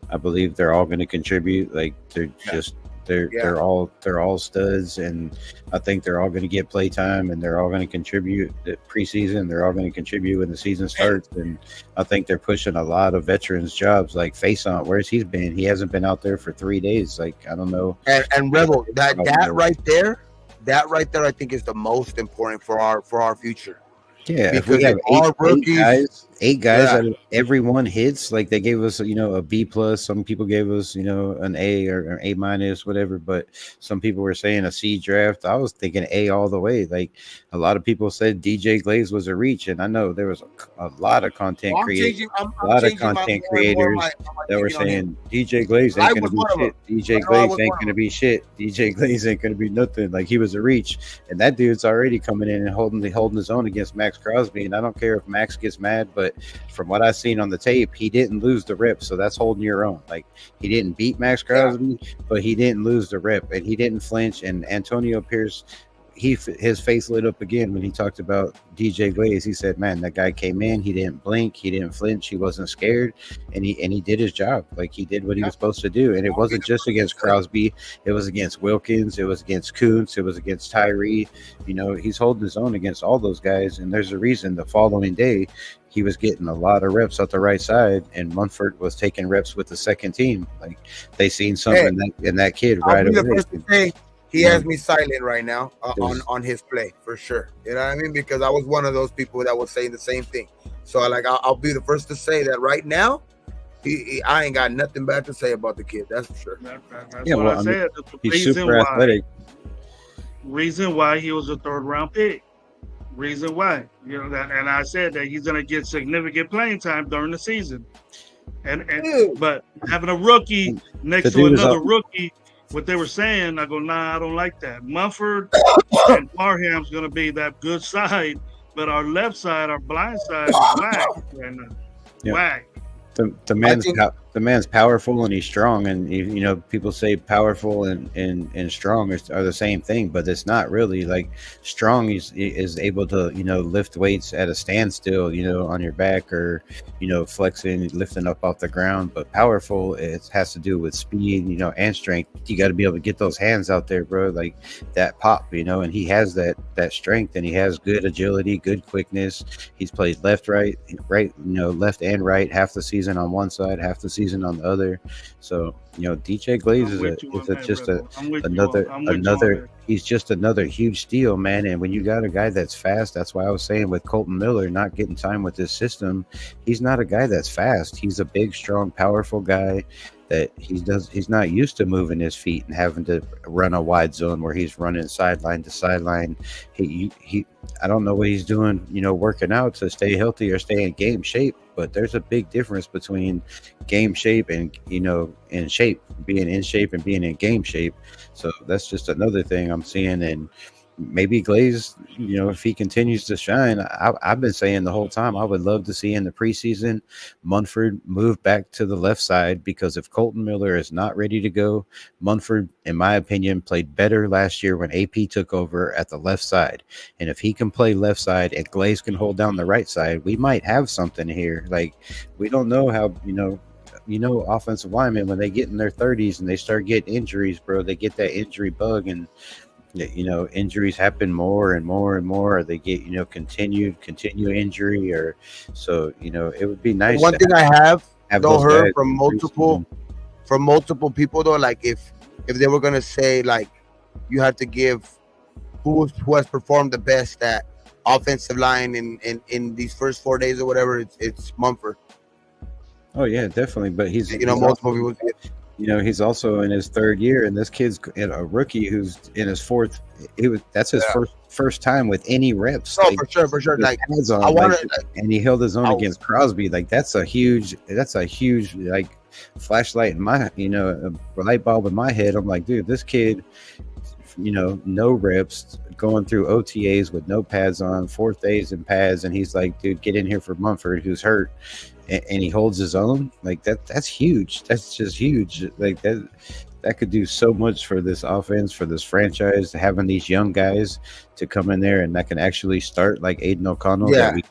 I believe they're all going to contribute. Like, they're just They're all studs, and I think they're all going to get play time, and they're all going to contribute the preseason. They're all going to contribute when the season starts, and I think they're pushing a lot of veterans jobs like Faison. Where's he's been? He hasn't been out there for 3 days. Like I don't know. And Rebel, that right there, I think is the most important for our future. Yeah, because if we have our rookies, eight guys out of everyone hits, like they gave us, a B plus. Some people gave us, an A or A minus, whatever. But some people were saying a C draft. I was thinking A all the way. Like a lot of people said DJ Glaze was a reach, and I know there was a lot of content creators, that were saying DJ Glaze ain't gonna be shit. DJ Glaze ain't gonna be shit. DJ Glaze ain't gonna be nothing. Like he was a reach, and that dude's already coming in and holding his own against Max Crosby. And I don't care if Max gets mad, but from what I've seen on the tape, he didn't lose the rep, so that's holding your own. Like he didn't beat Max Crosby, but he didn't lose the rep, and he didn't flinch. And Antonio Pierce, his face lit up again when he talked about DJ Glaze. He said, "Man, that guy came in. He didn't blink. He didn't flinch. He wasn't scared, and he did his job. Like he did what he was supposed to do. And it wasn't just against Crosby. It was against Wilkins. It was against Kuntz. It was against Tyree. He's holding his own against all those guys. And there's a reason. The following day, he was getting a lot of reps at the right side, and Munford was taking reps with the second team. Like they seen something in that kid right away." He has me silent right now on his play for sure. You know what I mean? Because I was one of those people that was saying the same thing. So I'll be the first to say that right now, I ain't got nothing bad to say about the kid. That's for sure. That's what I said. He's super athletic. Reason why he was a third round pick. Reason why, and I said that he's going to get significant playing time during the season. But having a rookie next to another rookie. What they were saying, I go, nah, I don't like that. Mumford and Parham's going to be that good side, but our left side, our blind side is whack right now. Whack. The man's powerful and he's strong, and people say powerful and strong are the same thing, but it's not really. Like strong is able to lift weights at a standstill, on your back, or flexing, lifting up off the ground. But powerful, it has to do with speed, and strength. You got to be able to get those hands out there, bro, like that pop, and he has that strength, and he has good agility, good quickness. He's played left, right, left and right, half the season on one side, half the season on the other. So DJ Glaze he's just another huge steal, man. And when you got a guy that's fast, that's why I was saying with Colton Miller not getting time with this system, he's not a guy that's fast. He's a big, strong, powerful guy that he's not used to moving his feet and having to run a wide zone where he's running sideline to sideline. I don't know what he's doing, working out to stay healthy or stay in game shape, but there's a big difference between game shape and, in shape, being in shape and being in game shape. So that's just another thing I'm seeing. And maybe Glaze, if he continues to shine, I've been saying the whole time, I would love to see in the preseason Munford move back to the left side, because if Colton Miller is not ready to go, Munford, in my opinion, played better last year when AP took over at the left side. And if he can play left side and Glaze can hold down the right side, we might have something here. Like, we don't know how, offensive linemen, when they get in their 30s and they start getting injuries, bro, they get that injury bug, and injuries happen more and more and more. Or they get, continue injury, or so, it would be nice. One thing I have heard from multiple people though, like if they were gonna say, like, you have to give who has performed the best at offensive line in these first 4 days or whatever, it's Munford. Oh yeah, definitely. But he's multiple people. He's also in his third year, and this kid's a rookie who's in his fourth. That's his first time with any reps. Oh, like, for sure. Like, and he held his own against Crosby. Like that's a huge like flashlight in my, a light bulb in my head. I'm like, dude, this kid, no reps, going through OTAs with no pads on, 4th days in pads, and he's like, dude, get in here for Munford, who's hurt. And he holds his own. Like that's huge. That's just huge. Like that could do so much for this offense, for this franchise, having these young guys to come in there and that can actually start like Aiden O'Connell that Yeah, we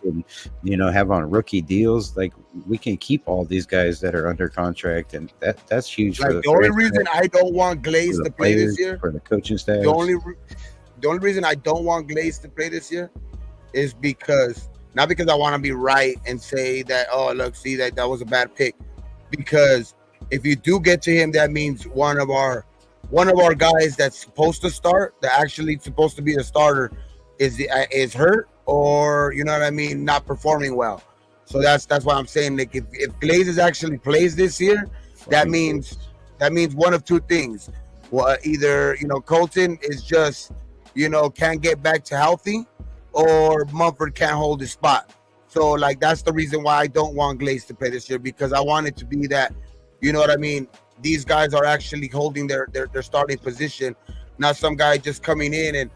can, have on rookie deals. Like we can keep all these guys that are under contract, and that's huge for like the the only franchise, reason I don't want for Glaze the to play this players, year, for the coaching the staffs. the only reason I don't want Glaze to play this year is because not because I want to be right and say that, oh look, see that was a bad pick, because if you do get to him, that means one of our guys that's supposed to start, that actually supposed to be the starter, is hurt, or you know what I mean, not performing well. So that's why I'm saying, like, if Glazes actually plays this year, that Fucking means Glazes. one of two things. Well, either Colton is just can't get back to healthy, or Mumford can't hold his spot. So like that's the reason why I don't want Glaze to play this year, because I want it to be that, you know what I mean, these guys are actually holding their starting position, not some guy just coming in and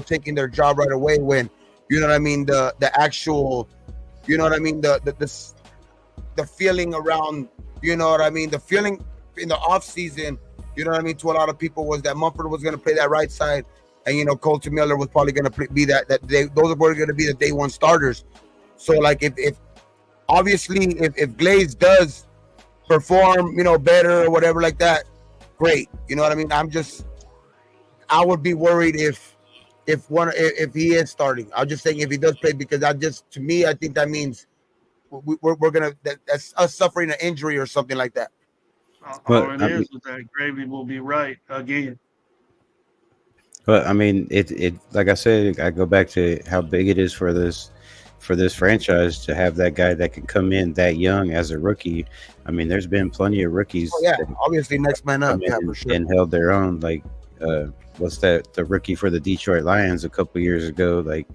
taking their job right away, when you know what I mean, the actual, you know what I mean, the feeling around, you know what I mean, the feeling in the off season, you know what I mean, to a lot of people was that Mumford was going to play that right side, and Colton Miller was probably going to be those were going to be the day one starters. So like if obviously if Glaze does perform better or whatever like that, great. You know what I mean? I would be worried if he is starting. I'm just saying if he does play, because to me I think that means we're gonna that's us suffering an injury or something like that. All But it I mean, is that Gravy will be right again. it like I said, I go back to how big it is for this franchise to have that guy that can come in that young as a rookie. I mean, there's been plenty of Oh rookies yeah, that obviously next man up. come Yeah, in for sure. and held their own. Like, what's that? The rookie for the Detroit Lions a couple years ago, like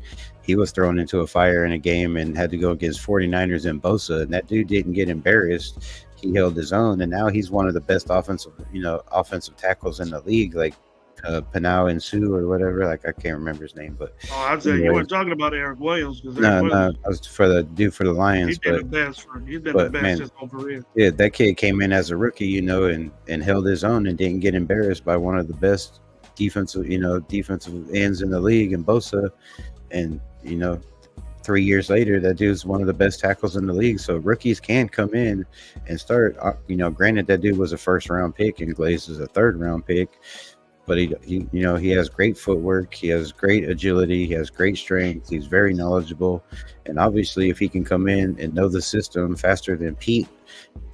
he was thrown into a fire in a game and had to go against 49ers and Bosa, and that dude didn't get embarrassed. He held his own, and now he's one of the best offensive tackles in the league. Like Pinau and Sue or whatever. Like I can't remember his name, but Oh, I'd say you anyway, weren't talking about Eric Williams, because Eric no, Williams, I was for the dude for the Lions, he's been the best man, his whole career. yeah, that kid came in as a rookie, and held his own and didn't get embarrassed by one of the best defensive ends in the league, and Bosa, and 3 years later, that dude's one of the best tackles in the league. So rookies can come in and start. Granted, that dude was a first-round pick, and Glaze is a third-round pick, but he has great footwork, he has great agility, he has great strength, he's very knowledgeable, and obviously, if he can come in and know the system faster than Pete,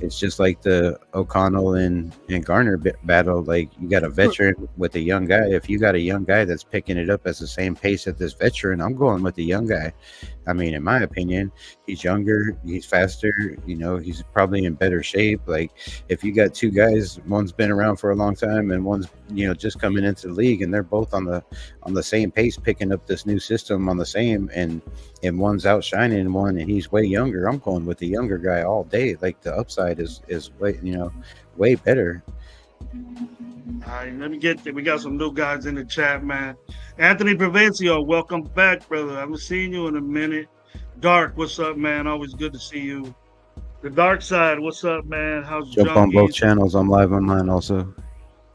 it's just like the O'Connell and Garner battle. Like you got a veteran with a young guy. If you got a young guy that's picking it up at the same pace as this veteran, I'm going with the young guy. I mean, in my opinion, he's younger, he's faster, he's probably in better shape. Like if you got two guys, one's been around for a long time and one's just coming into the league, and they're both on the same pace, picking up this new system on the same, and one's outshining one, and he's way younger, I'm going with the younger guy all day. Like the upside is way better. All right, we got some new guys in the chat, man. Anthony Provencio, welcome back, brother. I haven't seen you in a minute. Dark, what's up, man? Always good to see you. The Dark Side, what's up, man? How's Jump on both Junkies? channels. I'm live on mine also.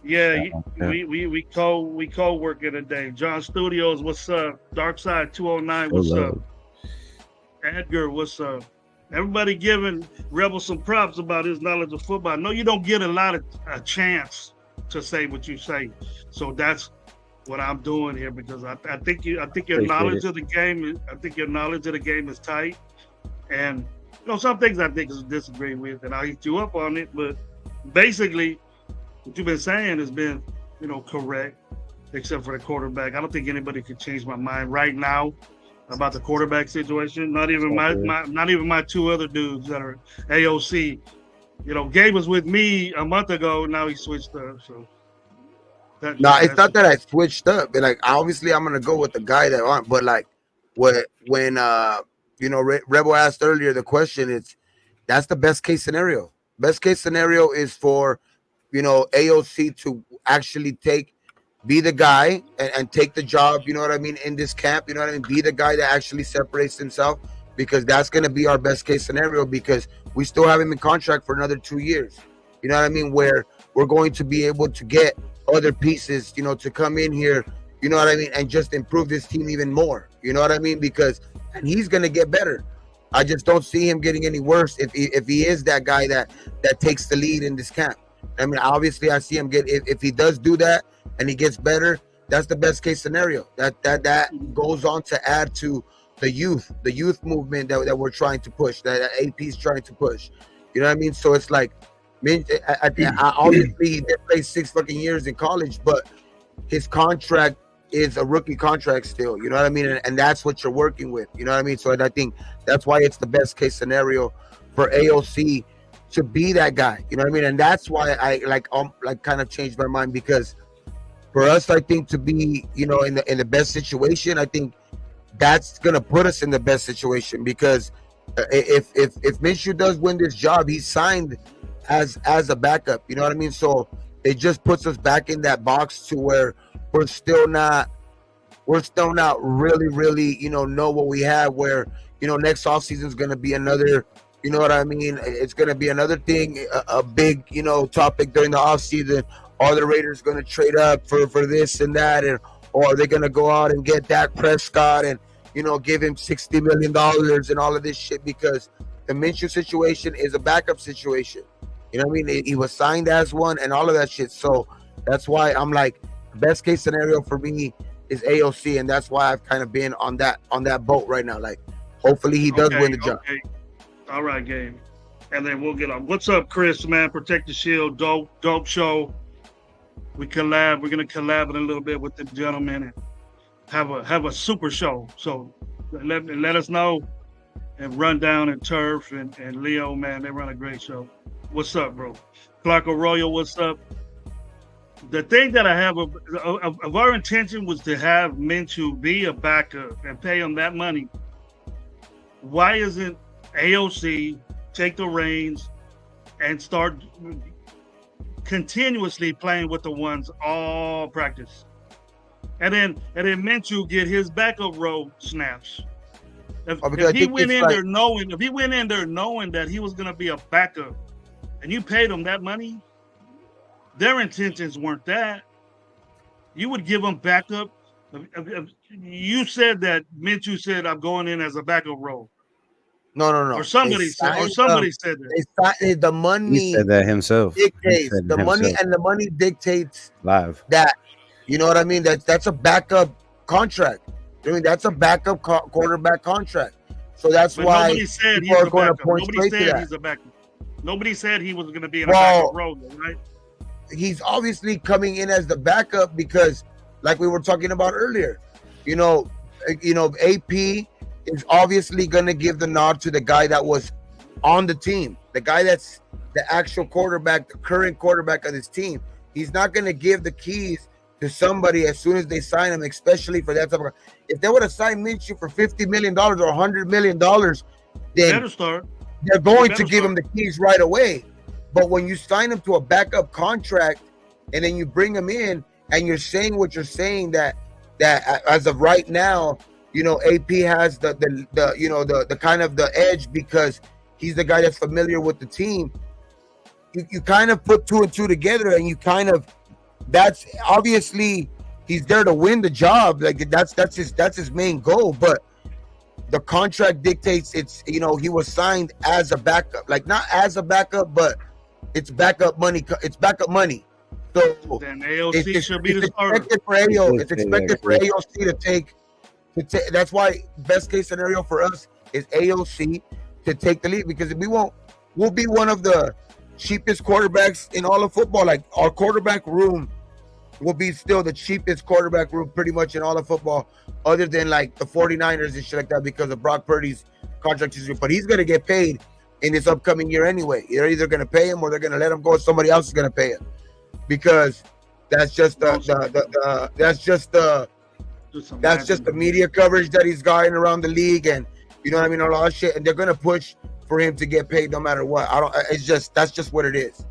Yeah, Yeah. we co-working today. John Studios, what's up? Dark Side 209, So what's love. up? Edgar, what's up? Everybody giving Rebel some props about his knowledge of football. I know you don't get a chance to say what you say, so that's what I'm doing here, because I think your Appreciate knowledge it. of the game is tight, and some things I think is disagree with, and I'll hit you up on it. But basically, what you've been saying has been correct, except for the quarterback. I don't think anybody could change my mind right now about the quarterback situation. Not even my two other dudes that are AOC. Gabe was with me a month ago. Now he switched up. So No, it's not that I switched up. But like obviously I'm gonna go with the guy that I want. But like when Rebel asked earlier the question, that's the best case scenario. Best case scenario is for AOC to actually be the guy and take the job, you know what I mean, in this camp, you know what I mean, be the guy that actually separates himself, because that's going to be our best case scenario, because we still have him in contract for another 2 years, you know what I mean, where we're going to be able to get other pieces, to come in here, you know what I mean, and just improve this team even more. You know what I mean? Because and he's gonna get better. I just don't see him getting any worse if he is that guy that takes the lead in this camp. I mean, obviously, I see him get if he does do that and he gets better. That's the best case scenario. That goes on to add to the youth movement that we're trying to push, that AP's trying to push. You know what I mean? So it's like, I obviously he did play 6 fucking years in college, but his contract is a rookie contract still. You know what I mean? And that's what you're working with. You know what I mean? So I think that's why it's the best case scenario for AOC to be that guy. You know what I mean? And that's why I kind of changed my mind, because for us, I think to be, in the best situation, I think that's gonna put us in the best situation, because if Minshew does win this job, he's signed as a backup. You know what I mean? So it just puts us back in that box to where we're still not really know what we have. Where next offseason is gonna be another. You know what I mean? It's gonna be another thing, a big topic during the offseason. Are the Raiders going to trade up for this and that, or are they going to go out and get Dak Prescott and give him $60 million and all of this shit? Because the Minshew situation is a backup situation. You know what I mean? He was signed as one and all of that shit. So that's why I'm like, the best case scenario for me is AOC, and that's why I've kind of been on that boat right now. Like, hopefully he does win the job. Okay. All right, Gabe. And then we'll get on. What's up, Chris, man? Protect the Shield, dope show. We're gonna collab in a little bit with the gentleman and have a super show. So let us know. And Rundown and Turf and Leo, man, they run a great show. What's up, bro? Clark Royal, what's up? The thing that I have of our intention was to have Minshew be a backup and pay him that money. Why isn't AOC take the reins and start continuously playing with the ones all practice, and then Minshew get his backup role snaps? If he went in there knowing that he was going to be a backup, and you paid him that money, their intentions weren't that. You would give him backup. You said that Minshew said, "I'm going in as a backup role." No. Or somebody said that. The money. He said that himself. Dictates the money, and the money dictates live. That, you know what I mean? That's a backup contract. I mean, that's a backup quarterback contract. So that's why nobody said he's a backup. Nobody said he's a backup. Nobody said he was going to be in a backup role, right? He's obviously coming in as the backup because, like we were talking about earlier, AP is obviously going to give the nod to the guy that was on the team, the guy that's the actual quarterback, the current quarterback of this team. He's not going to give the keys to somebody as soon as they sign him, especially for that type of. If they would have signed Minshew for $50 million or $100 million, then they're going to give him the keys right away. But when you sign him to a backup contract and then you bring him in and you're saying what you're saying, that as of right now, AP has the kind of the edge because he's the guy that's familiar with the team. You kind of put 2 and 2 together, and you kind of, that's obviously he's there to win the job. Like that's his main goal. But the contract dictates he was signed as a backup, like not as a backup, but it's backup money. It's backup money. So then AOC should be the starter. It's expected for AOC to take. That's why best case scenario for us is AOC to take the lead, because we'll be one of the cheapest quarterbacks in all of football. Like, our quarterback room will be still the cheapest quarterback room pretty much in all of football, other than like the 49ers and shit like that, because of Brock Purdy's contract issue. But he's going to get paid in this upcoming year anyway. They're either going to pay him or they're going to let him go, and somebody else is going to pay him, because that's just the media coverage that he's gotten around the league, and you know what I mean, all that shit. And they're gonna push for him to get paid no matter what. That's just what it is.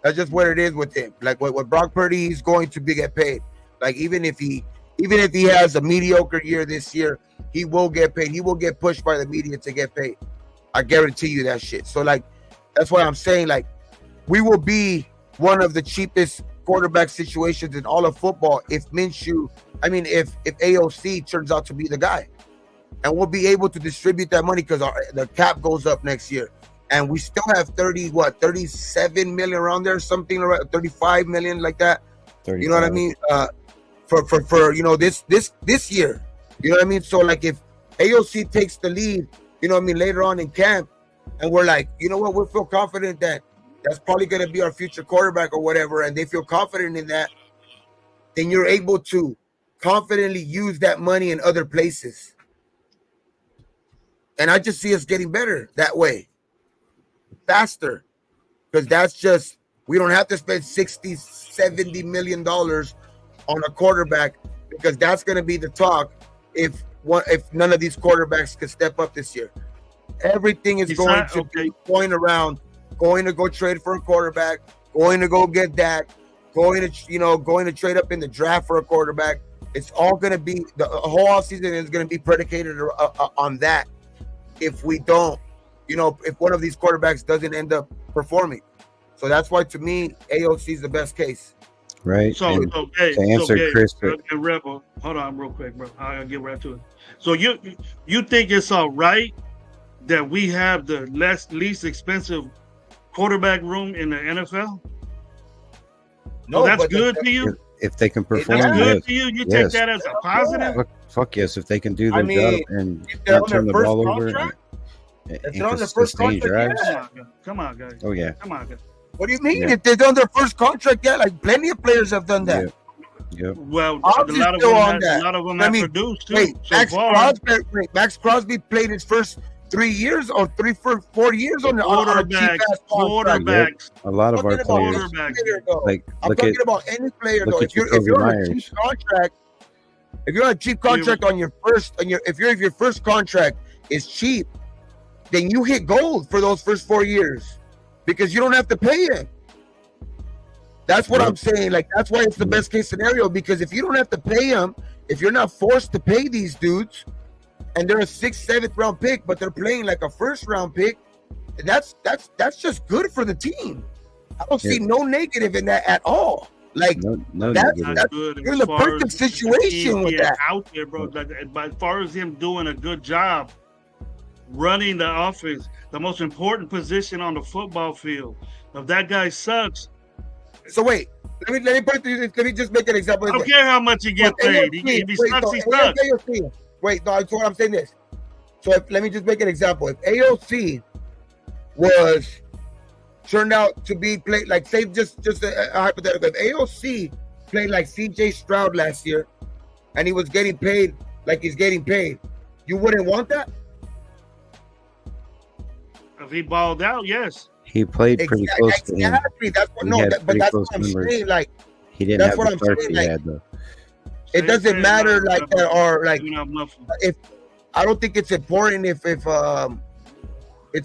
That's just what it is with him. Like with Brock Purdy, he's going to get paid. Like even if he has a mediocre year this year, he will get paid. He will get pushed by the media to get paid. I guarantee you that shit. So like, that's why I'm saying, like, we will be one of the cheapest quarterback situations in all of football if AOC turns out to be the guy. And we'll be able to distribute that money because the cap goes up next year. And we still have 37 million around there, something around 35 million like that. 35. You know what I mean? For this year. You know what I mean? So like if AOC takes the lead, you know what I mean, later on in camp, and we're like, you know what, we feel confident that that's probably going to be our future quarterback or whatever, and they feel confident in that, then you're able to confidently use that money in other places. And I just see us getting better that way, faster, because that's just, we don't have to spend $60-70 million on a quarterback, because that's going to be the talk if none of these quarterbacks could step up this year. Everything is going to go trade for a quarterback, going to go get that, going to trade up in the draft for a quarterback. It's all going to be, the whole offseason is going to be predicated on that. If we don't, if one of these quarterbacks doesn't end up performing. So that's why, to me, AOC is the best case. Right. So, to answer Chris, Rebel, hold on real quick, bro. I'll get right to it. So you think it's all right that we have the least expensive quarterback room in the NFL? No, so that's good to you? If they can perform, that's good to you? You take that as a positive? Fuck yes, if they can do their job and not turn the ball over. If they're on their first contract, Come on, guys. Oh, yeah. Come on, guys. What do you mean? Yeah. If they've done their first contract, like plenty of players have done that. Yep. Well, a lot of them have produced too. Max Crosby played his first 3 years or 4 years on the quarterbacks. A lot of our players. I'm talking about any player though. If you're on a cheap contract, if you're on a cheap contract if your first contract is cheap, then you hit gold for those first 4 years because you don't have to pay him. That's what I'm saying. Like, that's why it's the best case scenario, because if you don't have to pay them, if you're not forced to pay these dudes, and they're a 6th, 7th round pick, but they're playing like a first round pick, that's just good for the team. I don't see no negative in that at all. Like, that's you're in the perfect situation with that. Out there, bro. But as far as him doing a good job running the offense, the most important position on the football field, if that guy sucks. So wait, let me just make an example. I don't care how much he gets paid. If he sucks, he sucks. Wait, no, so what I'm saying is, let me just make an example. If AOC turned out to be played like, say, just a hypothetical. If AOC played like CJ Stroud last year, and he was getting paid like he's getting paid, you wouldn't want that? If he balled out, yes. He played pretty close to him. That's what I'm saying. Like, he didn't have the start he had, though. It doesn't matter like that, or like if I don't think it's important if it's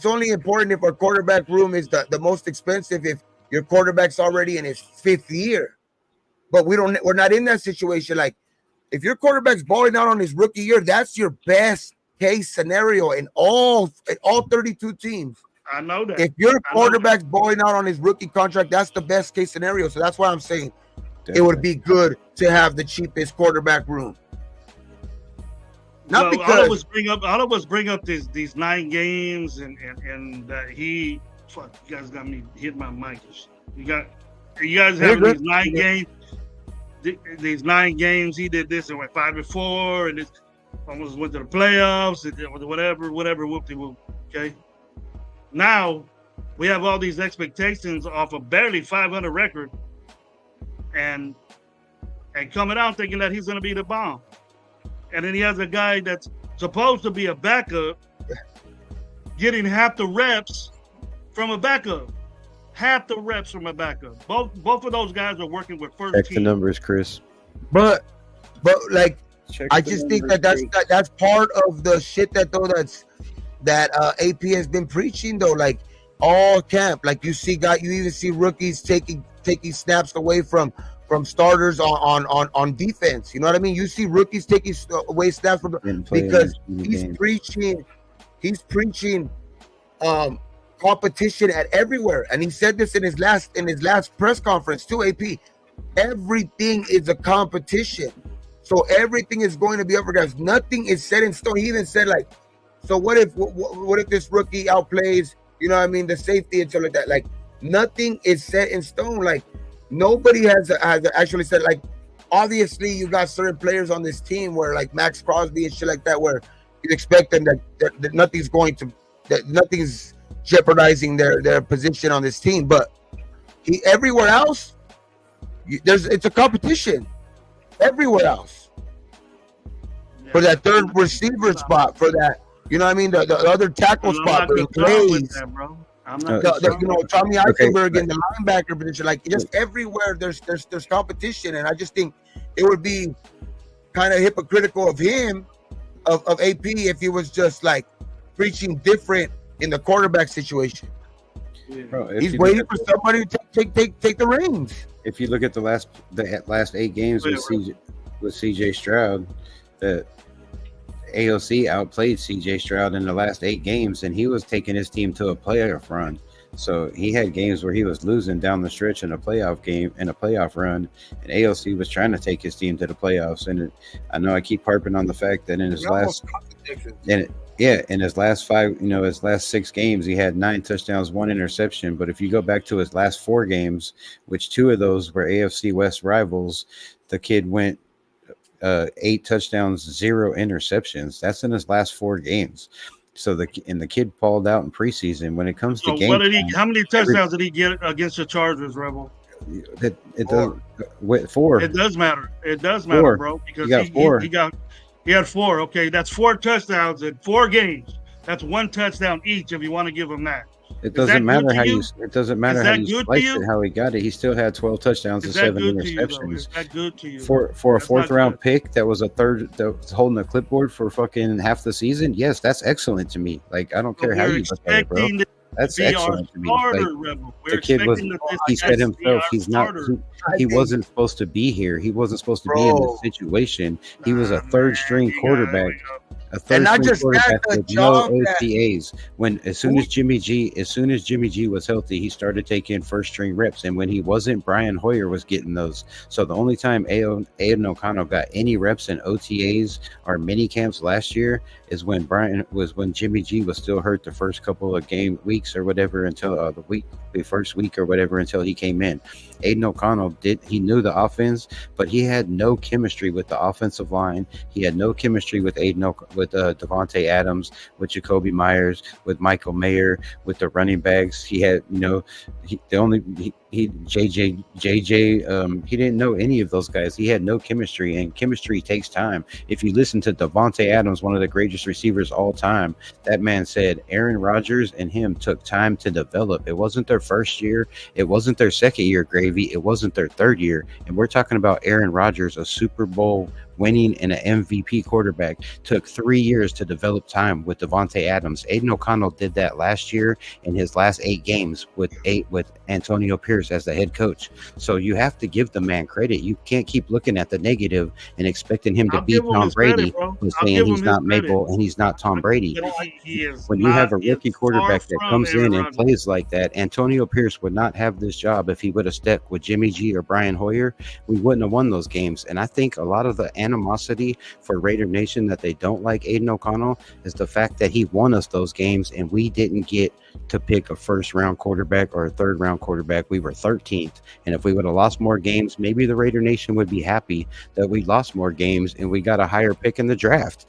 only important if our quarterback room is the most expensive if your quarterback's already in his 5th year. But we're not in that situation. Like, if your quarterback's balling out on his rookie year, that's your best case scenario in all 32 teams. I know that. If your quarterback's balling out on his rookie contract, that's the best case scenario. So that's why I'm saying it would be good to have the cheapest quarterback room. Not because all of us bring up these 9 games and that you guys got me hit my mic. You guys having these 9 games. These 9 games, he did this and went 5-4, and this almost went to the playoffs and whatever whoop-de-whoop. Okay. Now we have all these expectations off a barely 500 record, and coming out thinking that he's going to be the bomb, and then he has a guy that's supposed to be a backup getting half the reps from a backup. Both of those guys are working with first team. Check the numbers, Chris. But like, I just think that's part of the shit that AP has been preaching though. Like, all camp, like you even see rookies taking snaps away from starters on defense. You know what I mean? You see rookies taking away snaps from because he's preaching competition at everywhere. And he said this in his last press conference too, AP. Everything is a competition. So everything is going to be up for grabs. Nothing is set in stone. He even said, like, so what if this rookie outplays, you know what I mean, the safety and stuff like that? Like, nothing is set in stone. Like, nobody has actually said, like, obviously you got certain players on this team where, like, Max Crosby and shit like that, where you expect them that nothing's jeopardizing their position on this team. But everywhere else, it's a competition. Everywhere else. For that third receiver spot, for that, you know what I mean, the other tackle spot where he plays. I'm not Tommy Eichenberg in the linebacker position, like, just everywhere there's competition. And I just think it would be kind of hypocritical of him, of AP, if he was just like preaching different in the quarterback situation. Bro, he's waiting for somebody to take the reins. If you look at the last 8 games with CJ Stroud, that AOC outplayed CJ Stroud in the last 8 games, and he was taking his team to a playoff run. So he had games where he was losing down the stretch in a playoff run, and AOC was trying to take his team to the playoffs. And I know I keep harping on the fact that in his last 6 games, he had 9 touchdowns, 1 interception. But if you go back to his last 4 games, which 2 of those were AFC West rivals, the kid went 8 touchdowns, 0 interceptions. That's in his last 4 games. So the kid balled out in preseason. When it comes to how many touchdowns did he get against the Chargers, Rebel? It does 4. It does matter. It does matter, 4. bro. Because he had 4. Okay, that's 4 touchdowns in 4 games. That's 1 touchdown each. If you want to give him that. It doesn't matter how you sliced it, how he got it. He still had 12 touchdowns and 7 interceptions. Is that good to you? For a 4th round pick that was a third that was holding a clipboard for fucking half the season, yes, that's excellent to me. Like, I don't care how you look at it, bro. That's excellent to me. The kid he said himself, he wasn't supposed to be here. He wasn't supposed to be in this situation. He was a third string quarterback. A third string quarterback with no OTAs. As soon as Jimmy G was healthy, he started taking first string reps. And when he wasn't, Brian Hoyer was getting those. So the only time Aiden O'Connell got any reps in OTAs or mini camps last year is when Jimmy G was still hurt the first couple of weeks or whatever, until the first week or whatever, until he came in. Aiden O'Connell he knew the offense, but he had no chemistry with the offensive line. He had no chemistry with Devontae Adams, with Jacoby Myers, with Michael Mayer, with the running backs. He had, he didn't know any of those guys. He had no chemistry, and chemistry takes time. If you listen to Devontae Adams, one of the greatest receivers all time, that man said Aaron Rodgers and him took time to develop. It wasn't their first year. It wasn't their second year, Gravy. It wasn't their third year. And we're talking about Aaron Rodgers, a Super Bowl winning and an MVP quarterback, took 3 years to develop time with Devontae Adams. Aiden O'Connell did that last year in his last 8 games with Antonio Pierce as the head coach. So you have to give the man credit. You can't keep looking at the negative and expecting him to beat Tom Brady and saying he's not Mabel and he's not Tom Brady. When you have a rookie quarterback that comes in and plays like that, Antonio Pierce would not have this job if he would have stuck with Jimmy G or Brian Hoyer. We wouldn't have won those games. And I think a lot of the animosity for Raider Nation that they don't like Aiden O'Connell is the fact that he won us those games and we didn't get to pick a first round quarterback or a third round quarterback. We were 13th, and if we would have lost more games, maybe the Raider Nation would be happy that we lost more games and we got a higher pick in the draft.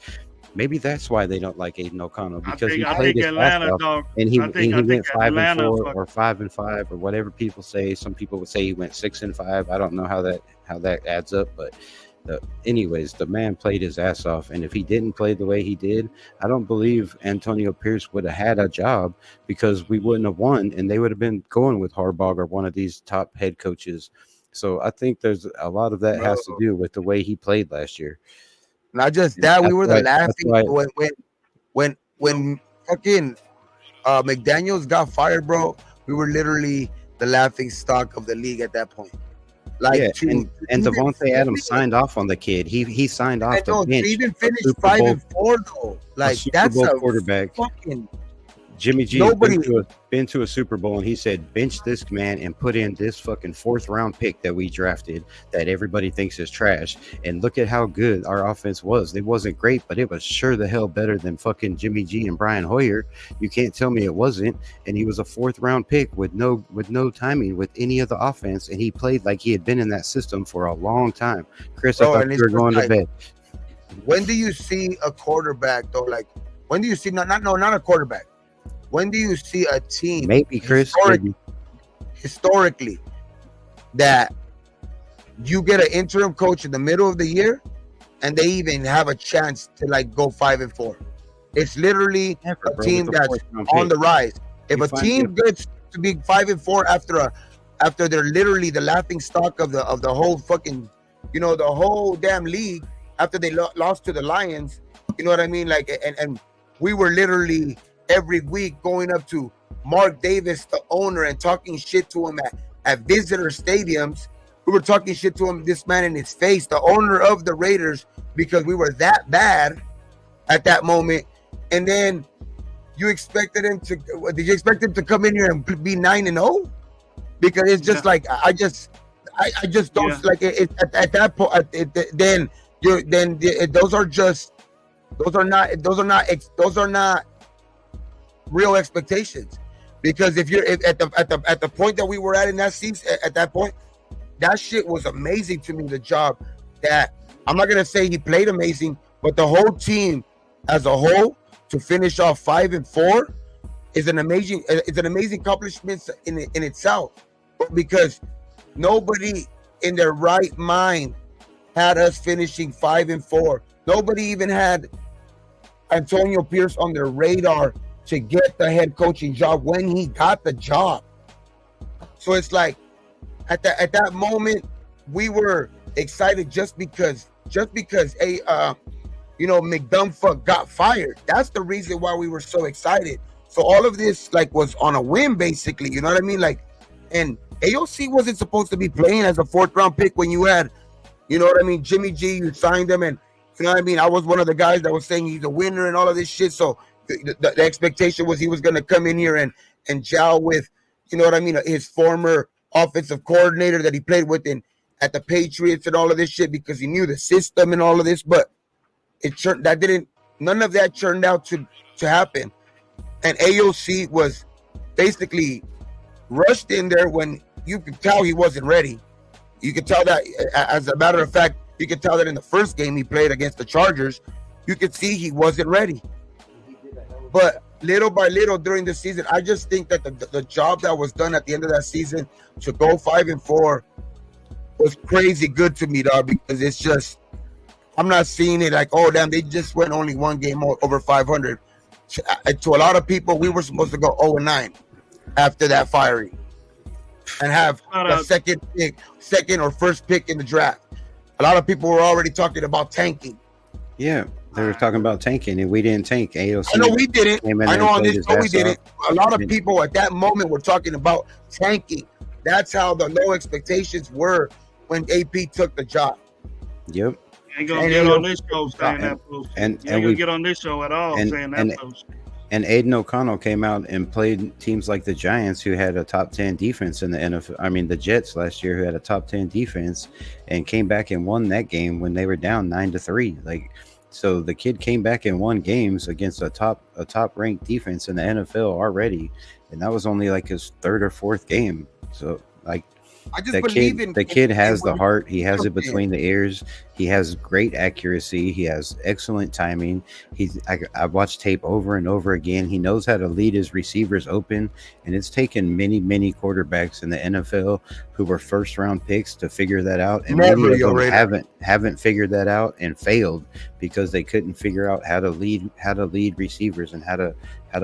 Maybe that's why they don't like Aiden O'Connell, because he played his ass off, and he went 5-4 or 5-5 or whatever people say. Some people would say he went 6-5. I don't know how that adds up, but anyways, the man played his ass off, and if he didn't play the way he did, I don't believe Antonio Pierce would have had a job, because we wouldn't have won, and they would have been going with Harbaugh or one of these top head coaches. So I think there's a lot of that has to do with the way he played last year. Not just that, we were the laughing when fucking McDaniels got fired, bro. We were literally the laughing stock of the league at that point. Like, and Devontae Adams signed off on the kid. He signed off the bench. He even finished 5-4 though. Like, that's a quarterback. Fucking Jimmy G has Nobody. been to a Super Bowl, and he said, bench this man and put in this fucking 4th round pick that we drafted that everybody thinks is trash. And look at how good our offense was. It wasn't great, but it was sure the hell better than fucking Jimmy G and Brian Hoyer. You can't tell me it wasn't. And he was a 4th round pick with no timing with any of the offense, and he played like he had been in that system for a long time. Chris, I thought you were going to bed. When do you see a quarterback though? Like, when do you see not a quarterback? When do you see a team, maybe Chris, historically, that you get an interim coach in the middle of the year, and they even have a chance to like go 5-4? It's literally a team that's on the rise. If a team gets to be 5-4 after they're literally the laughing stock of the whole fucking, the whole damn league, after they lost to the Lions, you know what I mean? Like, and we were literally every week going up to Mark Davis, the owner, and talking shit to him at visitor stadiums. We were talking shit to him, this man in his face, the owner of the Raiders, because we were that bad at that moment. And then you expected him to? Did you expect him to come in here and be 9-0? Because it's just like I just don't like it. At that point. Those are not real expectations. Because if you're at the point that we were at in that season, at that point, that shit was amazing to me. The job that, I'm not gonna say he played amazing, but the whole team as a whole to finish off 5-4 is an amazing accomplishment in itself. Because nobody in their right mind had us finishing 5-4. Nobody even had Antonio Pierce on their radar to get the head coaching job when he got the job. So it's like at that moment we were excited just because McDumpfuck got fired. That's the reason why we were so excited. So all of this like was on a whim, basically. You know what I mean? Like, and AOC wasn't supposed to be playing as a 4th round pick when you had, you know what I mean, Jimmy G. You signed him, and you know what I mean. I was one of the guys that was saying he's a winner and all of this shit. So the expectation was he was going to come in here and gel with, you know what I mean, his former offensive coordinator that he played with at the Patriots and all of this shit, because he knew the system and all of this. But none of that turned out to happen. And AOC was basically rushed in there when you could tell he wasn't ready. You could tell that, as a matter of fact, you could tell that in the first game he played against the Chargers, you could see he wasn't ready. But little by little during the season, I just think that the job that was done at the end of that season to go 5-4 was crazy good to me, dog, because it's just, I'm not seeing it like, oh, damn, they just went only one game over 500. To a lot of people, we were supposed to go 0-9 after that firing and have the second or first pick in the draft. A lot of people were already talking about tanking. Yeah, they were talking about tanking, and we didn't tank. AOC. I know we didn't. I know on this show we didn't. A lot of people at that moment were talking about tanking. That's how the low expectations were when AP took the job. Yep. Ain't gonna get on this show saying that post. And we get on this show at all saying that post. And Aiden O'Connell came out and played teams like the Giants, who had a top 10 defense in the NFL. I mean, the Jets last year, who had a top 10 defense, and came back and won that game when they were down 9-3. Like, so the kid came back and won games against a top ranked defense in the NFL already, and that was only like his 3rd or 4th game. So like, I just the kid has the heart. He has it between the ears. He has great accuracy. He has excellent timing. I watched tape over and over again. He knows how to lead his receivers open, and it's taken many quarterbacks in the NFL who were 1st round picks to figure that out, and many of them haven't figured that out and failed because they couldn't figure out how to lead receivers and how to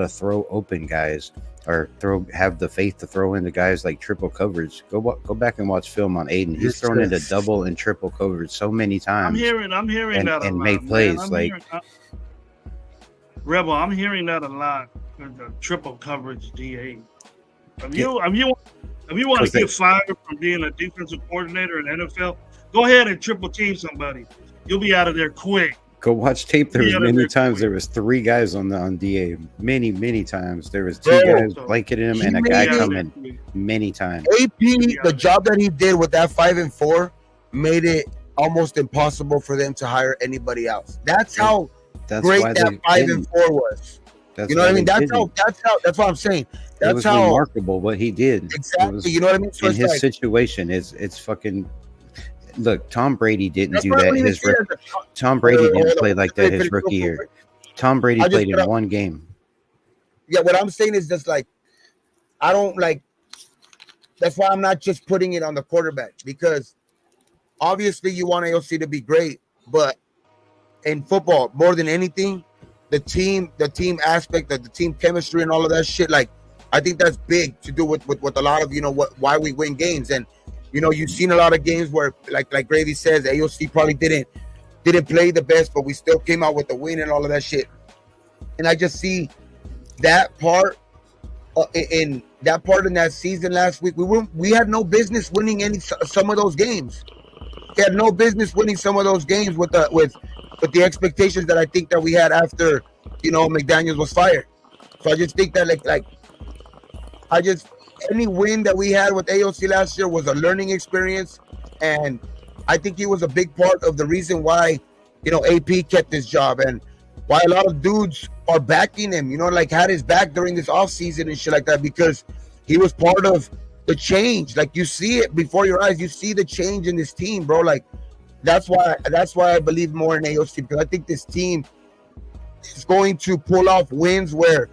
throw open guys, or have the faith to throw into guys like triple coverage. Go back and watch film on Aiden. He's thrown into double and triple coverage so many times. I'm hearing that and made plays Rebel. I'm hearing that a lot. The triple coverage DA. If you want to get fired from being a defensive coordinator in the NFL, go ahead and triple team somebody. You'll be out of there quick. Go watch tape. There was Yeah, many they're times quick. there was 3 guys on DA. Many times there was 2 Bro, guys So, blanketing him he and a made guy yeah, it. they're coming quick. many times. AP, Yeah, the job that he did with that 5 and 4 made it almost impossible for them to hire anybody else. That's how That's great why that they 5 and didn't. 4 was. That's You know why what I mean? they didn't. That's what I'm saying. It That's was how remarkable what he did. It exactly. was You know what I mean? So in it's his like situation. It's fucking. Look, Tom Brady didn't that's do why I that. don't even see it as a Tom Brady hold didn't on, play like that finish his real rookie year. quick. Tom Brady I just played in 1 game. yeah, what I'm saying is just like I don't like that's why I'm not just putting it on the quarterback because obviously you want AOC to be great, but in football, more than anything, the team aspect, the team chemistry and all of that shit, like I think that's big to do with a lot of why we win games. And you've seen a lot of games where like Gravy says, AOC probably didn't play the best, but we still came out with the win and all of that shit. And I just see that part in that season last week. We had no business winning some of those games. We had no business winning some of those games with the expectations that I think that we had after McDaniels was fired. So I just think that any win that we had with AOC last year was a learning experience, and I think he was a big part of the reason why AP kept his job and why a lot of dudes are backing him, had his back during this offseason and shit like that, because he was part of the change. Like, you see it before your eyes. You see the change in this team, bro. Like, that's why I believe more in AOC, because I think this team is going to pull off wins where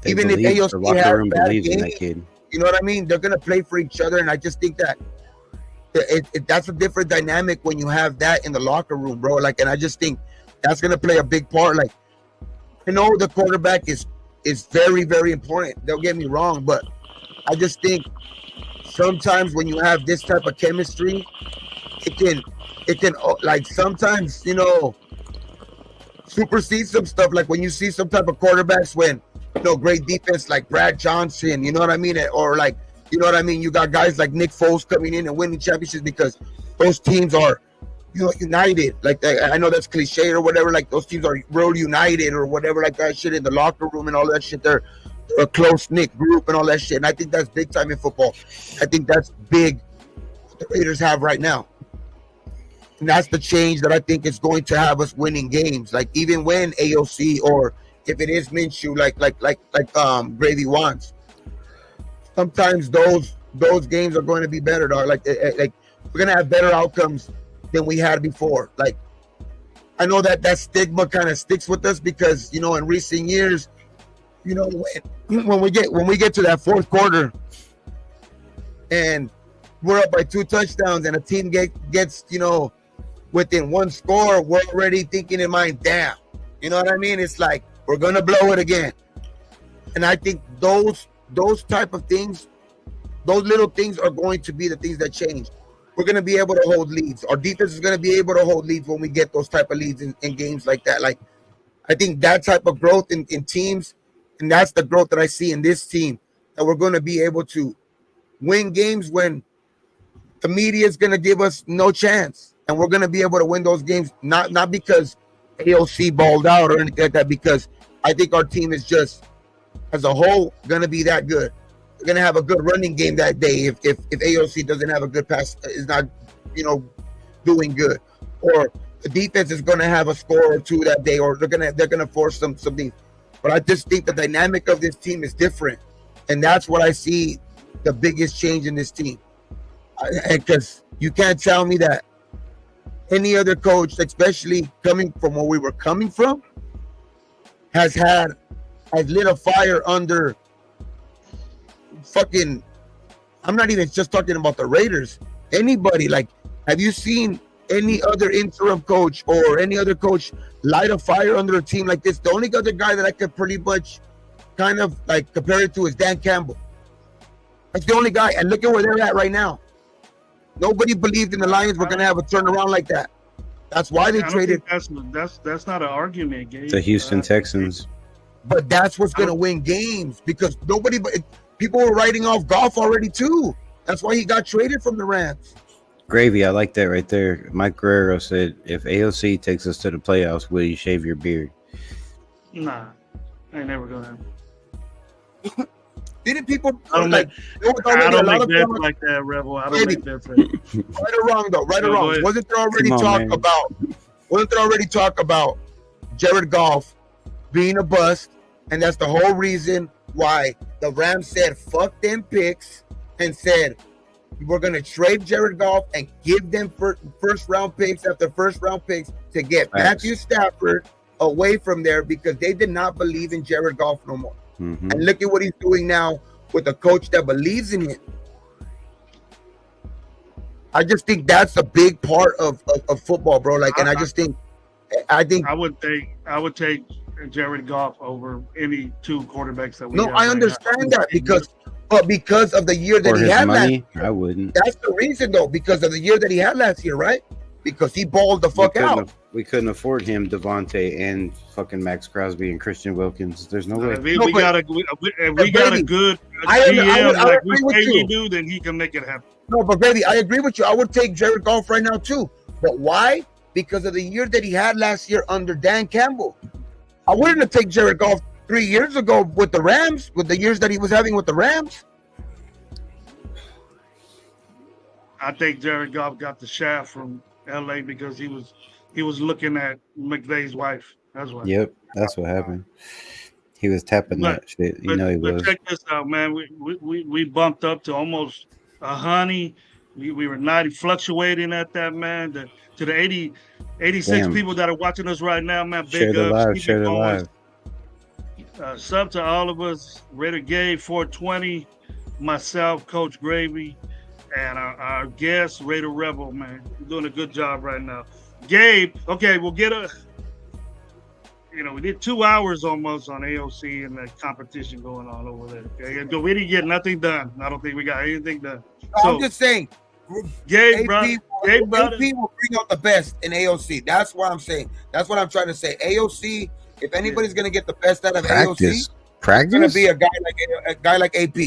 even if AOC has bad games, you know what I mean? They're going to play for each other. And I just think that that's a different dynamic when you have that in the locker room, bro. Like, and I just think that's going to play a big part. Like, I know the quarterback is very, very important. Don't get me wrong, but I just think sometimes when you have this type of chemistry, it can like sometimes supersede some stuff. Like when you see some type of quarterbacks when great defense like Brad Johnson, you know what I mean, or like you got guys like Nick Foles coming in and winning championships because those teams are united. Like, I know that's cliche or whatever, like those teams are real united or whatever, like that shit in the locker room and all that shit. They're a close-knit group and all that shit. And I think that's big time in football. I think that's big what the Raiders have right now. And that's the change that I think is going to have us winning games. Like, even when AOC or if it is Minshew, like Gravy wants, sometimes those games are going to be better, dog. Like we're gonna have better outcomes than we had before. Like, I know that stigma kind of sticks with us because in recent years, when we get to that fourth quarter and we're up by 2 touchdowns and a team gets within 1 score, we're already thinking in mind, damn, you know what I mean? It's like we're gonna blow it again. And I think those type of things, those little things are going to be the things that change. We're going to be able to hold leads. Our defense is going to be able to hold leads when we get those type of leads in games like that. Like, I think that type of growth in teams, and that's the growth that I see in this team, that we're going to be able to win games when the media is going to give us no chance. And we're going to be able to win those games, not because AOC balled out or anything like that, because I think our team is just, as a whole, going to be that good. We're going to have a good running game that day if AOC doesn't have a good pass, is not, doing good. Or the defense is going to have a score or 2 that day, or they're going to force something. But I just think the dynamic of this team is different. And that's what I see the biggest change in this team. Because you can't tell me that any other coach, especially coming from where we were coming from, has lit a fire under fucking, I'm not even just talking about the Raiders. Anybody, like, have you seen any other interim coach or any other coach light a fire under a team like this? The only other guy that I could pretty much kind of like compare it to is Dan Campbell. That's the only guy. And look at where they're at right now. Nobody believed in the Lions were going to have a turnaround like that. That's why they traded. That's not an argument, Gabe. The Houston Texans. But that's what's going to win games, because people were writing off Goff already too. That's why he got traded from the Rams. Gravy, I like that right there. Mike Guerrero said, "If AOC takes us to the playoffs, will you shave your beard?" Nah, I ain't never gonna. Didn't people I don't like? make, There was I already a don't lot make of bets talk, like that, Rebel. I don't Maybe. make bets. right or wrong though, right or Go wrong. ahead. Wasn't there already Come on, talk man. about? Wasn't there already talk about Jared Goff being a bust, and that's the whole reason why the Rams said fuck them picks and said we're gonna trade Jared Goff and give them first round picks after first round picks to get Facts. Matthew Stafford away from there because they did not believe in Jared Goff no more. Mm-hmm. And look at what he's doing now with a coach that believes in him. I just think that's a big part of football, bro. Like, and I think I would take Jared Goff over any two quarterbacks that we no, have I right understand now. that because of the year that For he his had money, last year. I wouldn't. That's the reason though, because of the year that he had last year, right? Because he balled the fuck out. We couldn't afford him, Devontae, and fucking Max Crosby and Christian Wilkins. There's no way. If No, we but- got a Baby, good I GM like agree we with say we you. do, then he can make it happen. No, but baby, I agree with you. I would take Jared Goff right now too. But why? Because of the year that he had last year under Dan Campbell. I wouldn't have taken Jared Goff 3 years ago with the Rams, with the years that he was having with the Rams. I think Jared Goff got the shaft from LA because he was looking at McVay's wife. That's why. Yep, that's what happened. He was tapping that shit. You know he but was. check this out, man. We bumped up to almost 100. We were 90 fluctuating at that, man. To the 86 Damn. people that are watching us right now, man. Share Big the ups. live, Keep share it the going. live. Sub to all of us. Raider Gabe 420, myself, Coach Gravy, and our guest, Raider Rebel, man. You're doing a good job right now. Gabe, okay, we'll get we did 2 hours almost on AOC and the competition going on over there. Okay? We didn't get nothing done. I don't think we got anything done. I'm just saying, Gabe AP, brought AP it. will bring out the best in AOC. That's what I'm saying. That's what I'm trying to say. AOC, if anybody's going to get the best out of AOC, it's going to be a guy like AP.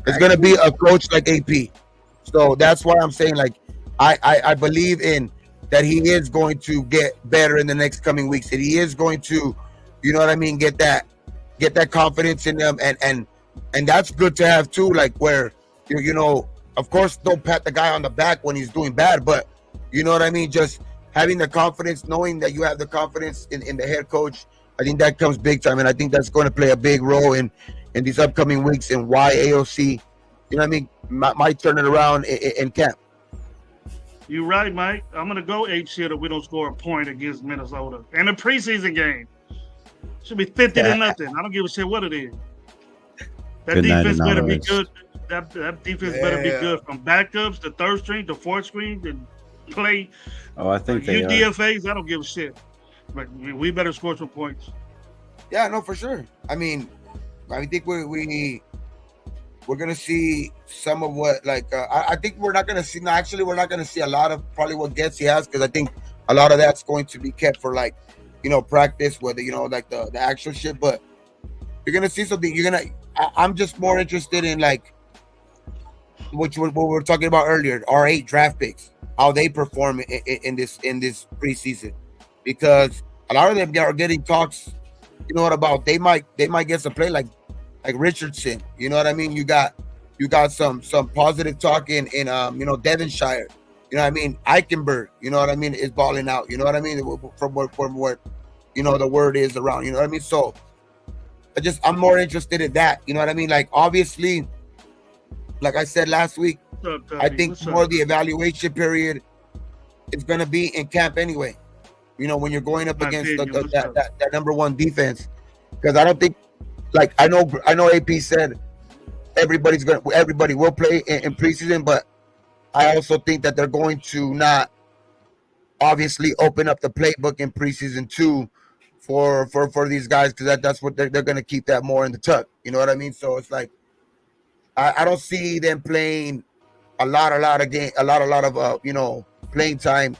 It's going to be a coach like AP. So that's why I'm saying, like, I believe in that he is going to get better in the next coming weeks. That he is going to, you know what I mean, get that confidence in them, and that's good to have too. Like where you know, of course, don't pat the guy on the back when he's doing bad, but you know what I mean. Just having the confidence, knowing that you have the confidence in the head coach, I think that comes big time, and I think that's going to play a big role in these upcoming weeks and why AOC, you know what I mean, might turn it around in camp. You're right, Mike. I'm going to go 8 shit if we don't score a point against Minnesota. And a preseason game. Should be 50 to nothing. I don't give a shit what it is. That defense better be good. That defense better be good from backups to third string to fourth string to play. Oh, I think they DFAs, I don't give a shit. But we better score some points. Yeah, no, for sure. I mean, I think we're gonna see some of what, like, I think we're not gonna see. No, actually, we're not gonna see a lot of probably what Getsy has, because I think a lot of that's going to be kept for, like, you know, practice, whether, you know, like the actual shit. But you're gonna see something. I'm just more interested in, like, what we were talking about earlier, our 8 draft picks, how they perform in this preseason, because a lot of them are getting talks. You know what about they might get some play like Richardson. You know what I mean? You got some positive talk in you know, Devonshire. You know what I mean? Eichenberg, you know what I mean, is balling out. You know what I mean? From what you know, the word is around. You know what I mean? So I'm more interested in that. You know what I mean? Like, obviously, like I said last week, I think more the evaluation period is going to be in camp anybody. You know, when you're going up against that number one defense, because I don't think, like, I know AP said everybody will play in preseason, but I also think that they're going to not obviously open up the playbook in preseason too for these guys, because that's what they're going to keep that more in the tuck. You know what I mean? So it's like I don't see them playing a lot of you know, playing time,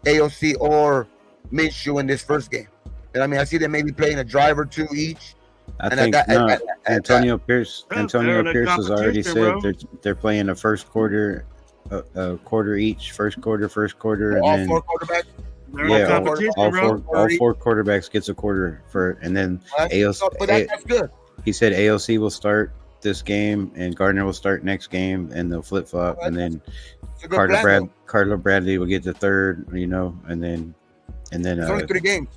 AOC or Minshew in this first game. And I mean, I see them maybe playing a drive or two each. I think Antonio Pierce has already said they're playing the first quarter a quarter each, first quarter, and All then 4 quarterbacks. They're in yeah, a competition, bro. all four quarterbacks gets a quarter for, and then But that's good. he said AOC will start this game and Gardner will start next game, and they'll flip flop, and then It's a good plan, though. Carter Bradley will get the third, and then It's only 3 games.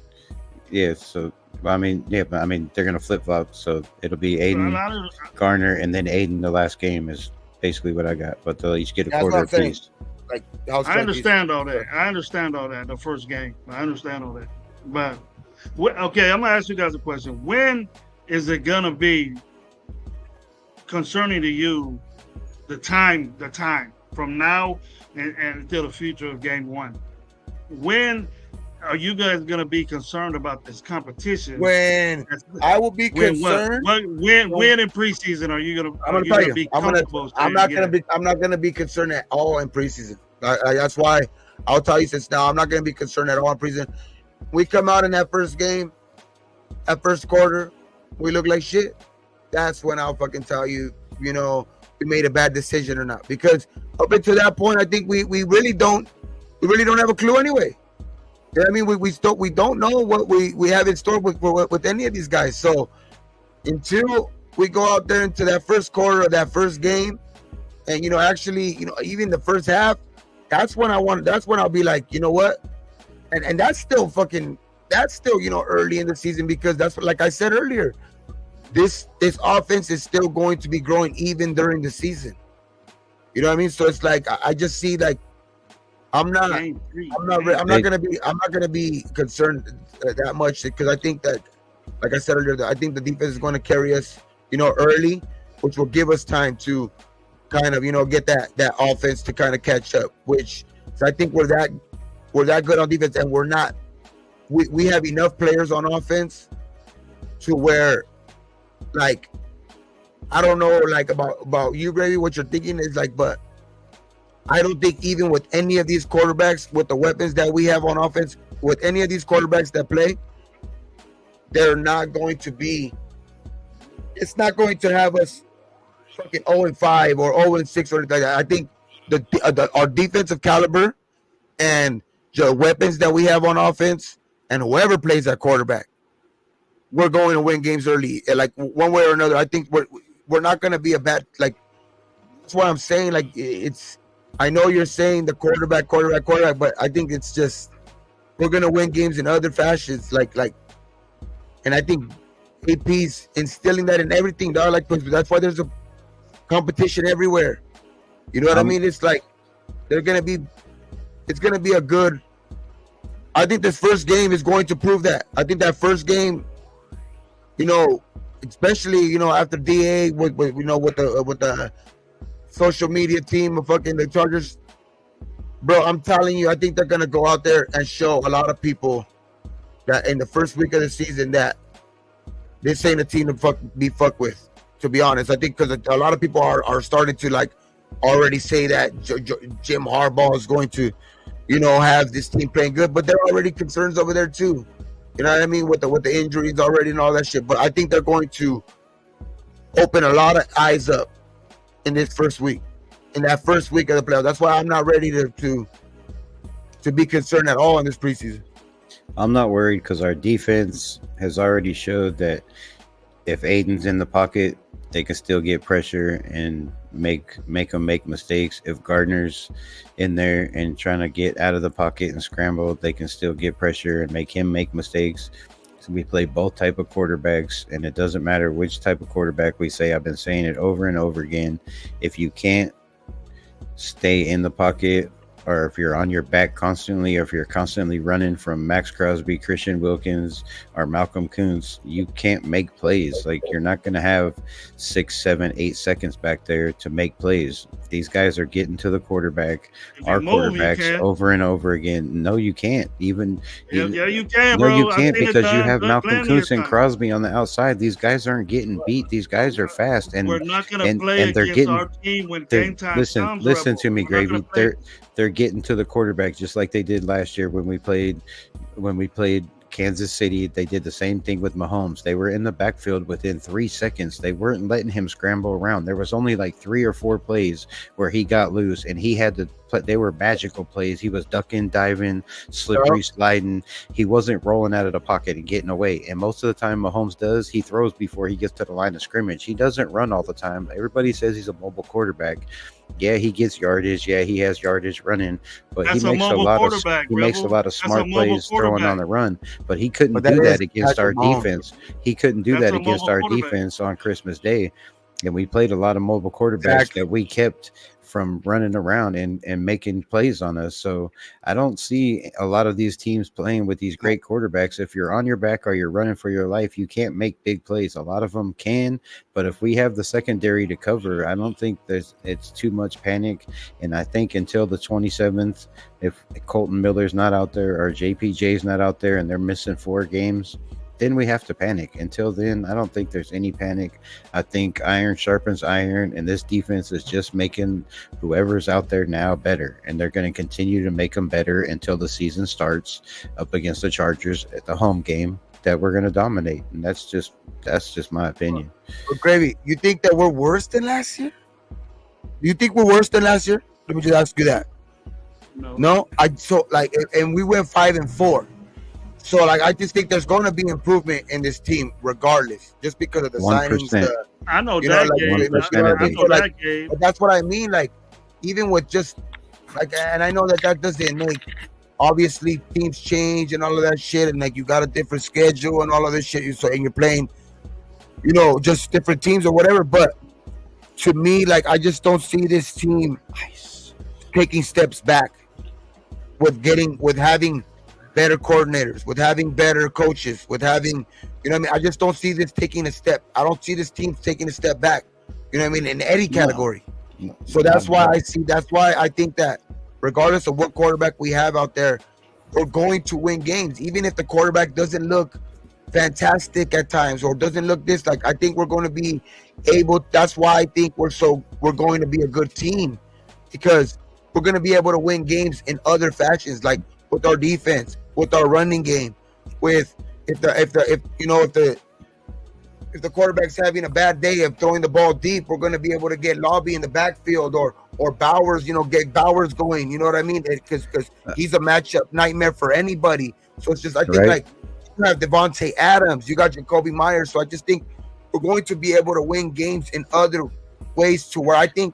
yeah. So I mean, they're gonna flip flop, so it'll be Aiden, Garner, and then Aiden. The last game is basically what I got, but they'll each get a quarter apiece. Like I understand all that. I understand all that. The first game, I understand all that. But okay, I'm gonna ask you guys a question. When is it gonna be concerning to you? The time from now and until the future of game 1. When are you guys going to be concerned about this competition? When I will be concerned. When in preseason are you going to? I'm going to tell you. I'm not going to be concerned at all in preseason. That's why I'll tell you since now. I'm not going to be concerned at all in preseason. We come out in that first game, that first quarter, we look like shit. That's when I'll fucking tell you, we made a bad decision or not. Because up until that point, I think we really don't have a clue anyway. You know what I mean? We don't know what we have in store with any of these guys. So until we go out there into that first quarter of that first game, and even the first half, that's when I'll be like, you know what? And that's still early in the season, because that's what, like I said earlier, this offense is still going to be growing even during the season. You know what I mean? So it's like I just see like I'm not gonna be concerned that much, because I think that, like I said earlier, I think the defense is going to carry us, early, which will give us time to kind of get that offense to kind of catch up. So I think we're that good on defense, and we have enough players on offense to where, like, I don't know, like about you, Gravy, what you're thinking is like, but I don't think even with any of these quarterbacks, with the weapons that we have on offense, with any of these quarterbacks that play, they're not going to be. It's not going to have us fucking 0-5 or 0-6 or anything like that. I think our defensive caliber and the weapons that we have on offense, and whoever plays at quarterback, we're going to win games early, like one way or another. I think we're not going to be a bad, like, that's what I'm saying. Like, it's, I know you're saying the quarterback, but I think it's just, we're going to win games in other fashions. Like, and I think AP's instilling that in everything, dog. Like, that's why there's a competition everywhere. You know what I mean? It's like, it's going to be a good, I think this first game is going to prove that. I think that first game, especially, after DA with the social media team of fucking the Chargers, bro, I'm telling you, I think they're gonna go out there and show a lot of people that in the first week of the season that this ain't a team to be fucked with. To be honest, I think because a lot of people are starting to like already say that Jim Harbaugh is going to, have this team playing good, but there are already concerns over there too. You know what I mean? With the injuries already and all that shit. But I think they're going to open a lot of eyes up in this first week, in that first week of the playoffs. That's why I'm not ready to be concerned at all in this preseason. I'm not worried because our defense has already showed that if Aiden's in the pocket, they can still get pressure and make them make mistakes. If Gardner's in there and trying to get out of the pocket and scramble, they can still get pressure and make him make mistakes. So we play both type of quarterbacks, and it doesn't matter which type of quarterback we say. I've been saying it over and over again. If you can't stay in the pocket, or if you're on your back constantly, or if you're constantly running from Max Crosby, Christian Wilkins, or Malcolm Kuntz, you can't make plays. Like, you're not going to have 6, 7, 8 seconds back there to make plays. These guys are getting to the quarterback, our quarterbacks, over and over again. No, you can't. You can, bro. No, you can't, because you have Malcolm Kuntz and Crosby on the outside. These guys aren't getting beat. These guys are fast, and we're not going to play against our team when game time comes. Listen to me, Gravy. They're getting to the quarterback just like they did last year when we played Kansas City, they did the same thing with Mahomes. They were in the backfield within 3 seconds. They weren't letting him scramble around. There was only like 3 or 4 plays where he got loose and he had to play. They were magical plays. He was ducking, diving, slippery sliding. He wasn't rolling out of the pocket and getting away. And most of the time Mahomes does, he throws before he gets to the line of scrimmage. He doesn't run all the time. Everybody says he's a mobile quarterback. Yeah, he gets yardage. Yeah, he has yardage running, but he makes a lot of smart plays throwing on the run. But he couldn't do that against our defense. He couldn't do that against our defense on Christmas Day. And we played a lot of mobile quarterbacks that we kept from running around and making plays on us. So I don't see a lot of these teams playing with these great quarterbacks. If you're on your back or you're running for your life, you can't make big plays. A lot of them can, but if we have the secondary to cover, I don't think it's too much panic. And I think until the 27th, if Colton Miller's not out there or JPJ's not out there and they're missing 4 games, then we have to panic. Until then, I don't think there's any panic. I think iron sharpens iron, and this defense is just making whoever's out there now better, and they're going to continue to make them better until the season starts up against the Chargers at the home game that we're going to dominate. And that's just my opinion. But Gravy, you think that we're worse than last year? Do you think we're worse than last year? Let me just ask you that. No, and we went 5-4. So, I just think there's going to be improvement in this team, regardless, just because of the 1%. signings. I know that game. But that's what I mean. Even with just and I know that doesn't make. Obviously, teams change and all of that shit, and you got a different schedule and all of this shit. And you're playing, just different teams or whatever. But to me, I just don't see this team taking steps back with having better coordinators, with having better coaches, with having, I just don't see this taking a step. I don't see this team taking a step back, in any category. No. So that's why I think that regardless of what quarterback we have out there, we're going to win games. Even if the quarterback doesn't look fantastic at times or doesn't look this, I think we're going to be able. That's why I think we're going to be a good team, because we're going to be able to win games in other fashions, with our defense, with our running game, with if the quarterback's having a bad day of throwing the ball deep, we're going to be able to get Lobby in the backfield or Bowers, get Bowers going. You know what I mean? Because he's a matchup nightmare for anybody. So it's just, I think you have Devontae Adams, you got Jacoby Myers. So I just think we're going to be able to win games in other ways, to where I think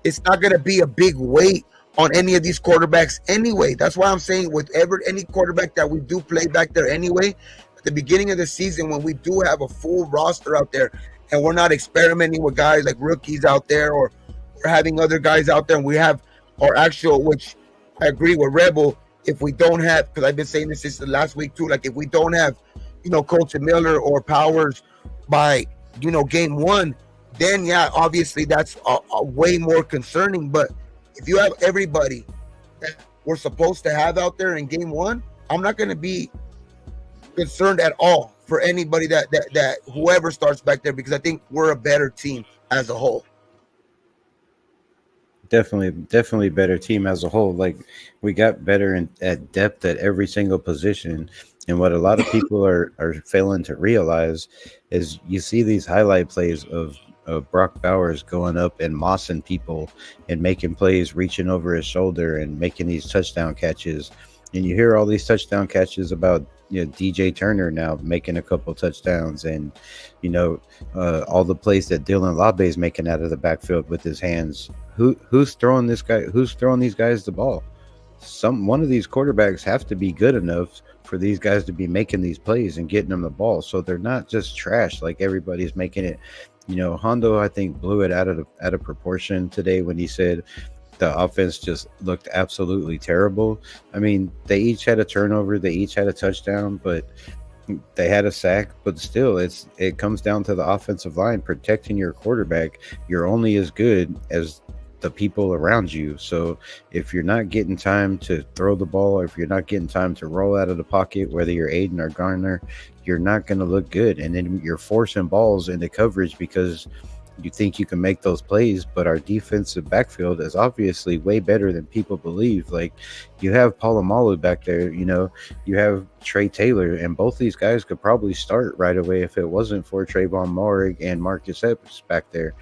it's not going to be a big weight on any of these quarterbacks anyway. That's why I'm saying with any quarterback that we do play back there anyway, at the beginning of the season, when we do have a full roster out there and we're not experimenting with guys like rookies out there, or we're having other guys out there, and we have our actual, which I agree with Rebel, if we don't have, because I've been saying this since the last week too, if we don't have, Colton Miller or Powers by, game 1, then yeah, obviously that's a way more concerning. But if you have everybody that we're supposed to have out there in game 1, I'm not going to be concerned at all for anybody that whoever starts back there, because I think we're a better team as a whole. Definitely better team as a whole. We got better at depth at every single position. And what a lot of people are failing to realize is you see these highlight plays of Brock Bowers going up and mossing people and making plays, reaching over his shoulder and making these touchdown catches. And you hear all these touchdown catches about DJ Turner now making a couple touchdowns, and all the plays that Dylan Labe is making out of the backfield with his hands. Who's throwing this guy? Who's throwing these guys the ball? One of these quarterbacks have to be good enough for these guys to be making these plays and getting them the ball, so they're not just trash like everybody's making it. Hondo, I think, blew it out of proportion today when he said the offense just looked absolutely terrible. I mean, they each had a turnover, they each had a touchdown, but they had a sack. But still, it comes down to the offensive line protecting your quarterback. You're only as good as the people around you. So if you're not getting time to throw the ball, or if you're not getting time to roll out of the pocket, whether you're Aiden or Garner, you're not going to look good. And then you're forcing balls into coverage because you think you can make those plays. But our defensive backfield is obviously way better than people believe. You have Polamalu back there, you have Trey Taylor, and both these guys could probably start right away if it wasn't for Trayvon Moehrig and Marcus Epps back there.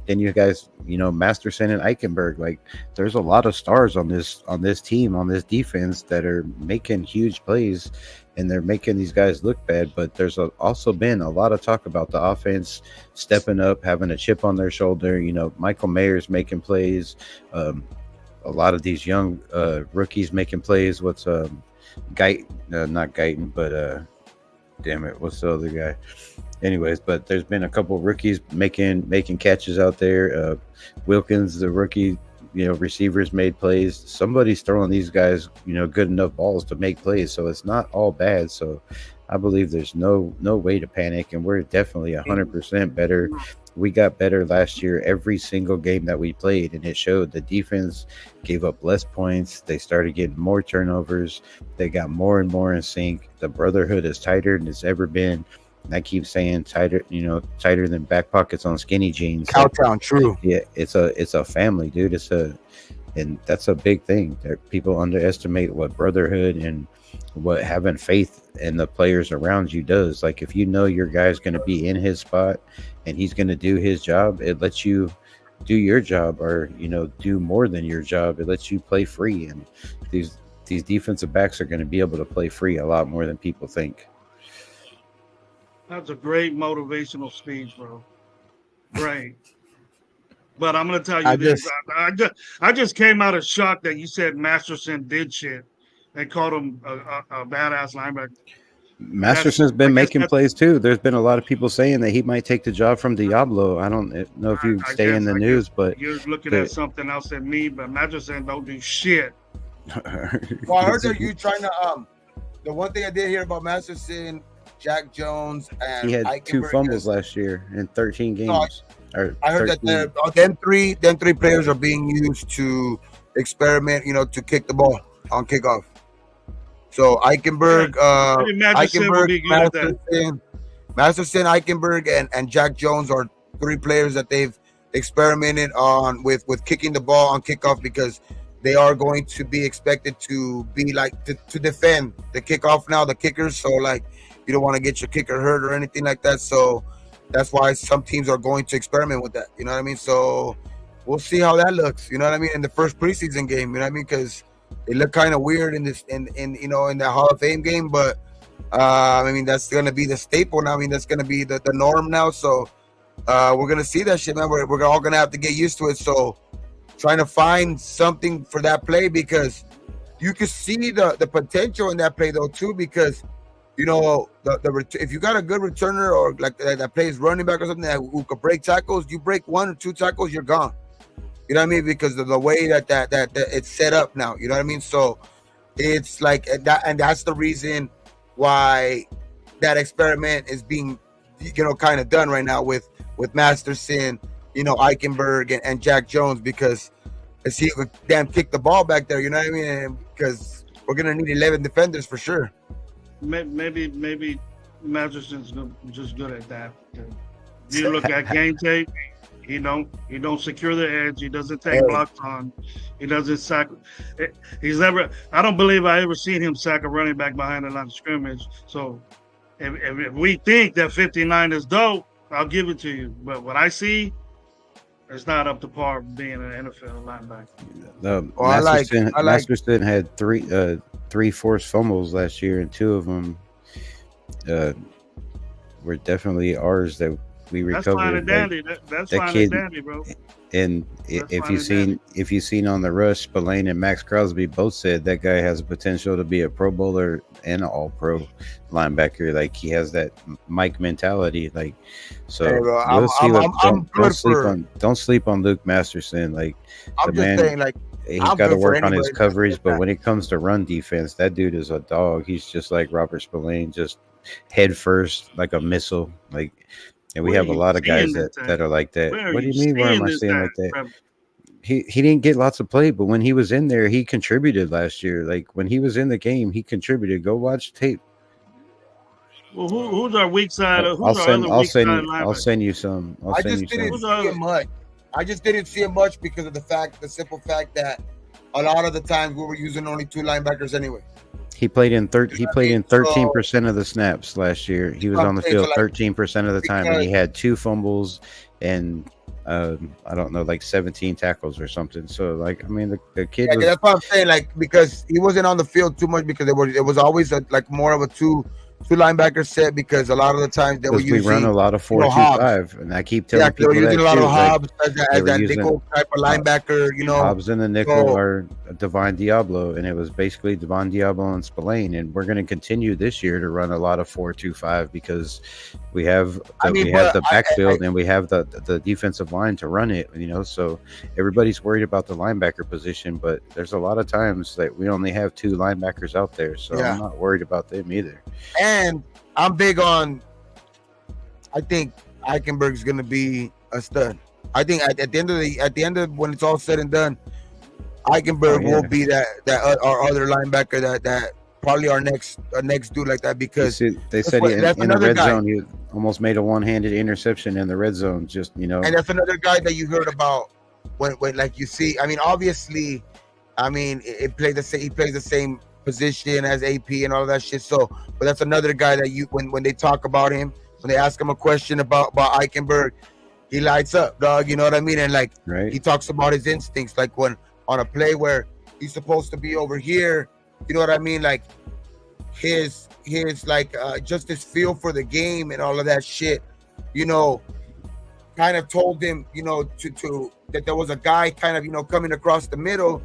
Then you guys, Masterson and Eichenberg, like there's a lot of stars on this team, on this defense that are making huge plays, and they're making these guys look bad. But there's also been a lot of talk about the offense stepping up, having a chip on their shoulder. Michael Mayer's making plays. A lot of these young rookies making plays. What's not Guyton, but damn it, what's the other guy? Anyways, but there's been a couple rookies making catches out there. Wilkins, the rookie, receivers made plays. Somebody's throwing these guys, good enough balls to make plays. So it's not all bad. So I believe there's no way to panic, and we're definitely 100% better. We got better last year every single game that we played, and it showed. The defense gave up less points. They started getting more turnovers. They got more and more in sync. The brotherhood is tighter than it's ever been. And I keep saying tighter than back pockets on skinny jeans. Cowtown, true. Yeah, it's a family, dude. And that's a big thing. That people underestimate what brotherhood and what having faith in the players around you does. Like if your guy's going to be in his spot and he's going to do his job, it lets you do your job, or do more than your job. It lets you play free, and these defensive backs are going to be able to play free a lot more than people think. That's a great motivational speech, bro. Great. But I'm going to tell you this. I just came out of shock that you said Masterson did shit and called him a badass linebacker. Masterson's been making plays too. There's been a lot of people saying that he might take the job from Diablo. I don't know if you stay in the news, but you're looking at something else than me. But Masterson don't do shit. Well, I heard that you trying to the one thing I did hear about Masterson, Jack Jones, and he had Eichenberg 2 fumbles last year in 13 games. No, I heard 13. That them three players are being used to experiment, to kick the ball on kickoff. So Eichenberg, Masterson, Eichenberg, and Jack Jones are 3 players that they've experimented on with kicking the ball on kickoff, because they are going to be expected to be like to defend the kickoff now, the kickers. So like you don't want to get your kicker hurt or anything like that. So that's why some teams are going to experiment with that. You know what I mean? So we'll see how that looks. You know what I mean? In the first preseason game, you know what I mean? Because it looked kind of weird in the Hall of Fame game, but I mean that's gonna be the staple now. I mean that's gonna be the norm now. So we're gonna see that shit, man. We're all gonna have to get used to it. So trying to find something for that play, because you can see the potential in that play though too, because if you got a good returner or like that plays running back or something who could break tackles, you break 1 or 2 tackles, you're gone. You know what I mean? Because of the way that it's set up now. You know what I mean? So it's like that, and that's the reason why that experiment is being, kind of done right now with Masterson, Eichenberg and Jack Jones, because let's see if damn kick the ball back there. You know what I mean? Because we're gonna need 11 defenders for sure. Maybe Masterson's just good at that. You look at game tape. He don't secure the edge. He doesn't take blocks on. He doesn't sack. I don't believe I ever seen him sack a running back behind the line of scrimmage. So if we think that 59 is dope, I'll give it to you. But what I see, it's not up to par being an NFL linebacker. Masterson had three forced fumbles last year, and 2 of them were definitely ours that we recovered. That's fine and dandy. That's fine and dandy, bro. And if you've seen on the rush, Spillane and Max Crosby both said that guy has potential to be a Pro Bowler and an All-Pro linebacker. Like he has that Mike mentality. Like so, don't sleep on Luke Masterson. Like he's got to work on his coverage, but when it comes to run defense, that dude is a dog. He's just like Robert Spillane, just head first like a missile. Like. And we have a lot of guys that are like that. What do you mean? Where am I saying like that? He didn't get lots of play, but when he was in there, he contributed last year. Like when he was in the game, he contributed. Go watch tape. Well, who's our weak side? I'll send you some. I just didn't see it much. I just didn't see it much because of the simple fact that a lot of the times we were using only 2 linebackers anyway. He played in I mean, so 13% of the snaps last year. He was I'm on the saying, so field like 13% of the time, and because he had 2 fumbles and I don't know, like 17 tackles or something. So like, I mean, the kid yeah, was that's what I'm saying. Like because he wasn't on the field too much because it was always like more of a two linebacker set because a lot of the times they were because we run a using lot of 4-2-5, Hobbs. and I keep Yeah, telling they were people using that a lot of too. Like Hobbs as they were that using nickel type of Ho- linebacker. Hobbs in the nickel So or Devon Diablo, and it was basically Devon Diablo and Spillane. And we're going to continue this year to run a lot of 4-2-5 because I mean, we have but the backfield and we have the defensive line to run it. So everybody's worried about the linebacker position, but there's a lot of times that we only have 2 linebackers out there, so I'm yeah, not worried about them either. and I'm big on. I think Eichenberg's gonna be a stud. I think at the end of when it's all said and done, Oh Eichenberg will yeah. be our other linebacker that probably our next dude like that You because see, they said that's in the another red guy. zone, he almost made a one-handed interception in the red zone. Just And that's another guy that you heard about when like you see. I mean, obviously, I mean it played the same. He plays the same position as AP and all of that shit. So, but that's another guy that you when they talk about him, when they ask him a question about Eichenberg, he lights up, dog. You know what I mean? And like right. he talks about his instincts, like when on a play where he's supposed to be over here. You know what I mean? Like his like just his feel for the game and all of that shit. You know, kind of told him, to that there was a guy kind of, coming across the middle,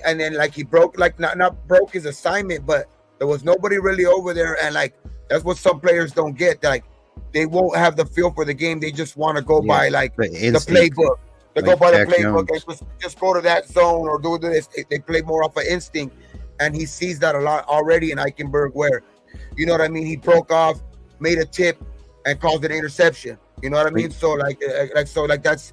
and then like he broke, like not broke his assignment, but there was nobody really over there, and like that's what some players don't get. Like they won't have the feel for the game. They just want to go Yeah, by like the the instinct, playbook. They go like by the Jack playbook and Jones. just go to that zone or do this. They play more off of instinct, and he sees that a lot already in Eichenberg, where you know what I mean. He broke off, made a tip, and caused an interception. You know what I mean? Like, So like that's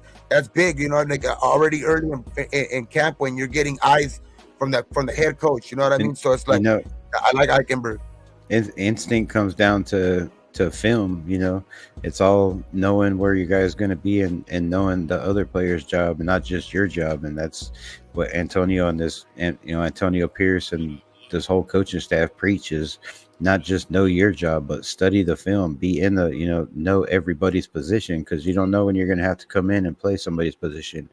big. You know, like already early in camp when you're getting eyes from the head coach. You know what I and mean? So it's you like know, I like Eichenberg. instinct comes down to film. It's all knowing where you guys going to be and knowing the other player's job and not just your job. And that's what Antonio and Antonio Pierce and this whole coaching staff preaches. Not just know your job, but study the film, be in the, know everybody's position, because you don't know when you're going to have to come in and play somebody's position.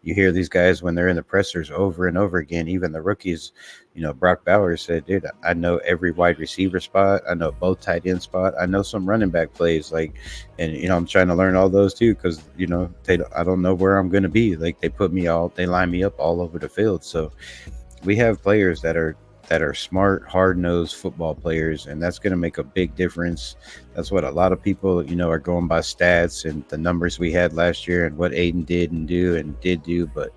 You hear these guys when they're in the pressers over and over again, even the rookies. Brock Bowers said, dude, I know every wide receiver spot. I know both tight end spot. I know some running back plays, like, and, I'm trying to learn all those too. Cause I don't know where I'm going to be. Like they line me up all over the field. So we have players that are smart, hard-nosed football players, and that's going to make a big difference. That's what a lot of people, are going by stats and the numbers we had last year and what Aiden did do, but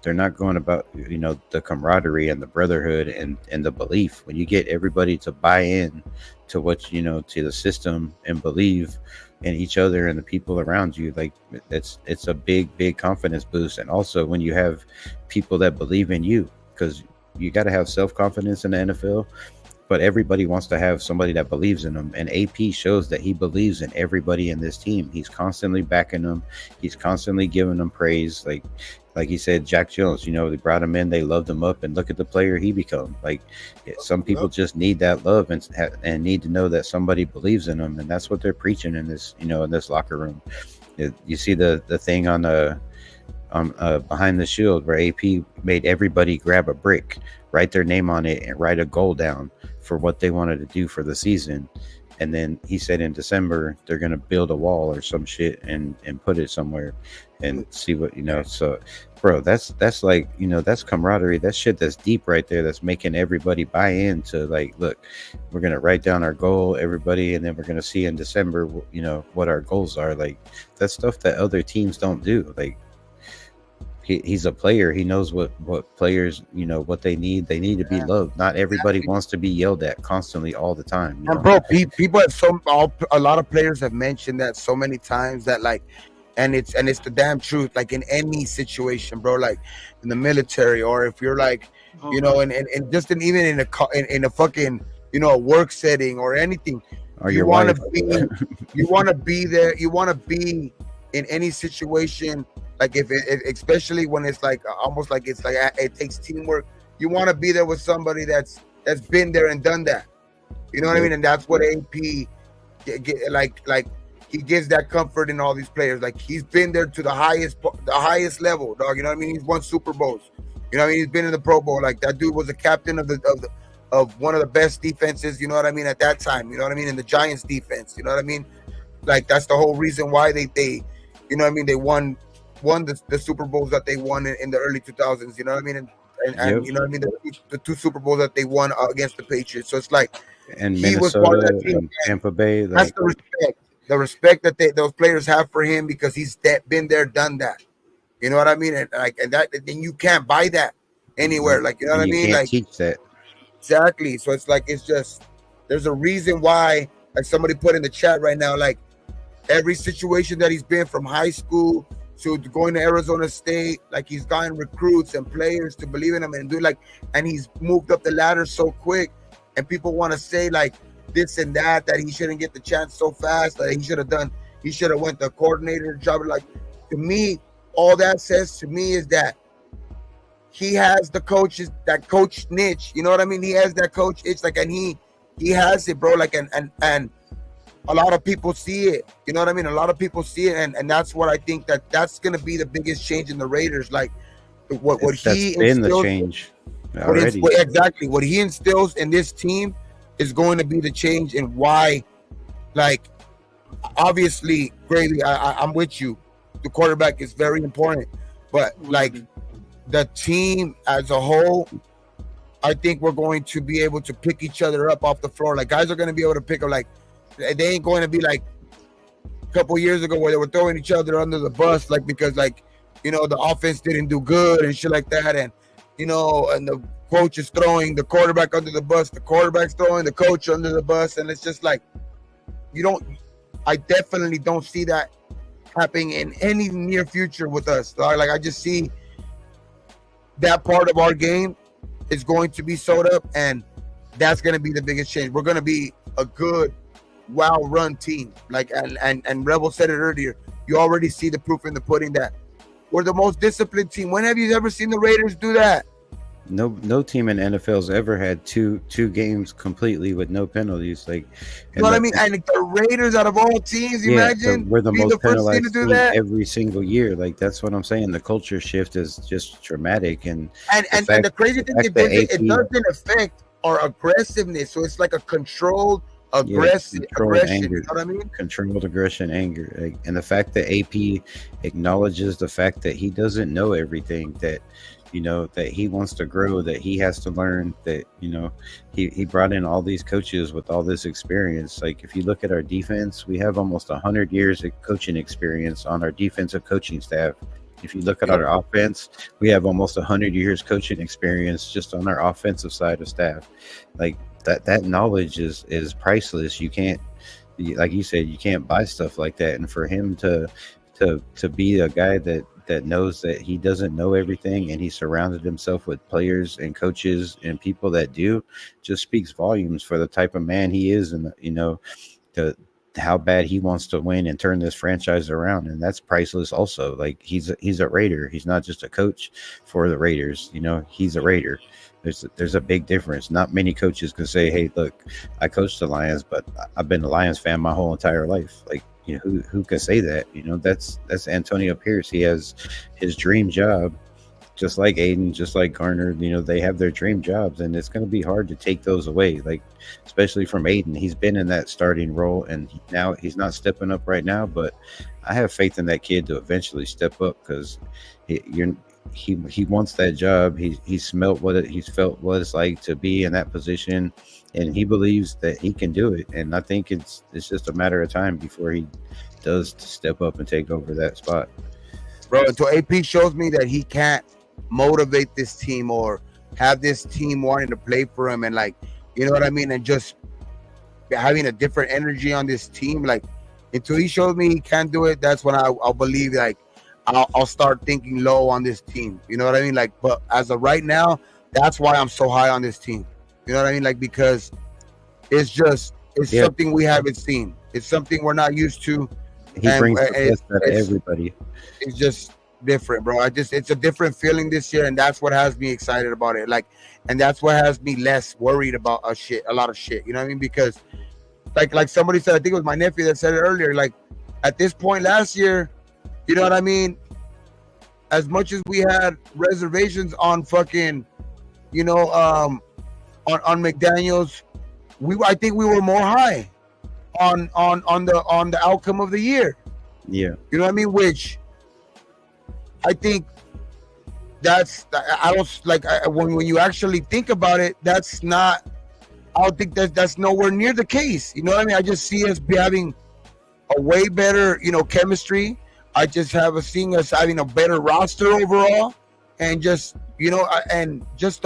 they're not going about, the camaraderie and the brotherhood and the belief. When you get everybody to buy in to what, to the system and believe in each other and the people around you, like it's a big confidence boost. And also when you have people that believe in you, because you got to have self-confidence in the NFL, but everybody wants to have somebody that believes in them. And AP shows that he believes in everybody in this team. He's constantly backing them. He's constantly giving them praise. Like he said, Jack Jones, they brought him in, they loved him up, and look at the player he become. Like some people just need that love and need to know that somebody believes in them. And that's what they're preaching in this, in this locker room. You see the thing on behind the shield where AP made everybody grab a brick, write their name on it, and write a goal down for what they wanted to do for the season. And then he said in December they're gonna build a wall or some shit and put it somewhere and see what So, bro, that's like that's camaraderie. That's shit that's deep right there. That's making everybody buy into, like, look, we're gonna write down our goal, everybody, and then we're gonna see in December, what our goals are. Like that's stuff that other teams don't do. Like he's a player. He knows what players, what they need. They need to be loved. Not everybody wants to be yelled at constantly all the time. And bro, people have a lot of players have mentioned that so many times that like, and it's the damn truth. Like in any situation, bro, like in the military, or if you're like, and just even in a fucking, a work setting or anything, Or you your want wife. to be, you want to be there. You want to be in any situation. Like if especially when it's like almost like it's like it takes teamwork. You want to be there with somebody that's that's been there and done that. You know what I mean? And that's what AP like he gives that comfort in all these players. Like he's been there to the highest level, dog. You know what I mean? He's won Super Bowls. You know what I mean? He's been in the Pro Bowl. Like that dude was a captain of one of the best defenses. You know what I mean? At that time, you know what I mean? In the Giants defense, you know what I mean? Like that's the whole reason why they you know what I mean? They won the Super Bowls that they won in the early 2000s. You know what I mean? And you know what I mean? The two Super Bowls that they won against the Patriots. So it's like and he was part of that Minnesota team. and Tampa Bay. That's the respect that those players have for him because he's been there, done that. You know what I mean? And that, then you can't buy that anywhere. Like, you know what I mean? You can't Like, teach that. Exactly. So it's like, it's just, there's a reason why, like somebody put in the chat right now, like every situation that he's been from high school to going to Arizona State, like he's gotten recruits and players to believe in him and do like, and he's moved up the ladder so quick. And people want to say like this and that he shouldn't get the chance so fast, that he should have went the coordinator job. Like, to me, all that says to me is that he has that coach niche. You know what I mean? He has that coach itch, like, and he has it, bro. Like, and a lot of people see it. You know what I mean? A lot of people see it, and that's what I think that's gonna be the biggest change in the Raiders. Like, what he been the change already. Exactly what he instills in this team is going to be the change in why. Like, obviously, Gravy, I'm with you. The quarterback is very important, but like the team as a whole, I think we're going to be able to pick each other up off the floor. Like, guys are going to be able to pick up. Like, they ain't going to be like a couple years ago where they were throwing each other under the bus, like, because, like, you know, the offense didn't do good and shit like that, and you know, and the coach is throwing the quarterback under the bus, the quarterback's throwing the coach under the bus, and it's just like, I definitely don't see that happening in any near future with us. Like, I just see that part of our game is going to be sewed up, and that's going to be the biggest change. We're going to be a good, well-run team. Like, and Rebel said it earlier. You already see the proof in the pudding that we're the most disciplined team. When have you ever seen the Raiders do that? No team in NFL's ever had two games completely with no penalties. Like, you know what I mean? And the Raiders, out of all teams, imagine so we're the most penalized to do team that every single year. Like, that's what I'm saying. The culture shift is just dramatic, and the crazy thing is it doesn't affect our aggressiveness. So it's like a controlled aggression. Anger, you know what I mean? Controlled aggression, anger, like, and the fact that AP acknowledges the fact that he doesn't know everything, that, you know, that he wants to grow, that he has to learn, that, you know, he brought in all these coaches with all this experience. Like, if you look at our defense, we have almost 100 years of coaching experience on our defensive coaching staff. If you look at our offense, we have almost 100 years coaching experience just on our offensive side of staff. Like, that knowledge is priceless. You can't, like you said, you can't buy stuff like that. And for him to be a guy that knows that he doesn't know everything, and he surrounded himself with players and coaches and people that do, just speaks volumes for the type of man he is, and, you know, how bad he wants to win and turn this franchise around. And that's priceless also. Like, he's a Raider. He's not just a coach for the Raiders. You know, he's a Raider. There's a big difference. Not many coaches can say, hey, look, I coached the Lions, but I've been a Lions fan my whole entire life. Like, you know, who can say that? You know, that's Antonio Pierce. He has his dream job, just like Aiden, just like Garner. You know, they have their dream jobs, and it's going to be hard to take those away. Like, especially from Aiden. He's been in that starting role, and now he's not stepping up right now, but I have faith in that kid to eventually step up, because he wants that job. He's felt what it's like to be in that position, and he believes that he can do it. And I think it's just a matter of time before he does step up and take over that spot. Bro, until AP shows me that he can't motivate this team or have this team wanting to play for him, and, like, you know what I mean, and just having a different energy on this team, like, until he shows me he can't do it, that's when I'll believe, like, I'll start thinking low on this team. You know what I mean? Like, but as of right now, that's why I'm so high on this team. You know what I mean? Like, because it's something we haven't seen. It's something we're not used to. He brings the best out of everybody. It's just different, bro. It's a different feeling this year, and that's what has me excited about it. Like, and that's what has me less worried about a lot of shit. You know what I mean? Because like somebody said, I think it was my nephew that said it earlier. Like at this point last year, you know what I mean? As much as we had reservations on fucking, you know, on McDaniels, I think we were more high on the outcome of the year. Yeah. You know what I mean? Which I think I don't like when you actually think about it, that's not. I don't think that's nowhere near the case. You know what I mean? I just see us having a way better, you know, chemistry. I just seeing us having a better roster overall, and just, you know, and just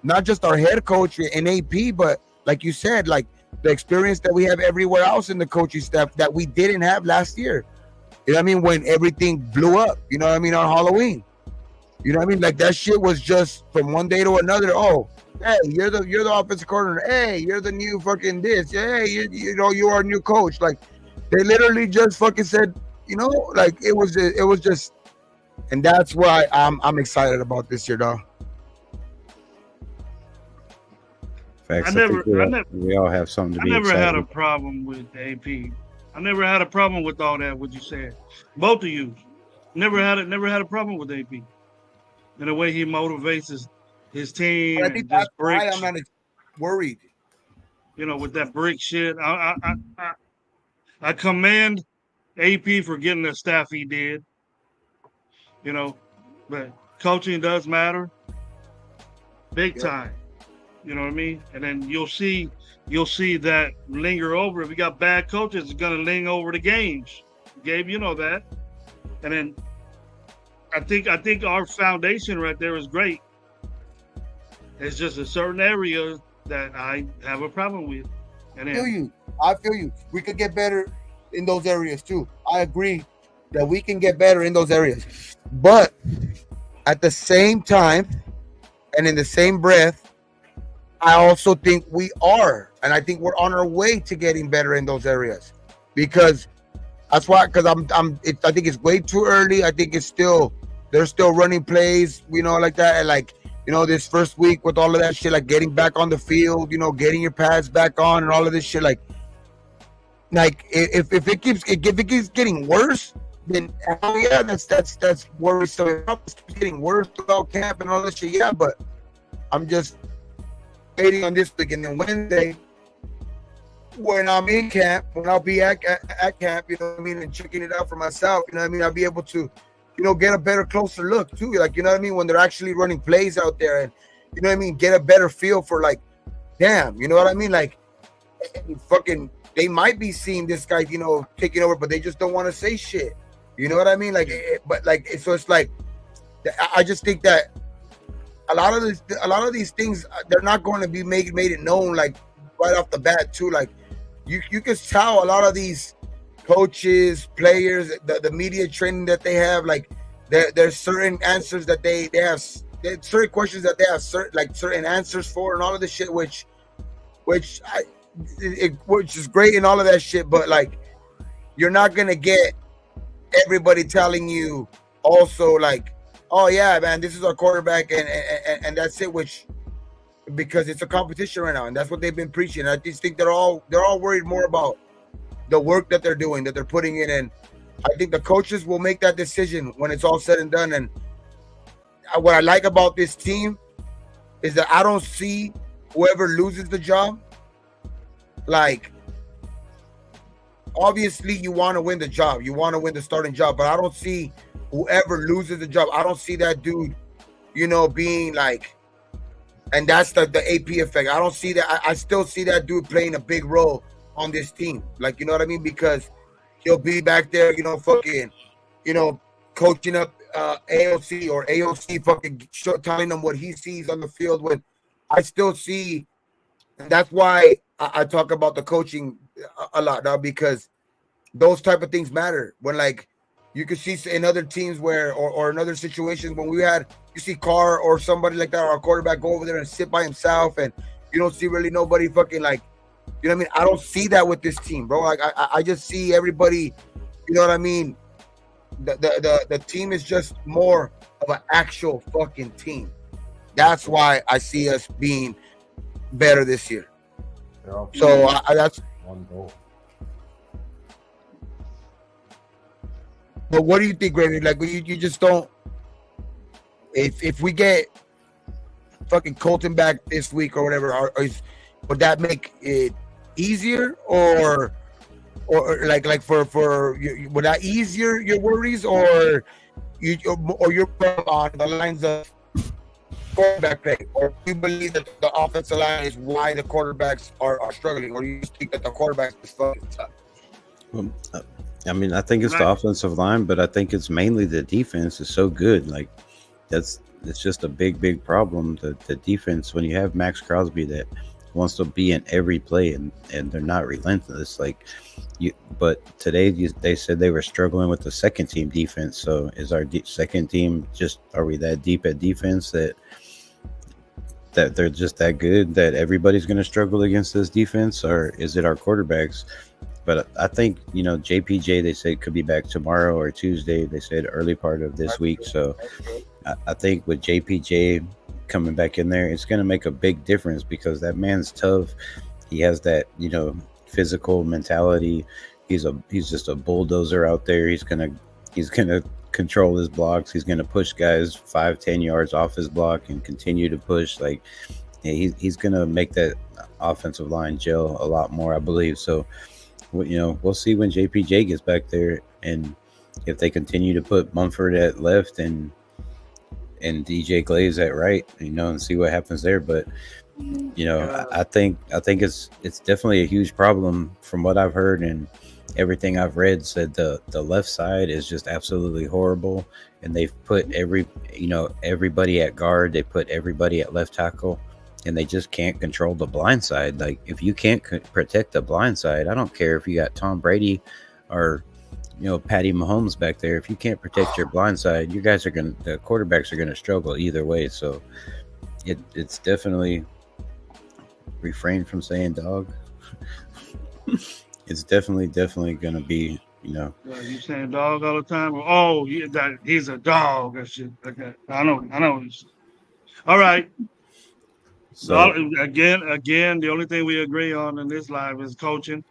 not just our head coach in AP, but like you said, like the experience that we have everywhere else in the coaching staff that we didn't have last year. You know what I mean? When everything blew up, you know what I mean, on Halloween. You know what I mean? Like that shit was just from one day to another. Oh, hey, you're the offensive coordinator. Hey, you're the new fucking this. Hey, you know, you are a new coach. Like they literally just fucking said, you know, like it was just, and that's why I'm excited about this year, dog. Facts. We all have something to be excited. I never had a about. problem with AP. I never had a problem with all that. What you said, both of you, never had a problem with AP. In the way he motivates his team. But I think that's why I'm not worried. You know, with that brick shit, I commend AP for getting the staff he did. You know, but coaching does matter, big time. You know what I mean? And then you'll see that linger over. If you got bad coaches, it's gonna linger over the games. Gabe, you know that. And then I think our foundation right there is great. It's just a certain area that I have a problem with. And then, I feel you. We could get better in those areas too. I agree that we can get better in those areas. But at the same time, and in the same breath, I also think we are, and I think we're on our way to getting better in those areas. Because that's why, because I think it's way too early. I think they're still running plays, you know, like that. And like, you know, this first week with all of that shit, like getting back on the field, you know, getting your pads back on and all of this shit. Like if it keeps getting worse, then yeah, that's worrisome. If it keeps getting worse throughout camp and all this shit, yeah. But I'm just waiting on this week, and then Wednesday, when I'm in camp, when I'll be at camp, you know what I mean, and checking it out for myself, you know what I mean, I'll be able to, you know, get a better, closer look too. Like, you know what I mean, when they're actually running plays out there, and you know what I mean, get a better feel for like, damn, you know what I mean, like fucking, they might be seeing this guy, you know, taking over, but they just don't want to say shit. You know what I mean? Like, but like, so it's like, I just think that a lot of these things, they're not going to be made it known like right off the bat too. Like, you can tell a lot of these coaches, players, the media training that they have, like there's certain answers that they have, certain questions that they have certain answers for, and all of this shit, which is great and all of that shit, but like you're not gonna get everybody telling you also like, oh yeah, man, this is our quarterback and that's it, which, because it's a competition right now, and that's what they've been preaching. I just think they're all worried more about the work that they're doing, that they're putting in, and I think the coaches will make that decision when it's all said and done. And what I like about this team is that I don't see whoever loses the job. Like, obviously you want to win the job, you want to win the starting job, but I don't see whoever loses the job, I don't see that dude, you know, being like, and that's the AP effect. I don't see that. I still see that dude playing a big role on this team. Like, you know what I mean? Because he'll be back there, you know, fucking, you know, coaching up AOC or AOC fucking telling them what he sees on the field. When I still see, and that's why I talk about the coaching a lot now, because those type of things matter. When like you can see in other teams where, or in other situations when you see Carr or somebody like that, or a quarterback go over there and sit by himself, and you don't see really nobody fucking like, you know what I mean? I don't see that with this team, bro. Like I just see everybody, you know what I mean? The team is just more of an actual fucking team. That's why I see us being better this year. So that's one goal. But what do you think, Raven? Like, you just don't. If we get fucking Colton back this week or whatever, would that make it easier or like for would that ease your worries or you're on the lines of quarterback play, or do you believe that the offensive line is why the quarterbacks are struggling, or do you just think that the quarterbacks is fucking tough? Well, I mean, I think it's the offensive line, but I think it's mainly the defense is so good. Like it's just a big problem. The defense, when you have Max Crosby that wants to be in every play and they're not relentless. Like but today they said they were struggling with the second team defense. So is our second team are we that deep at defense that they're just that good that everybody's going to struggle against this defense, or is it our quarterbacks? But I think, JPJ, they said could be back tomorrow or Tuesday. They said early part of this week. So I think with JPJ coming back in there, it's going to make a big difference because that man's tough. He has that, physical mentality. He's just a bulldozer out there. He's going to control his blocks. He's going to push guys 5-10 yards off his block and continue to push. Like he's going to make that offensive line gel a lot more, I believe. So, we'll see when JPJ gets back there, and if they continue to put Mumford at left and DJ Glaze at right, and see what happens there. But I think it's definitely a huge problem from what I've heard and everything I've read. Said the left side is just absolutely horrible, and they've put everybody at guard. They put everybody at left tackle. And they just can't control the blind side. Like, if you can't protect the blind side, I don't care if you got Tom Brady or, Patty Mahomes back there. If you can't protect your blind side, the quarterbacks are going to struggle either way. So it's definitely, refrain from saying dog. It's definitely going to be, You saying dog all the time? Oh, he's a dog and shit. Okay. I know. All right. So again, the only thing we agree on in this live is coaching,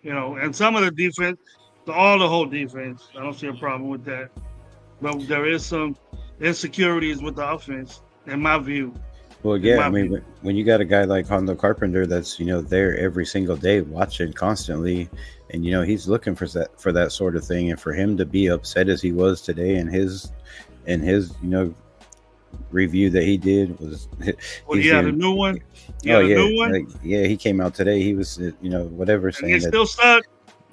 and some of the defense, the whole defense. I don't see a problem with that, but there is some insecurities with the offense, in my view. Well, yeah, I mean, when you got a guy like Hondo Carpenter that's there every single day, watching constantly, and he's looking for that sort of thing, and for him to be upset as he was today, and his review that he did was he had a new one. He came out today. He was whatever, saying he still sucked.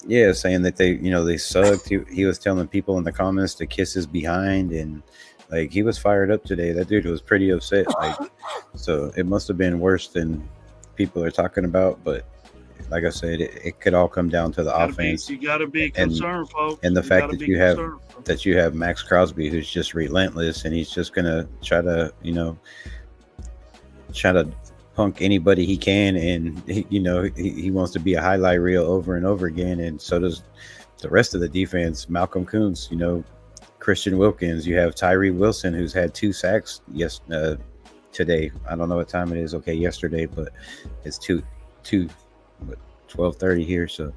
Yeah, saying that they sucked. He was telling people in the comments to kiss his behind, and like he was fired up today. That dude was pretty upset. Like, so it must have been worse than people are talking about. But like I said, it could all come down to the offense. You got to be concerned, folks. And the fact that you have Max Crosby, who's just relentless, and he's just gonna try to punk anybody he can, and he wants to be a highlight reel over and over again, and so does the rest of the defense. Malcolm Kuntz, Christian Wilkins. You have Tyree Wilson, who's had 2 sacks today. I don't know what time it is. Okay, yesterday, but it's 12:30 here. So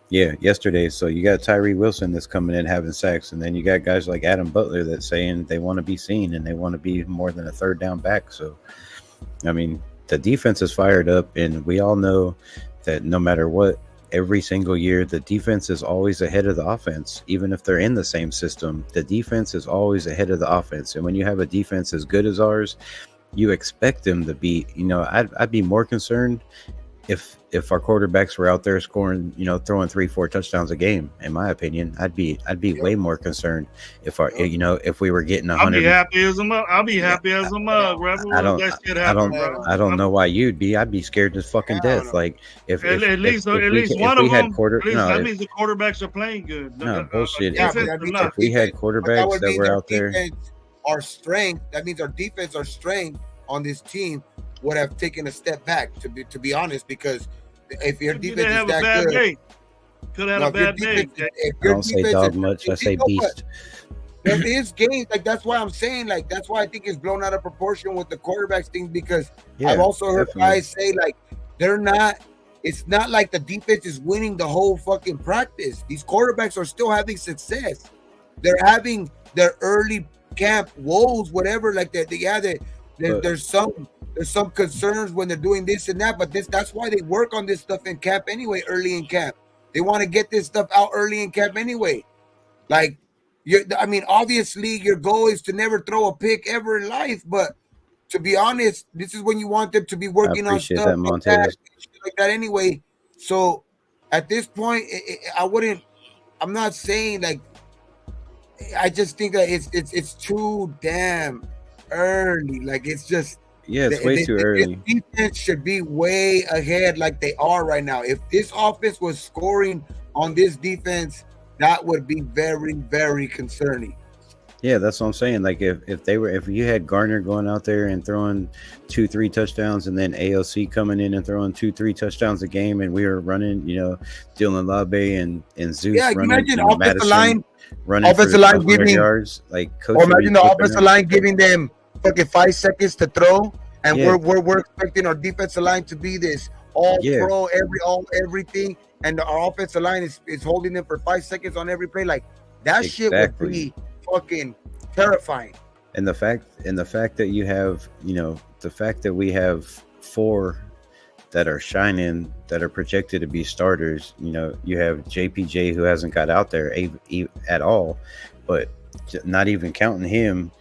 yeah, yesterday. So you got Tyree Wilson that's coming in having sacks, and then you got guys like Adam Butler that's saying they want to be seen and they want to be more than a third down back. So I mean, the defense is fired up, and we all know that no matter what, every single year, the defense is always ahead of the offense. Even if they're in the same system, the defense is always ahead of the offense. And when you have a defense as good as ours, you expect them to be, I'd be more concerned if our quarterbacks were out there scoring, throwing 3-4 touchdowns a game. In my opinion, I'd be way more concerned if if we were getting 100. I'll be happy as a mug. Rebel. I don't know why you'd be. I'd be scared to fucking death. Like if at least one of them. That means the quarterbacks are playing good. No bullshit. If we had quarterbacks that were out there, our strength. That means our defense, our strength on this team would have taken a step back, to be honest, because if your defense is that good, could have a bad day. I don't say dog much. I say beast. there is games like that's why I'm saying like that's why I think it's blown out of proportion with the quarterbacks thing because I've also heard guys say like they're not. It's not like the defense is winning the whole fucking practice. These quarterbacks are still having success. They're having their early camp woes, whatever. Like that, there's some concerns when they're doing this and that, but that's why they work on this stuff in camp anyway. Early in camp, they want to get this stuff out early in camp anyway. Like, obviously your goal is to never throw a pick ever in life, but to be honest, this is when you want them to be working on stuff like that anyway. So at this point, I'm not saying like. I just think that it's too damn early. Like it's just it's way too early. The defense should be way ahead, like they are right now. If this offense was scoring on this defense, that would be very, very concerning. Yeah, that's what I'm saying. Like if you had Gardner going out there and throwing 2-3 touchdowns, and then AOC coming in and throwing 2-3 touchdowns a game, and we were running, Dylan Labe and Zeus running, imagine offensive line running offensive line giving yards, like or imagine the offensive line giving them fucking 5 seconds to throw, and we're expecting our defensive line to be this all pro everything, and our offensive line is holding them for 5 seconds on every play. Like that shit would be fucking terrifying. And the fact that you have, the fact that we have 4 that are shining, that are projected to be starters. You have JPJ who hasn't got out there at all, but not even counting him,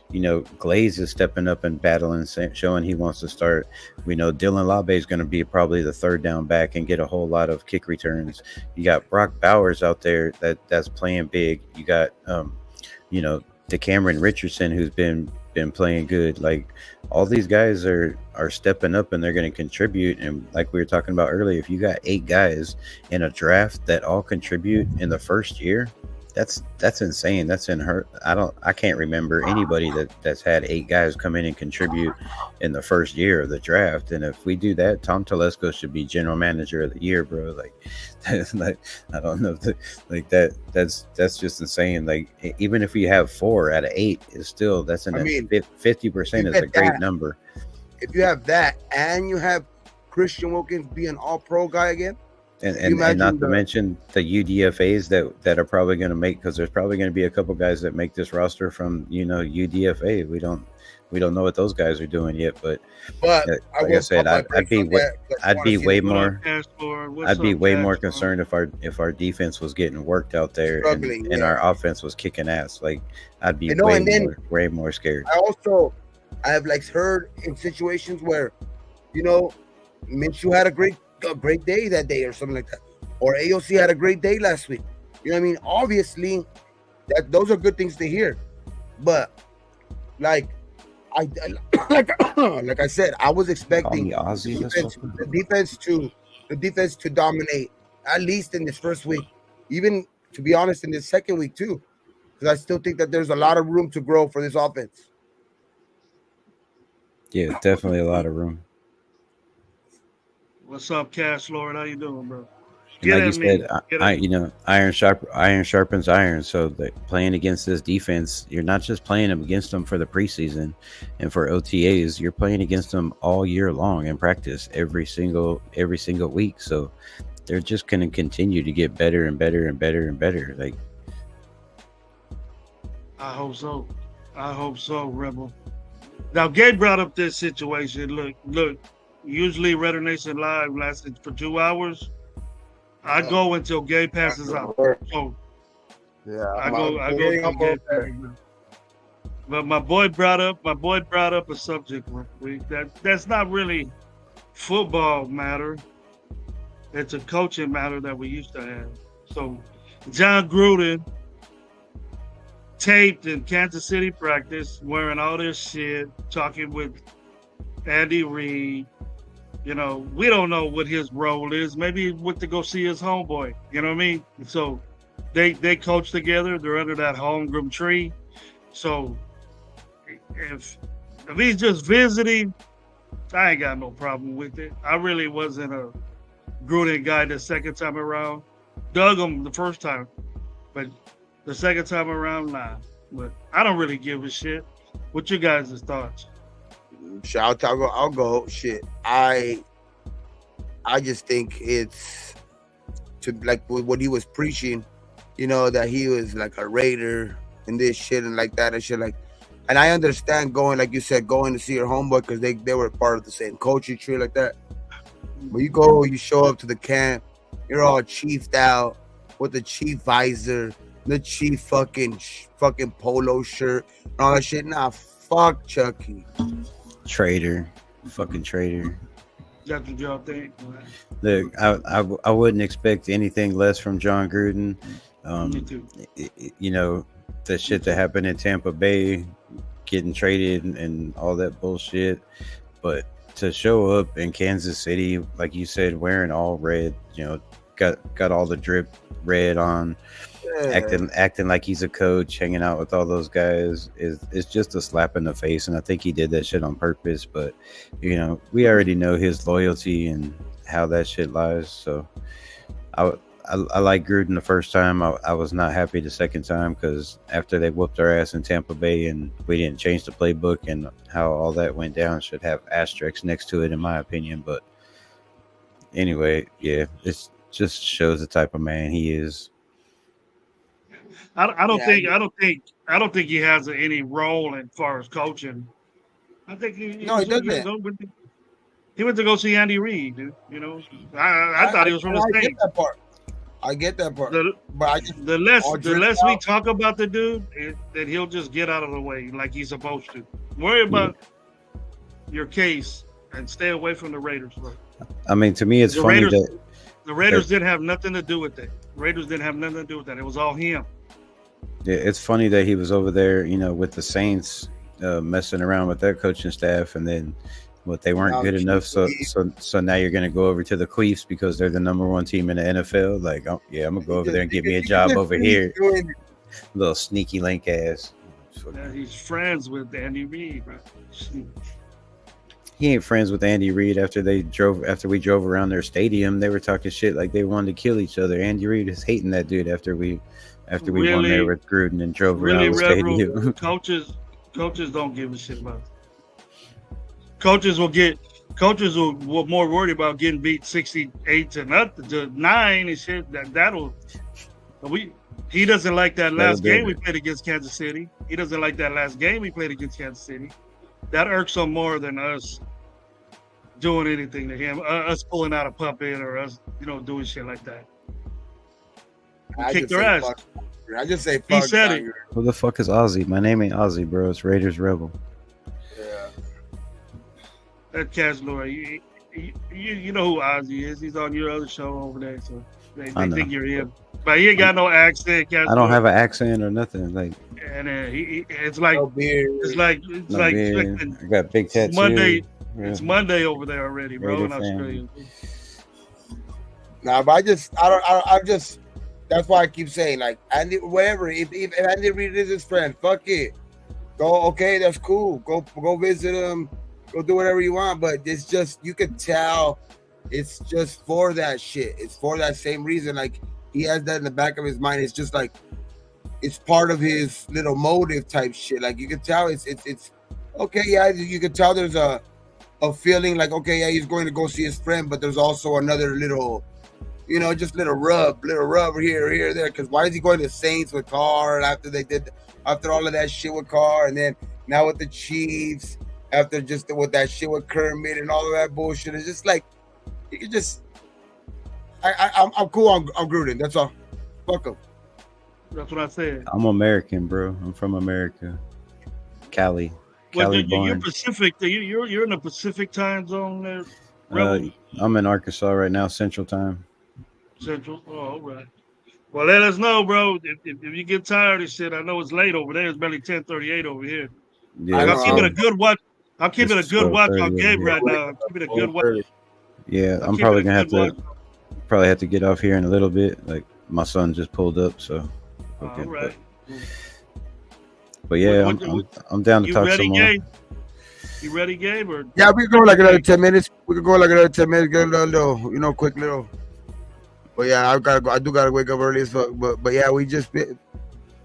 Glaze is stepping up and battling, showing he wants to start. We know Dylan Labe is going to be probably the third down back and get a whole lot of kick returns. You got Brock Bowers out there that's playing big. You got DeCameron Richardson, who's been playing good. Like all these guys are stepping up and they're going to contribute. And like we were talking about earlier, if you got 8 guys in a draft that all contribute in the first year, that's insane. That's I can't remember anybody that's had 8 guys come in and contribute in the first year of the draft. And if we do that, Tom Telesco should be general manager of the year, bro. Like I don't know that's just insane. Like even if you have 4 out of 8, it's still 50% is a great number. If you have that and you have Christian Wilkins be an all-pro guy again. And not to mention the UDFAs that are probably going to make, because there's probably going to be a couple guys that make this roster from UDFA. We don't know what those guys are doing yet, but like I said, I'd be way more concerned if our defense was getting worked out there and our offense was kicking ass. Like I'd be way more scared. I have like heard in situations where Minshew had a great day that day or something like that, or AOC had a great day last week. You know what I mean? Obviously, those are good things to hear, but like I said, I was expecting the defense to dominate at least in this first week, even to be honest in this second week too, because I still think that there's a lot of room to grow for this offense. Yeah, definitely a lot of room. What's up, Cash Lord? How you doing, bro? Like you said, iron sharpens iron. So playing against this defense, you're not just playing against them for the preseason and for OTAs. You're playing against them all year long in practice, every single week. So they're just going to continue to get better and better and better and better. Like, I hope so, Rebel. Now, Gabe brought up this situation. Look. Usually, Raider Nation Live lasted for 2 hours. I go until Gabe passes out. So, I go. But my boy brought up a subject that's not really football matter. It's a coaching matter that we used to have. So, John Gruden taped in Kansas City practice, wearing all this shit, talking with Andy Reid. We don't know what his role is. Maybe he went to go see his homeboy. You know what I mean? So they coach together. They're under that homegrown tree. So if he's just visiting, I ain't got no problem with it. I really wasn't a Gruden guy the second time around. Dug him the first time, but the second time around, nah. but I don't really give a shit. What you guys' thoughts? I'll go. Shit, I just think it's to like what he was preaching, that he was like a Raider and this shit and like that and shit like. And I understand going, like you said, going to see your homeboy because they were part of the same coaching tree like that. But you show up to the camp, you're all chiefed out with the chief visor, the chief fucking polo shirt, and all that shit. Nah, fuck Chucky. Traitor. Fucking traitor. That's what y'all think? Look, I wouldn't expect anything less from John Gruden. Me too. The shit that happened in Tampa Bay, getting traded and all that bullshit. But to show up in Kansas City, like you said, wearing all red, got all the drip red on, acting like he's a coach, hanging out with all those guys is just a slap in the face. And I think he did that shit on purpose. But we already know his loyalty and how that shit lies. So I like Gruden the first time. I was not happy the second time because after they whooped our ass in Tampa Bay and we didn't change the playbook and how all that went down should have asterisks next to it in my opinion. But anyway, yeah, it just shows the type of man he is. I don't think he has any role as far as coaching. I think he doesn't. He went to go see Andy Reid, dude. I thought he was from the States. I get that part. But the less we talk about the dude, that he'll just get out of the way like he's supposed to. Worry about your case and stay away from the Raiders. Bro. I mean, to me, it's funny that the Raiders didn't have nothing to do with that. Raiders didn't have nothing to do with that. It was all him. Yeah, it's funny that he was over there, with the Saints, messing around with their coaching staff, and then they weren't good enough. So now you're gonna go over to the Chiefs because they're the number one team in the NFL. Like, I'm gonna go over there and get me a job over here. Little sneaky link ass. Yeah, he's friends with Andy Reid, bro. He ain't friends with Andy Reid. After we drove around their stadium, they were talking shit like they wanted to kill each other. Andy Reid is hating that dude after we won there with Gruden and drove around the stadium. Coaches don't give a shit about it. Coaches will more worried about getting beat 68-9 and shit. He doesn't like that last game we played against Kansas City. He doesn't like that last game we played against Kansas City. That irks him more than us doing anything to him, us pulling out a puppet or us, doing shit like that. We kicked their ass. I just say fuck. He said it. Who the fuck is Ozzy? My name ain't Ozzy, bro. It's RaidersRebel. Yeah. That cat's Lord. You know who Ozzy is. He's on your other show over there, so they think you're him. But he ain't got no accent. I don't have an accent or nothing. Like, and it's like no beard. It's like I got big tattoos. Monday. Yeah. It's Monday over there already, bro, in Australia. Nah, but I just. That's why I keep saying, like, Andy, whatever. If Andy Reid is his friend, fuck it. Go, okay, that's cool. Go visit him. Go do whatever you want. But it's just, you can tell it's just for that shit. It's for that same reason. Like, he has that in the back of his mind. It's just like, it's part of his little motive type shit. Like, you can tell it's okay, yeah, you can tell there's a feeling like, okay, yeah, he's going to go see his friend, but there's also another little, just little rub here, there. Because why is he going to Saints with Carr after all of that shit with Carr, and then now with the Chiefs after just with that shit with Kermit and all of that bullshit? It's just like you could just. I'm cool on Gruden. That's all. Fuck him. That's what I said. I'm American, bro. I'm from America, Cali. Well, you're Pacific. You're in the Pacific time zone there. I'm in Arkansas right now, Central Time. Central. Oh, all right. Well, let us know, bro. If you get tired of shit, I know it's late over there. It's barely 10:38 over here. Yeah, I'm keeping a good watch. I'm keeping a good watch on Gabe right now. I'm keeping a good watch. Yeah, I'm probably gonna have to get off here in a little bit. Like my son just pulled up, so. Okay, all right. But yeah, I'm down to talk some more. Gabe? You ready, Gabe? Or yeah, we can go like another 10 minutes. We can go like another 10 minutes. Get a little, quick little. But yeah, I do gotta wake up early as fuck. But yeah, we just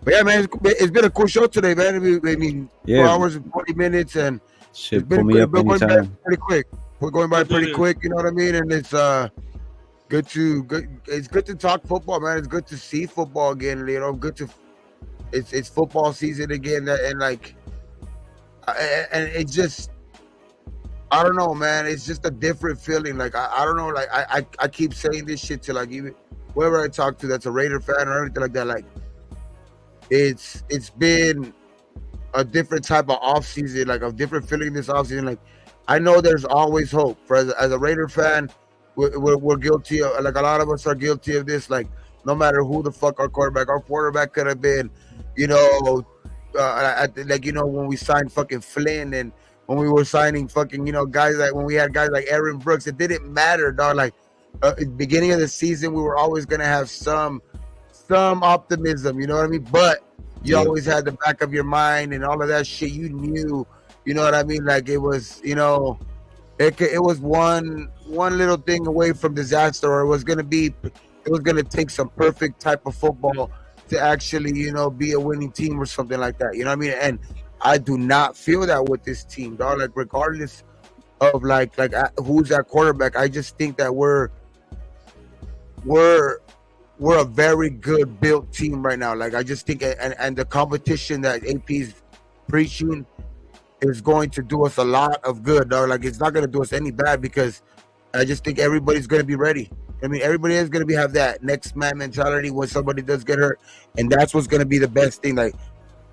But yeah, man, it's been a cool show today, man. I mean, Yeah. 4 hours and 40 minutes, and Shit, it's been, pull me up going by anytime. pretty quick. We're going by Let's do pretty this. quick, you know what I mean? And it's it's good to talk football, man. It's good to see football again, you know. It's football season again, and like, and it's just, I don't know, man. It's just a different feeling. Like I don't know. Like I keep saying this shit to like even whoever I talk to that's a Raider fan or anything like that. Like it's been a different type of off season, like a different feeling this off season. Like I know there's always hope. For as a Raider fan, we're guilty of, like a lot of us are guilty of this. Like no matter who the fuck our quarterback could have been, you know, like you know when we signed fucking Flynn and when we were signing fucking, you know, guys like when we had guys like Aaron Brooks, it didn't matter, dog. Like at the beginning of the season, we were always gonna have some optimism, you know what I mean? But you always had the back of your mind and all of that shit. You knew, you know what I mean? Like it was, you know, it was one little thing away from disaster, or it was gonna take some perfect type of football to actually, you know, be a winning team or something like that. You know what I mean? And I do not feel that with this team, dog. Like regardless of like who's that quarterback, I just think that we're a very good built team right now. Like I just think, and the competition that AP's preaching is going to do us a lot of good, dog. Like it's not going to do us any bad because I just think everybody's going to be ready. I mean, everybody is going to have that next man mentality when somebody does get hurt, and that's what's going to be the best thing. Like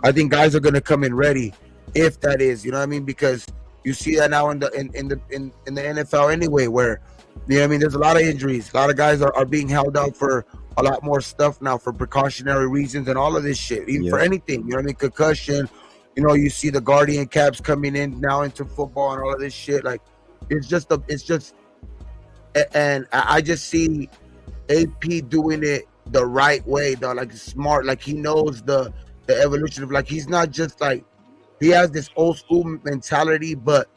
I think guys are going to come in ready, if that is, you know what I mean? Because you see that now in the NFL anyway, where, you know what I mean, there's a lot of injuries. A lot of guys are being held out for a lot more stuff now for precautionary reasons and all of this shit, even for anything, you know what I mean? Concussion, you know, you see the Guardian caps coming in now into football and all of this shit. Like and I just see AP doing it the right way, though, like smart, like he knows the evolution of, like, he's not just like, he has this old school mentality, but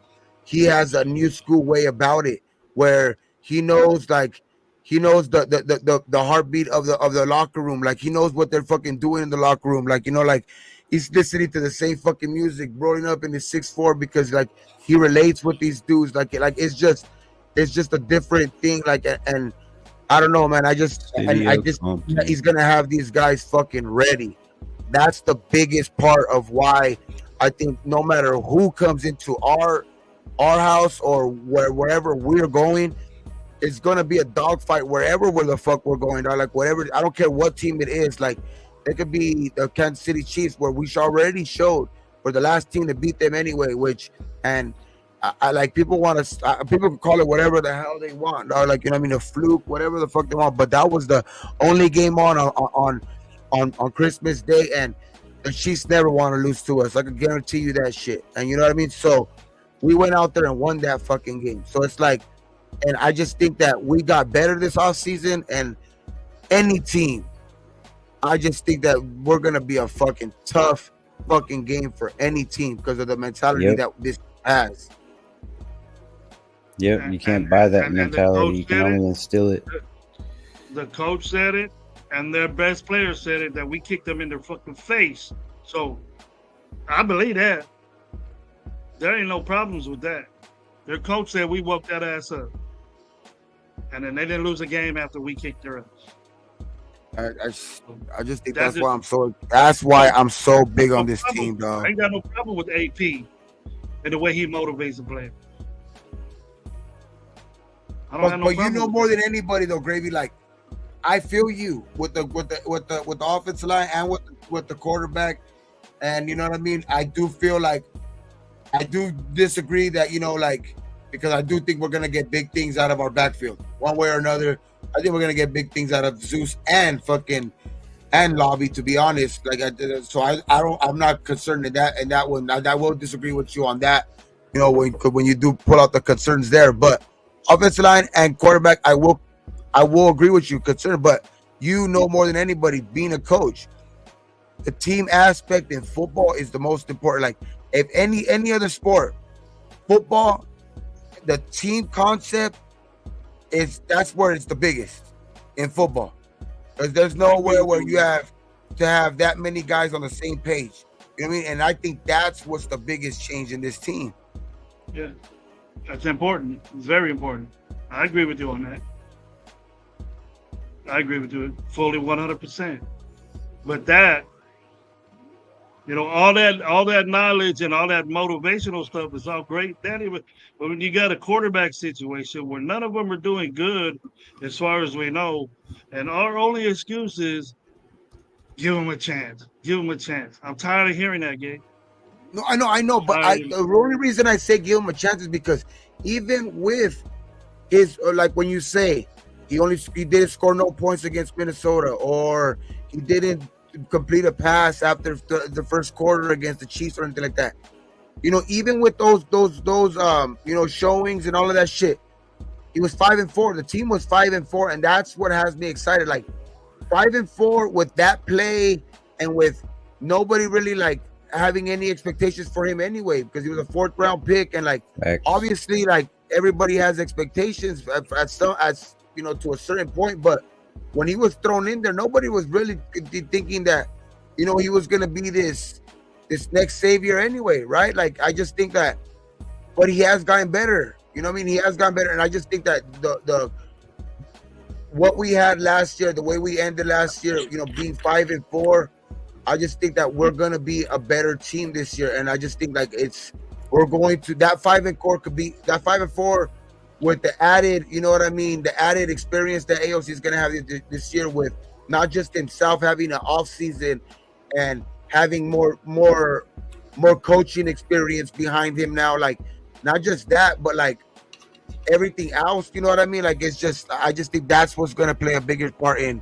he has a new school way about it, where he knows, like, he knows the heartbeat of the locker room. Like he knows what they're fucking doing in the locker room. Like, you know, like he's listening to the same fucking music, growing up in the 6'4", because like he relates with these dudes. Like it's just a different thing. Like, and I don't know, man. He's gonna have these guys fucking ready. That's the biggest part of why I think no matter who comes into our house or wherever we're going, it's gonna be a dogfight where the fuck we're going. Or like whatever, I don't care what team it is. Like it could be the Kansas City Chiefs, where we already showed we're the last team to beat them anyway. And I like, people want to, people can call it whatever the hell they want, or like, you know what I mean, a fluke, whatever the fuck they want. But that was the only game on Christmas Day, and the Chiefs never want to lose to us. I can guarantee you that shit. And you know what I mean? So we went out there and won that fucking game. So it's like, and I just think that we got better this offseason, and any team, I just think that we're going to be a fucking tough fucking game for any team because of the mentality that this has. Yep, you can't buy that mentality. You can only instill it. The coach said it, and their best player said it, that we kicked them in their fucking face. So I believe that. There ain't no problems with that. Their coach said we woke that ass up. And then they didn't lose a game after we kicked their ass. I just think that's why I'm so big on this team, dog. I ain't got no problem with AP and the way he motivates the players. But you know more than anybody though, Gravy. Like, I feel you with the offensive line and with the quarterback, and you know what I mean. I do feel like I do disagree that, you know, like, because I do think we're gonna get big things out of our backfield one way or another. I think we're gonna get big things out of Zeus and Lobby, to be honest. Like, I'm not concerned in that one. I will disagree with you on that. You know, when you do pull out the concerns there, but offensive line and quarterback, I will agree with you, concerned. But you know more than anybody, being a coach, the team aspect in football is the most important. Like, if any other sport, football, the team concept that's where it's the biggest in football. Because there's nowhere where you have to have that many guys on the same page. You know what I mean? And I think that's what's the biggest change in this team. Yeah, that's important. It's very important. I agree with you on that. I agree with you fully 100%. But that, all that knowledge and all that motivational stuff is all great, Danny. But when you got a quarterback situation where none of them are doing good, as far as we know, and our only excuse is give them a chance. Give them a chance. I'm tired of hearing that, Gabe. No, I know, but the only reason I say give him a chance is because even with his, like when you say he didn't score no points against Minnesota, or he didn't complete a pass after the first quarter against the Chiefs or anything like that. Even with those showings and all of that shit, he was 5-4. The team was 5-4, and that's what has me excited. Like 5-4 with that play, and with nobody really like having any expectations for him anyway, because he was a 4th round pick, and like obviously like everybody has expectations at some, as to a certain point, but when he was thrown in there, nobody was really thinking that he was gonna be this next savior anyway, right? Like I just think that, but he has gotten better. You know what I mean? He has gotten better, and I just think that the what we had last year, the way we ended last year, being 5-4, I just think that we're gonna be a better team this year, and I just think like we're going to that 5-4 could be that 5-4 with the added, the added experience that AOC is gonna have this year, with not just himself having an off season and having more coaching experience behind him now, like not just that, but like everything else, you know what I mean? Like I just think that's what's gonna play a bigger part in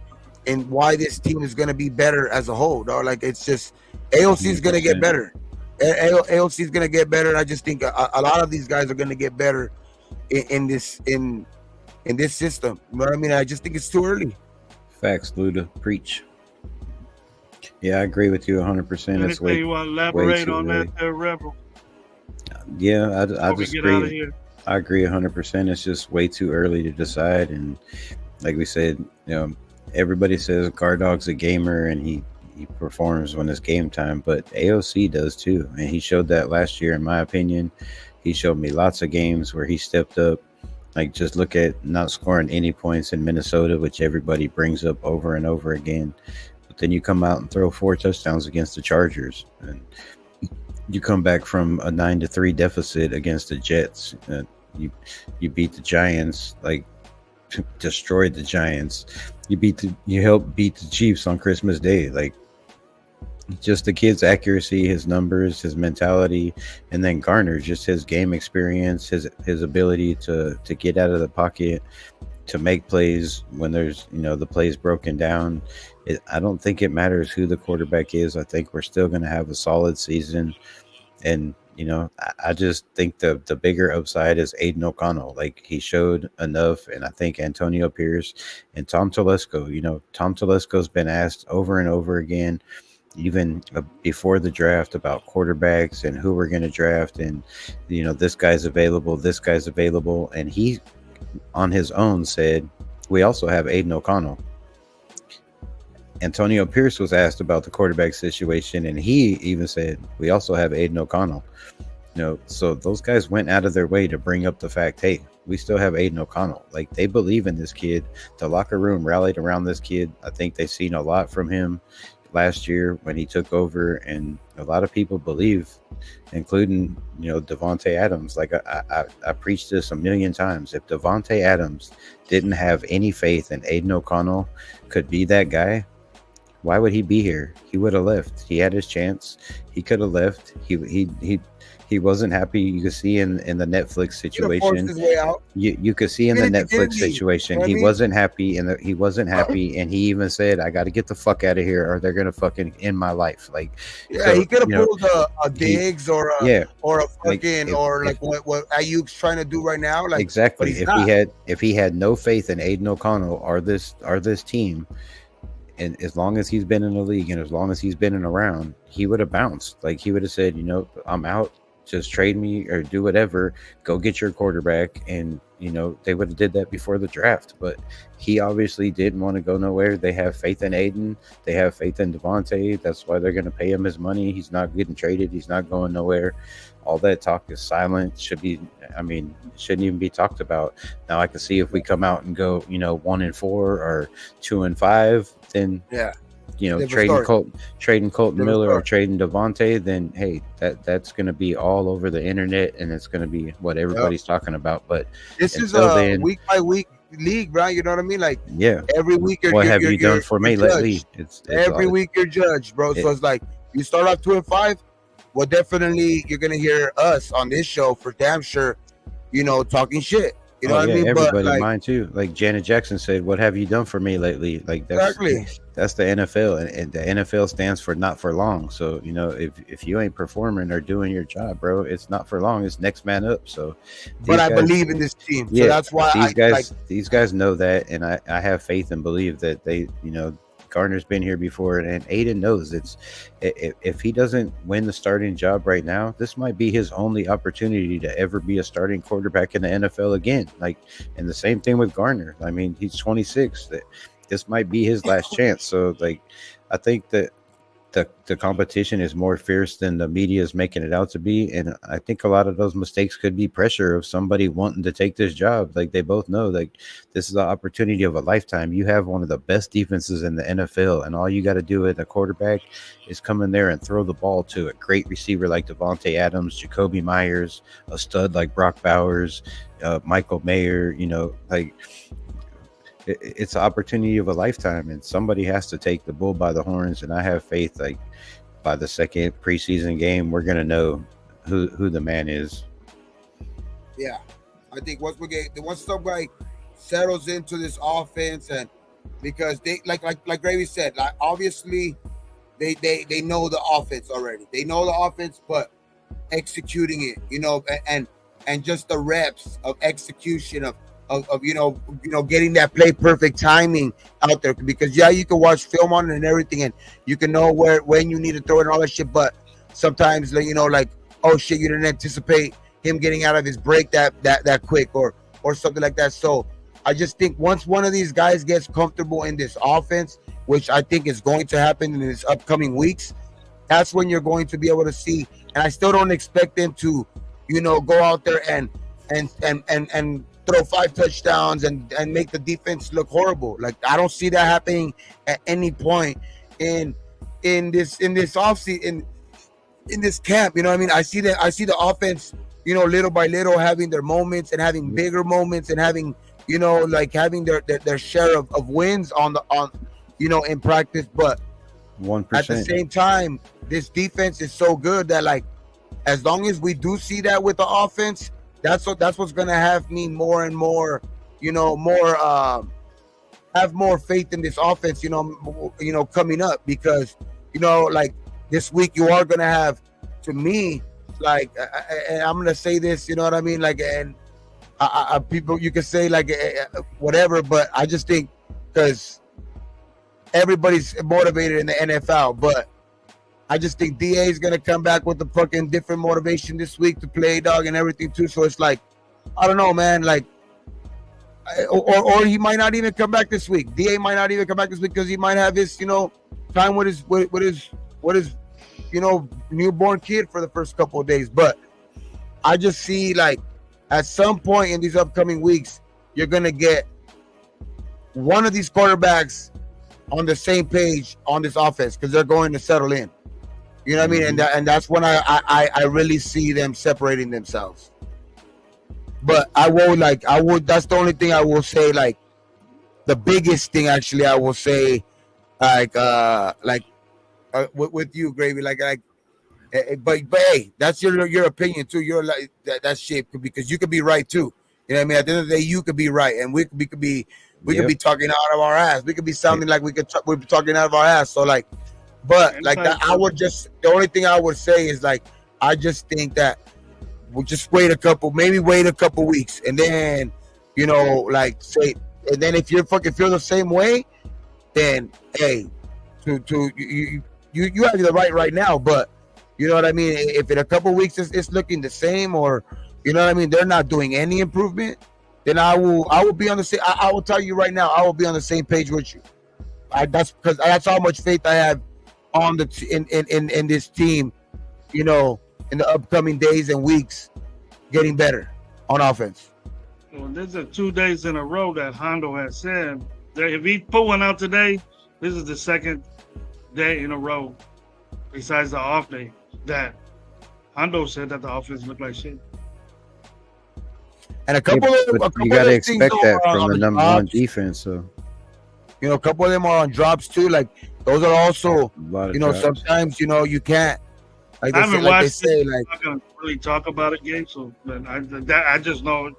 why this team is gonna be better as a whole, dog. Like it's just AOC is gonna get better. AOC is gonna get better. I just think a lot of these guys are gonna get better in this system. You know what I mean? I just think it's too early. Facts, Luda. Preach. Yeah, I agree with you 100%. Anything you want to elaborate on that there, Rebel? Yeah, I just agree. I agree 100%. It's just way too early to decide. And like we said, everybody says Guard Dog's a gamer and he performs when it's game time, but AOC does too. And he showed that last year, in my opinion. He showed me lots of games where he stepped up. Like just look at not scoring any points in Minnesota, which everybody brings up over and over again. But then you come out and throw 4 touchdowns against the Chargers, and you come back from a 9-3 deficit against the Jets. You beat the Giants, like destroyed the Giants. You helped beat the Chiefs on Christmas Day. Like just the kid's accuracy, his numbers, his mentality, and then Garner, just his game experience, his ability to get out of the pocket, to make plays when there's the plays broken down. I don't think it matters who the quarterback is. I think we're still going to have a solid season. And I just think the bigger upside is Aiden O'Connell. Like he showed enough, and I think Antonio Pierce and Tom Telesco. Tom Telesco's been asked over and over again, even before the draft, about quarterbacks and who we're going to draft, and this guy's available, and he on his own said we also have Aiden O'Connell. Antonio Pierce was asked about the quarterback situation, and he even said we also have Aiden O'Connell. So those guys went out of their way to bring up the fact, hey, we still have Aiden O'Connell. Like they believe in this kid. The locker room rallied around this kid. I think they've seen a lot from him last year when he took over, and a lot of people believe, including Devontae Adams. Like I preached this a million times. If Devontae Adams didn't have any faith in Aiden O'Connell could be that guy, why would he be here? He would have left. He had his chance. He could have left. He wasn't happy. You could see in the Netflix situation. You could see in the Netflix situation. He wasn't happy, and he wasn't happy, and he even said, "I got to get the fuck out of here, or they're gonna fucking end my life." Like, yeah, so, he could have pulled a Diggs or a fucking like what Ayuk's trying to do right now. Like exactly. If he had no faith in Aiden O'Connell or this team, and as long as he's been in the league and as long as he's been around, he would have bounced. Like he would have said, I'm out. just trade me or do whatever, go get your quarterback. And they would have did that before the draft, but he obviously didn't want to go nowhere. They have faith in Aiden, they have faith in Devontae. That's why they're going to pay him his money. He's not getting traded, he's not going nowhere. All that talk is silent. Shouldn't even be talked about. Now I can see if we come out and go 1-4 or 2-5, then trading Colton Miller or trading Devontae, then hey, that's going to be all over the internet, and it's going to be what everybody's talking about. But this is a week by week league, right? You know what I mean? Like, yeah, every week. What have you done for me lately? It's every week you're judged, bro. So it's like you start off 2-5. Well, definitely you're gonna hear us on this show for damn sure, talking shit. You know what I mean? Everybody, mine too. Like Janet Jackson said, "What have you done for me lately?" Like that's the NFL, and the NFL stands for not for long. So if you ain't performing or doing your job, bro, it's not for long. It's next man up. So, but I believe in this team. So that's why these guys know that, and I have faith and believe that they, Gardner's been here before, and Aiden knows if he doesn't win the starting job right now, this might be his only opportunity to ever be a starting quarterback in the NFL again. Like, and the same thing with Gardner. I mean, he's 26. This might be his last chance. So, like, I think that the competition is more fierce than the media is making it out to be, and I think a lot of those mistakes could be pressure of somebody wanting to take this job. Like, they both know, like, this is the opportunity of a lifetime. You have one of the best defenses in the NFL, and all you got to do as a quarterback is come in there and throw the ball to a great receiver like Devontae Adams, Jacoby Myers, a stud like Brock Bowers, Michael Mayer. Like, it's an opportunity of a lifetime, and somebody has to take the bull by the horns. And I have faith, like, by the second preseason game, we're gonna know who the man is. Yeah, I think once somebody settles into this offense, and because they like Gravy said, like, obviously they know the offense already. They know the offense, but executing it, and just the reps of execution of getting that play perfect timing out there, because you can watch film on it and everything, and you can know when you need to throw it and all that shit, but sometimes like, oh shit, you didn't anticipate him getting out of his break that quick or something like that. So I just think once one of these guys gets comfortable in this offense, which I think is going to happen in this upcoming weeks, that's when you're going to be able to see. And I still don't expect them to go out there and throw 5 touchdowns and make the defense look horrible. Like, I don't see that happening at any point in this offseason, in this camp. You know what I mean? I see the offense, little by little having their moments and having bigger moments and having, like having their share of wins on in practice. But 1%. At the same time, this defense is so good that, like, as long as we do see that with the offense, that's what's gonna have me more and more, have more faith in this offense, coming up, because like this week you are gonna have, to me, like, and I'm gonna say this, you know what I mean, like, and people, you can say like whatever, but I just think, because everybody's motivated in the NFL, but I just think DA is gonna come back with a fucking different motivation this week to play, dog, and everything too. So it's like, I don't know, man. Like, or he might not even come back this week. DA might not even come back this week because he might have his, time with his newborn kid for the first couple of days. But I just see, like, at some point in these upcoming weeks, you're gonna get one of these quarterbacks on the same page on this offense, because they're going to settle in. You know what I mean? And that's when I really see them separating themselves. But that's the only thing I will say, like, the biggest thing actually I will say, with you, Gravy, but hey, that's your opinion too. You're like that shit, because you could be right too. You know what I mean? At the end of the day, you could be right, and we could be talking out of our ass. We could be sounding like we're talking out of our ass. So, like, but like that, the only thing I would say is, like, I just think that we'll just wait a couple weeks, and then, like, say, and then if you fucking feel the same way, then hey, you have the right now, but You know what I mean? If in a couple weeks it's looking the same, or you know what I mean, they're not doing any improvement, then I will be on the same. I will tell you right now, I will be on the same page with you. That's because that's how much faith I have on in this team. You know, in the upcoming days and weeks, getting better on offense. Well, this is 2 days in a row that Hondo has said that if he put one out today, this is the second day in a row, besides the off day, that Hondo said that the offense looked like shit. And a couple you got to expect that from the number one defense. So, you know, a couple of them are on drops too. Like those are also, you know, drops. Sometimes you know you can't. Like I haven't watched it. I'm not gonna really talk about it, Gabe. So, but I just know.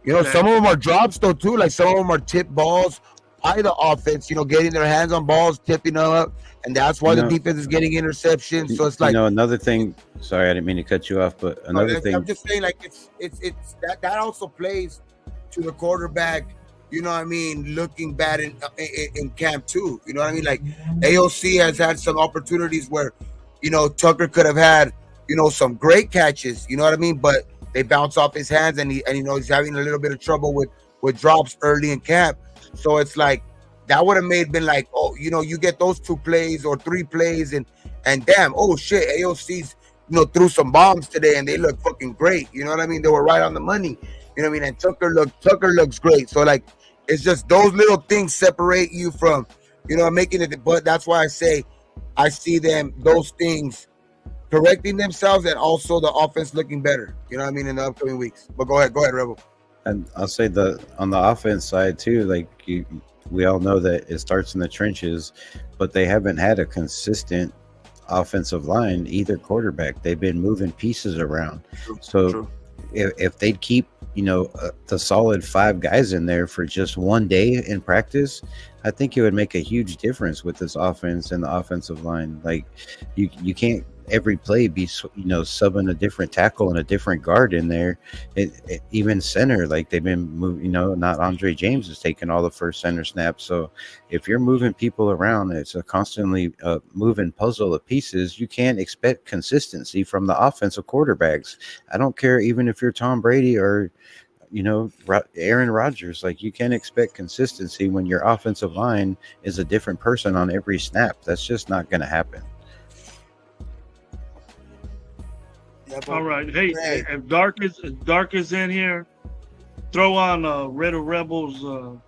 You know, some of them are drops though too. Like some of them are tip balls by the offense. You know, getting their hands on balls, tipping them up, and that's why the defense is getting interceptions. So it's like, you know, another thing. Sorry, I didn't mean to cut you off, but another thing. I'm just saying, like it's that also plays to the quarterback. You know what I mean? Looking bad in camp too. You know what I mean? Like AOC has had some opportunities where, you know, Tucker could have had, you know, some great catches. You know what I mean? But they bounce off his hands, and you know he's having a little bit of trouble with drops early in camp. So it's like that would have been like, oh, you know, you get those 2 plays or 3 plays, and damn, oh shit, AOC's, you know, threw some bombs today and they look fucking great. You know what I mean? They were right on the money. You know what I mean? And Tucker looks great. So like it's just those little things separate you from, you know, making it. But that's why I say I see those things correcting themselves, and also the offense looking better. You know what I mean, in the upcoming weeks. But go ahead, Rebel. And I'll say on the offense side too, like we all know that it starts in the trenches, but they haven't had a consistent offensive line, either quarterback. They've been moving pieces around. So if they'd keep, you know, the solid 5 guys in there for just one day in practice, I think it would make a huge difference with this offense and the offensive line. Like you can't every play be, you know, subbing a different tackle and a different guard in there. Even center, like they've been moving, you know, not Andre James is taking all the first center snaps. So if you're moving people around, it's a constantly moving puzzle of pieces. You can't expect consistency from the offensive quarterbacks. I don't care even if you're Tom Brady or, you know, Aaron Rodgers. Like you can't expect consistency when your offensive line is a different person on every snap. That's just not going to happen. All right. Hey, if Dark is in here, throw on Raider Rebels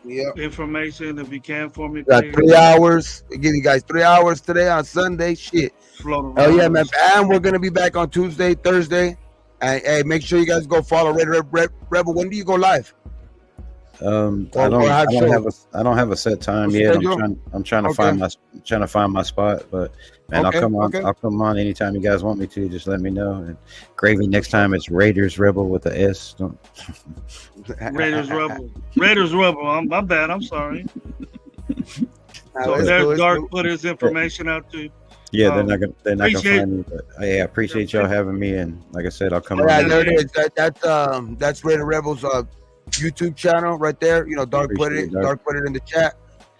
information if you can for me. Got 3 hours. We give you guys 3 hours today on Sunday. Shit. Oh yeah, man. And we're gonna be back on Tuesday, Thursday. And hey, make sure you guys go follow Raider Rebel. When do you go live? I don't have a set time yet. I'm trying to find my spot, but man, I'll come on anytime you guys want me to. Just let me know. And Gravy, next time it's Raiders Rebel with the S. Don't Raiders Rebel. My bad. I'm sorry. So there's Dark put his information out to. Yeah, they're not gonna find me. But I appreciate y'all having me, and like I said, I'll come. Yeah, there it is. That's Raider Rebels YouTube channel right there. You know, Dark put it in the chat.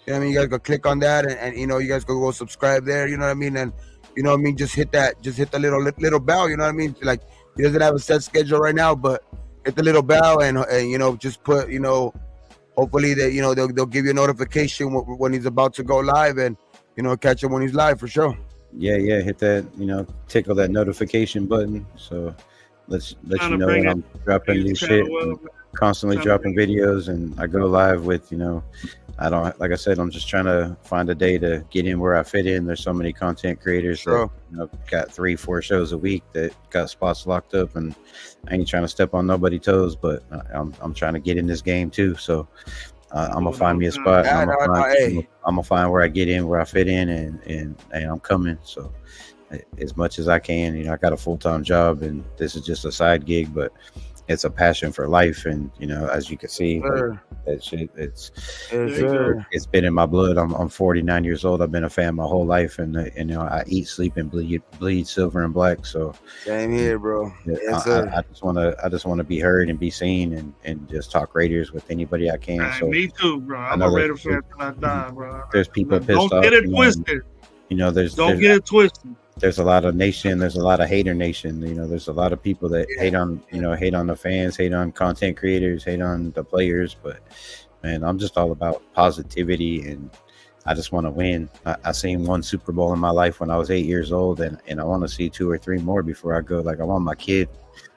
You know what I mean? You guys go click on that, and you know, you guys go subscribe there. You know what I mean? And you know what I mean? Just hit the little bell. You know what I mean? Like he doesn't have a set schedule right now, but hit the little bell, and you know, just put, you know, hopefully that, you know, they'll give you a notification when he's about to go live, and you know, catch him when he's live for sure. Yeah, hit that, you know, tickle that notification button. So let you know when I'm dropping new shit. Constantly dropping videos, and I go live with, you know, like I said, I'm just trying to find a day to get in where I fit in. There's so many content creators that, you know, got 3-4 shows a week that got spots locked up, and I ain't trying to step on nobody's toes, but I'm trying to get in this game too. So I'm gonna find me a spot. I'm gonna find where I get in, where I fit in, and I'm coming. So as much as I can, you know, I got a full-time job, and this is just a side gig, but it's a passion for life. And you know, as you can see, that shit, it's been in my blood. I'm 49 years old. I've been a fan my whole life, and you know, I eat, sleep, and bleed silver and black. So same here, bro. Yes, I just want to be heard and be seen, and just talk Raiders with anybody I can. So me too, bro. I'm a Raider fan till I die, bro. There's people pissed off. Don't get it twisted. You know, don't get it twisted. there's a lot of nation, there's a lot of hater nation. You know, there's a lot of people that hate on, you know, hate on the fans, hate on content creators, hate on the players. But man, I'm just all about positivity, and I just want to win. I seen one Super Bowl in my life when I was 8 years old, and I want to see 2 or 3 more before I go. Like, I want my kid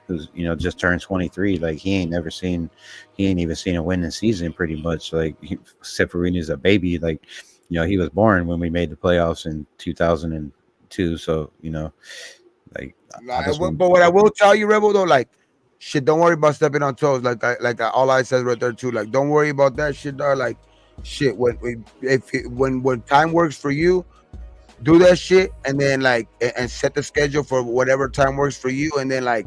who's, you know, just turned 23. Like, he ain't even seen a winning season pretty much. Like, except for when he was a baby. Like, you know, he was born when we made the playoffs in 2002. So, you know, like, but what I will tell you, Rebel, though, like, shit, don't worry about stepping on toes. Like all I said right there too. Like, don't worry about that shit, dog. Like, shit, when time works for you, do that shit, and then like and set the schedule for whatever time works for you, and then like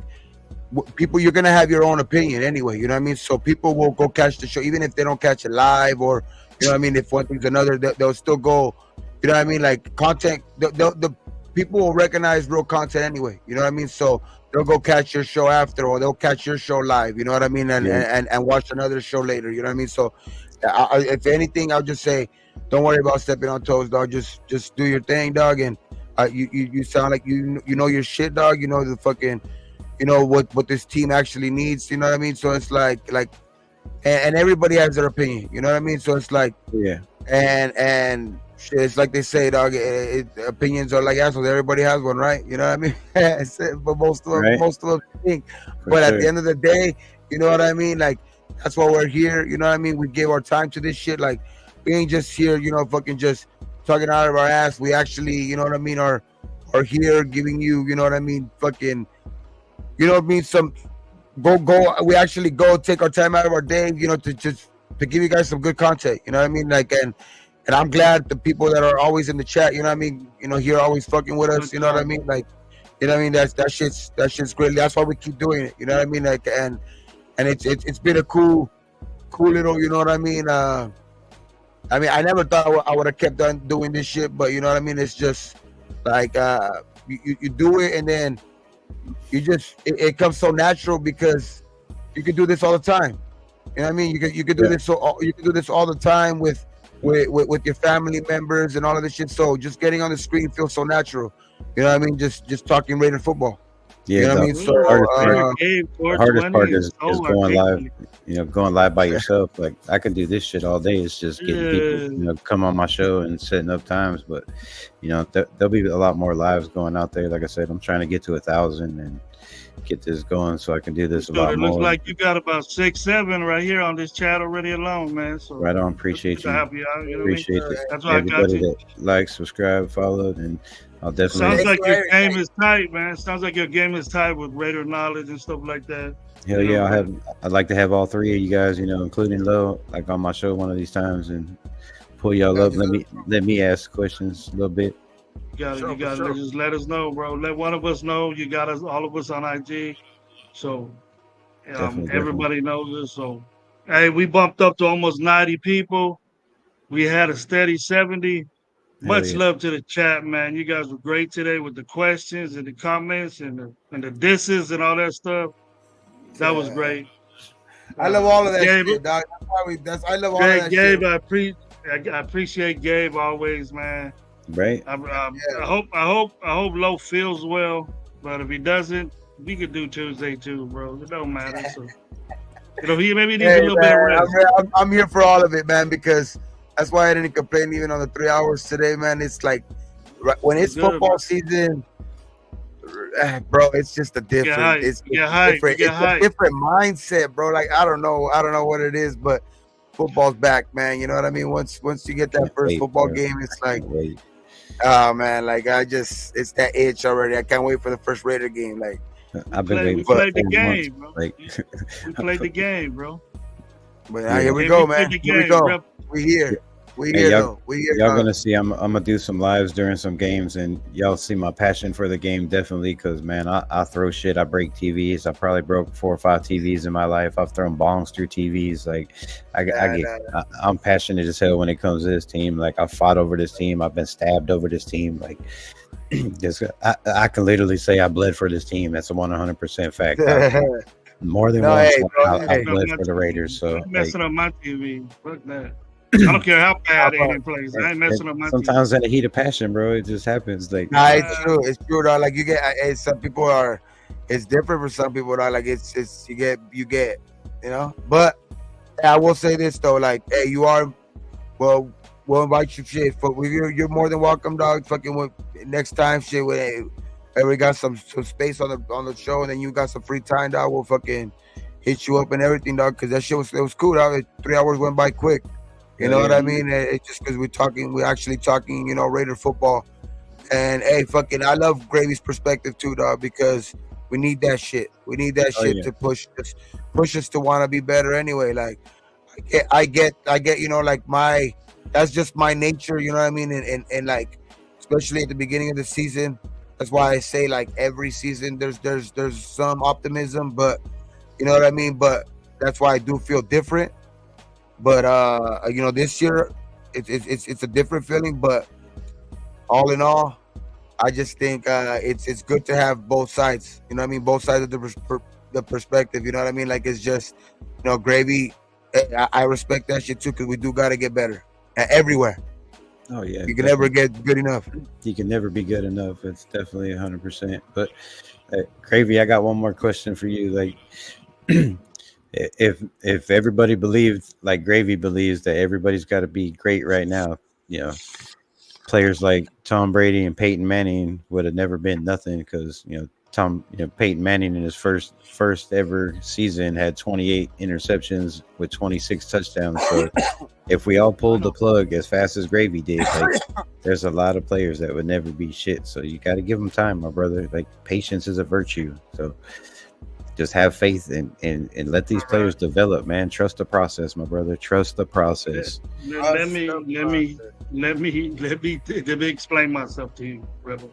people, you're gonna have your own opinion anyway. You know what I mean? So people will go catch the show, even if they don't catch it live, or you know what I mean. If one thing's another, they'll still go. You know what I mean? Like content, the people will recognize real content anyway. You know what I mean? So they'll go catch your show after, or they'll catch your show live. You know what I mean? And watch another show later. You know what I mean? So if anything, I'll just say, don't worry about stepping on toes, dog. Just do your thing, dog. And you sound like you know your shit, dog. You know the fucking, you know what this team actually needs. You know what I mean? So it's like, and everybody has their opinion. You know what I mean? So it's like, yeah, and shit, it's like they say, dog. Opinions are like assholes. Everybody has one, right? You know what I mean? But most of them think. But at the end of the day, you know what I mean? Like, that's why we're here. You know what I mean? We gave our time to this shit. Like, we ain't just here, you know, fucking just talking out of our ass. We actually, you know what I mean, are here giving you, you know what I mean, fucking, you know what I mean, some go. We actually go take our time out of our day, you know, to give you guys some good content. You know what I mean? Like, and I'm glad the people that are always in the chat, you know what I mean, you know, here always fucking with us. You know what I mean? Like, you know what I mean? That shit's great. That's why we keep doing it. You know what I mean? Like, and it's been a cool little, you know what I mean? I mean, I never thought I would have kept on doing this shit, but you know what I mean? It's just like you do it, and then you just it comes so natural because you can do this all the time. You know what I mean? You can do this you can do this all the time with your family members and all of this shit. So just getting on the screen feels so natural. You know what I mean? Just talking Raider football. Yeah, you know what I mean? So the hardest part is going live. You know, going live by yourself. Like, I can do this shit all day. It's just getting people, you know, come on my show and setting up times. But you know, there'll be a lot more lives going out there. Like I said, I'm trying to get to 1,000 and get this going so I can do this a lot more. It looks like you got about 6, 7 right here on this chat already alone, man. So right on, appreciate you. Appreciate it. That's why everybody I got you. That likes, subscribe, followed, and I'll definitely. Sounds like your game is tight, man. Sounds like your game is tight with Raider knowledge and stuff like that. Hell yeah, I'd like to have all 3 of you guys, you know, including Lo, like on my show one of these times, and pull y'all up. Let me ask questions a little bit. You gotta just let us know, bro. Let one of us know. You got us, all of us on IG, so everybody knows us. So, hey, we bumped up to almost 90 people. We had a steady 70. Much love to the chat, man. You guys were great today with the questions and the comments and the disses and all that stuff. That was great. I love all of that shit, dog. I love all of that Gabe, shit. I appreciate Gabe always, man. Right. I hope Lo feels well, but if he doesn't, we could do Tuesday too, bro. It don't matter. So, you know, he maybe needs a little bit of rest. I'm here for all of it, man, because that's why I didn't complain even on the 3 hours today, man. It's like when it's football season, bro, it's just a different. It's different. It's a different mindset, bro. Like I don't know what it is, but football's back, man. You know what I mean? Once you get that first football game, it's like, oh man, like it's that itch already. I can't wait for the first Raider game. Like I've been waiting. We played the game, bro. Like we played the game, bro. But here we go, man. Here we go. We here. Y'all gonna see. I'm gonna do some lives during some games, and y'all see my passion for the game definitely. Because man, I throw shit. I break TVs. I probably broke 4 or 5 TVs in my life. I've thrown bongs through TVs. Like I'm passionate as hell when it comes to this team. Like I fought over this team. I've been stabbed over this team. Like I can literally say I bled for this team. That's a 100% fact. More than once, I bled for the Raiders. So messing up my TV. Fuck that. I don't care how bad Aiden plays. I ain't messing up my team. Sometimes in the heat of passion, bro, it just happens. Like, Nah, it's true. It's true, though. Like you get, some people are. It's different for some people, though. Like it's you get, you know. But I will say this though, like, hey, you are, well, we'll invite you, shit. But you're more than welcome, dog. Fucking next time, shit. Hey, we got some space on the show, and then you got some free time, dog. We'll fucking hit you up and everything, dog. Because that shit was cool, dog. 3 hours went by quick. You know what I mean? It's just because we're actually talking, you know, Raider football. And hey, fucking, I love Gravy's perspective too, dog, because we need that shit. We need that shit to push us to want to be better anyway. Like, I get, you know, like that's just my nature, you know what I mean? And like, especially at the beginning of the season, that's why I say like every season there's some optimism, but you know what I mean? But that's why I do feel different. But you know, this year it's a different feeling. But all in all, I just think it's good to have both sides. You know what I mean? Both sides of the perspective. You know what I mean? Like, it's just, you know, Gravy. I respect that shit too, because we do gotta get better everywhere. Oh yeah, you can never get good enough. You can never be good enough. It's definitely 100%. But Gravy, I got one more question for you. Like, if everybody believed, like Gravy believes, that everybody's got to be great right now, you know, players like Tom Brady and Peyton Manning would have never been nothing, because Peyton Manning in his first ever season had 28 interceptions with 26 touchdowns. So if we all pulled the plug as fast as Gravy did, like, there's a lot of players that would never be shit. So you got to give them time, my brother. Like, patience is a virtue. So just have faith and let these players develop, man. Trust the process, my brother. Trust the process. Let me explain myself to you, Rebel.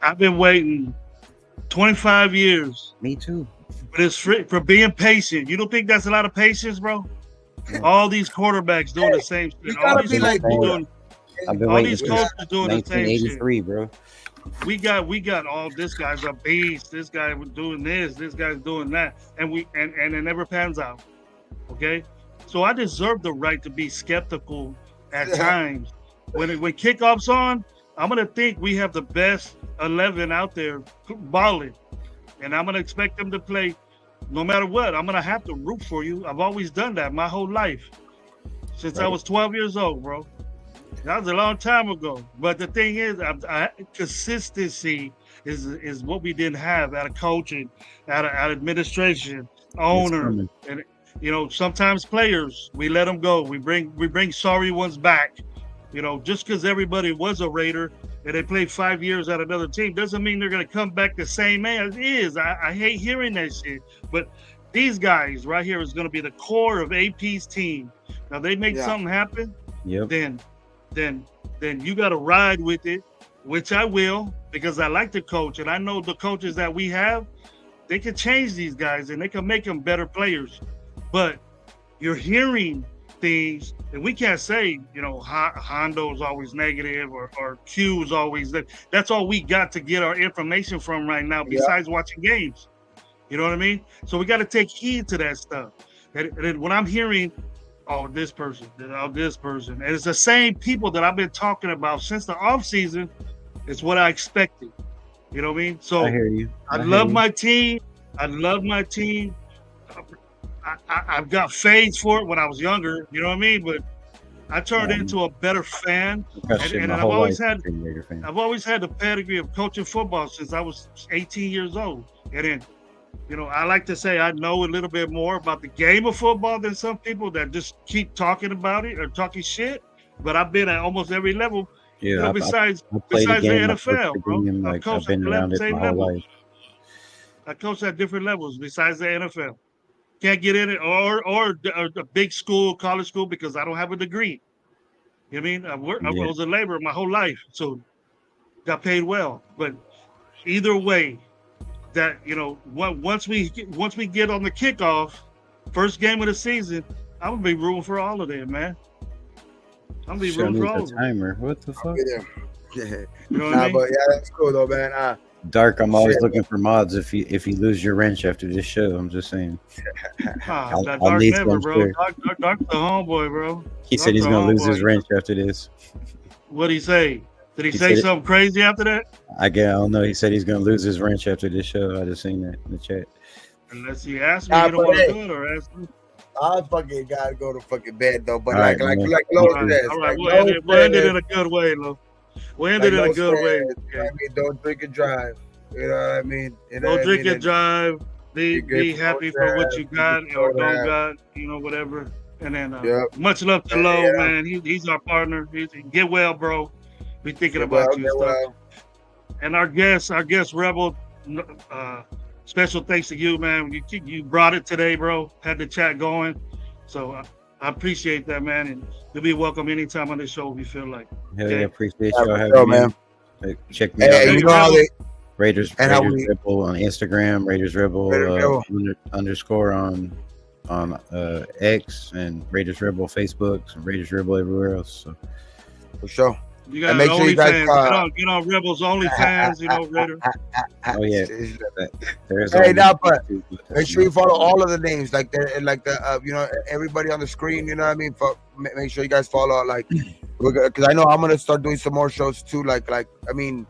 I've been waiting 25 years. Me too. For being patient. You don't think that's a lot of patience, bro? All these quarterbacks doing the same shit. All these coaches doing the same shit, bro. We got all this guy's a beast. This guy was doing this. This guy's doing that, and it never pans out. Okay, so I deserve the right to be skeptical at times. When kickoff's on, I'm gonna think we have the best 11 out there balling, and I'm gonna expect them to play no matter what. I'm gonna have to root for you. I've always done that my whole life, since I was 12 years old, bro. That was a long time ago. But the thing is, consistency is what we didn't have out of coaching, out of administration, owner, and you know, sometimes players, we let them go. We bring sorry ones back. You know, just because everybody was a Raider and they played 5 years at another team doesn't mean they're going to come back the same as is. I hate hearing that shit. But these guys right here is going to be the core of AP's team. Now, they make something happen, then you got to ride with it, which I will, because I like the coach. And I know the coaches that we have, they can change these guys and they can make them better players. But you're hearing things, and we can't say, you know, Hondo's always negative or Q's always that. That's all we got to get our information from right now, besides watching games. You know what I mean? So we got to take heed to that stuff. And when I'm hearing, this person, and it's the same people that I've been talking about since the offseason, it's what I expected. You know what I mean? So I hear you. I love my team. I love my team. I've got fades for it when I was younger, you know what I mean? But I turned into a better fan, and I've always had the pedigree of coaching football since I was 18 years old. And then, you know, I like to say I know a little bit more about the game of football than some people that just keep talking about it or talking shit. But I've been at almost every level. Yeah, you know, besides the NFL, bro. I've been around it my whole life. I coach at different levels besides the NFL. Can't get in it or a big school, college school, because I don't have a degree. You know what I mean? I was a laborer my whole life, so got paid well. But either way, that, you know, once we get on the kickoff, first game of the season, I'm gonna be rooting for all of them, man. I'm gonna be rooting for all of them. Timer. What the fuck? Yeah. You know what I mean? But yeah, that's cool though, man. Dark, I'm always Shit. looking for mods. If you lose your wrench after this show, I'm just saying. Ah, that I'll Dark need never, some bro. shit. Dark's the homeboy, bro. He said Dark's he's the gonna lose his homeboy. wrench after this. What'd he say? Did he He say said it- something crazy after that? I don't know. He said he's gonna lose his wrench after this show. I just seen that in the chat. Unless he asked me, Nah, he don't but want to hey. do it, or ask me. I fucking gotta go to fucking bed though. But All right, like man. Lo All right, says, all right. like We'll Lo end it. We'll end it says, in a good way, Lo. We'll end like it in Lo a good way. says, Okay. I mean, don't drink and drive. You know what I mean? You know Don't what I drink mean? and drive. Be grateful happy for for what that. you got Be or grateful for don't that. got. You know, whatever. And then Yep. much love to Yeah, Lo, yeah. man. He's our partner. Get well, bro. Be thinking Get about well, you get and stuff. well. And our guest Rebel, special thanks to you, man. You brought it today, bro. Had the chat going, so I appreciate that, man. And you'll be welcome anytime on the show if you feel like. Hell Okay. yeah, appreciate Yeah, y'all for having sure, me. man. Hey, check me Hey, out. you know how they Raiders and how we- Rebel on Instagram, Raiders Rebel, Raiders Rebel. underscore on X, and Raiders Rebel Facebook, and Raiders Rebel everywhere else. So for sure. You got And make sure you guys, OnlyFans. Get on Rebels OnlyFans. You know, Raider. oh yeah, there's Hey, all now, but these- make sure you follow all of the names, like the you know, everybody on the screen. You know what I mean? Make sure you guys follow, like, because I know I'm gonna start doing some more shows too. Like I mean,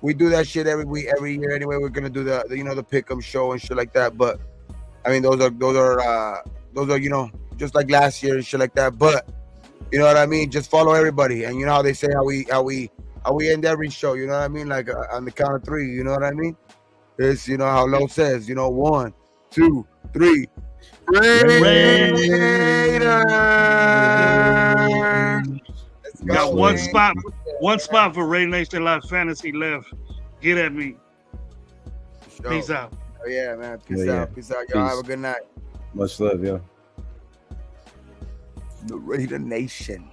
we do that shit every week, every year. Anyway, we're gonna do the you know the pick'em show and shit like that. But I mean, those are you know just like last year and shit like that. But you know what I mean? Just follow everybody, and you know how they say how we end every show. You know what I mean? Like on the count of 3. You know what I mean? It's you know how Lo says. You know 1, 2, 3. Raiders. Let's go, Got one man. spot for Ray Nation Live Fantasy left. Get at me. Sure. Peace out. Oh yeah, man. Peace Yeah, out. Peace out. Y'all Peace. have a good night. much love, yo. The Raider Nation.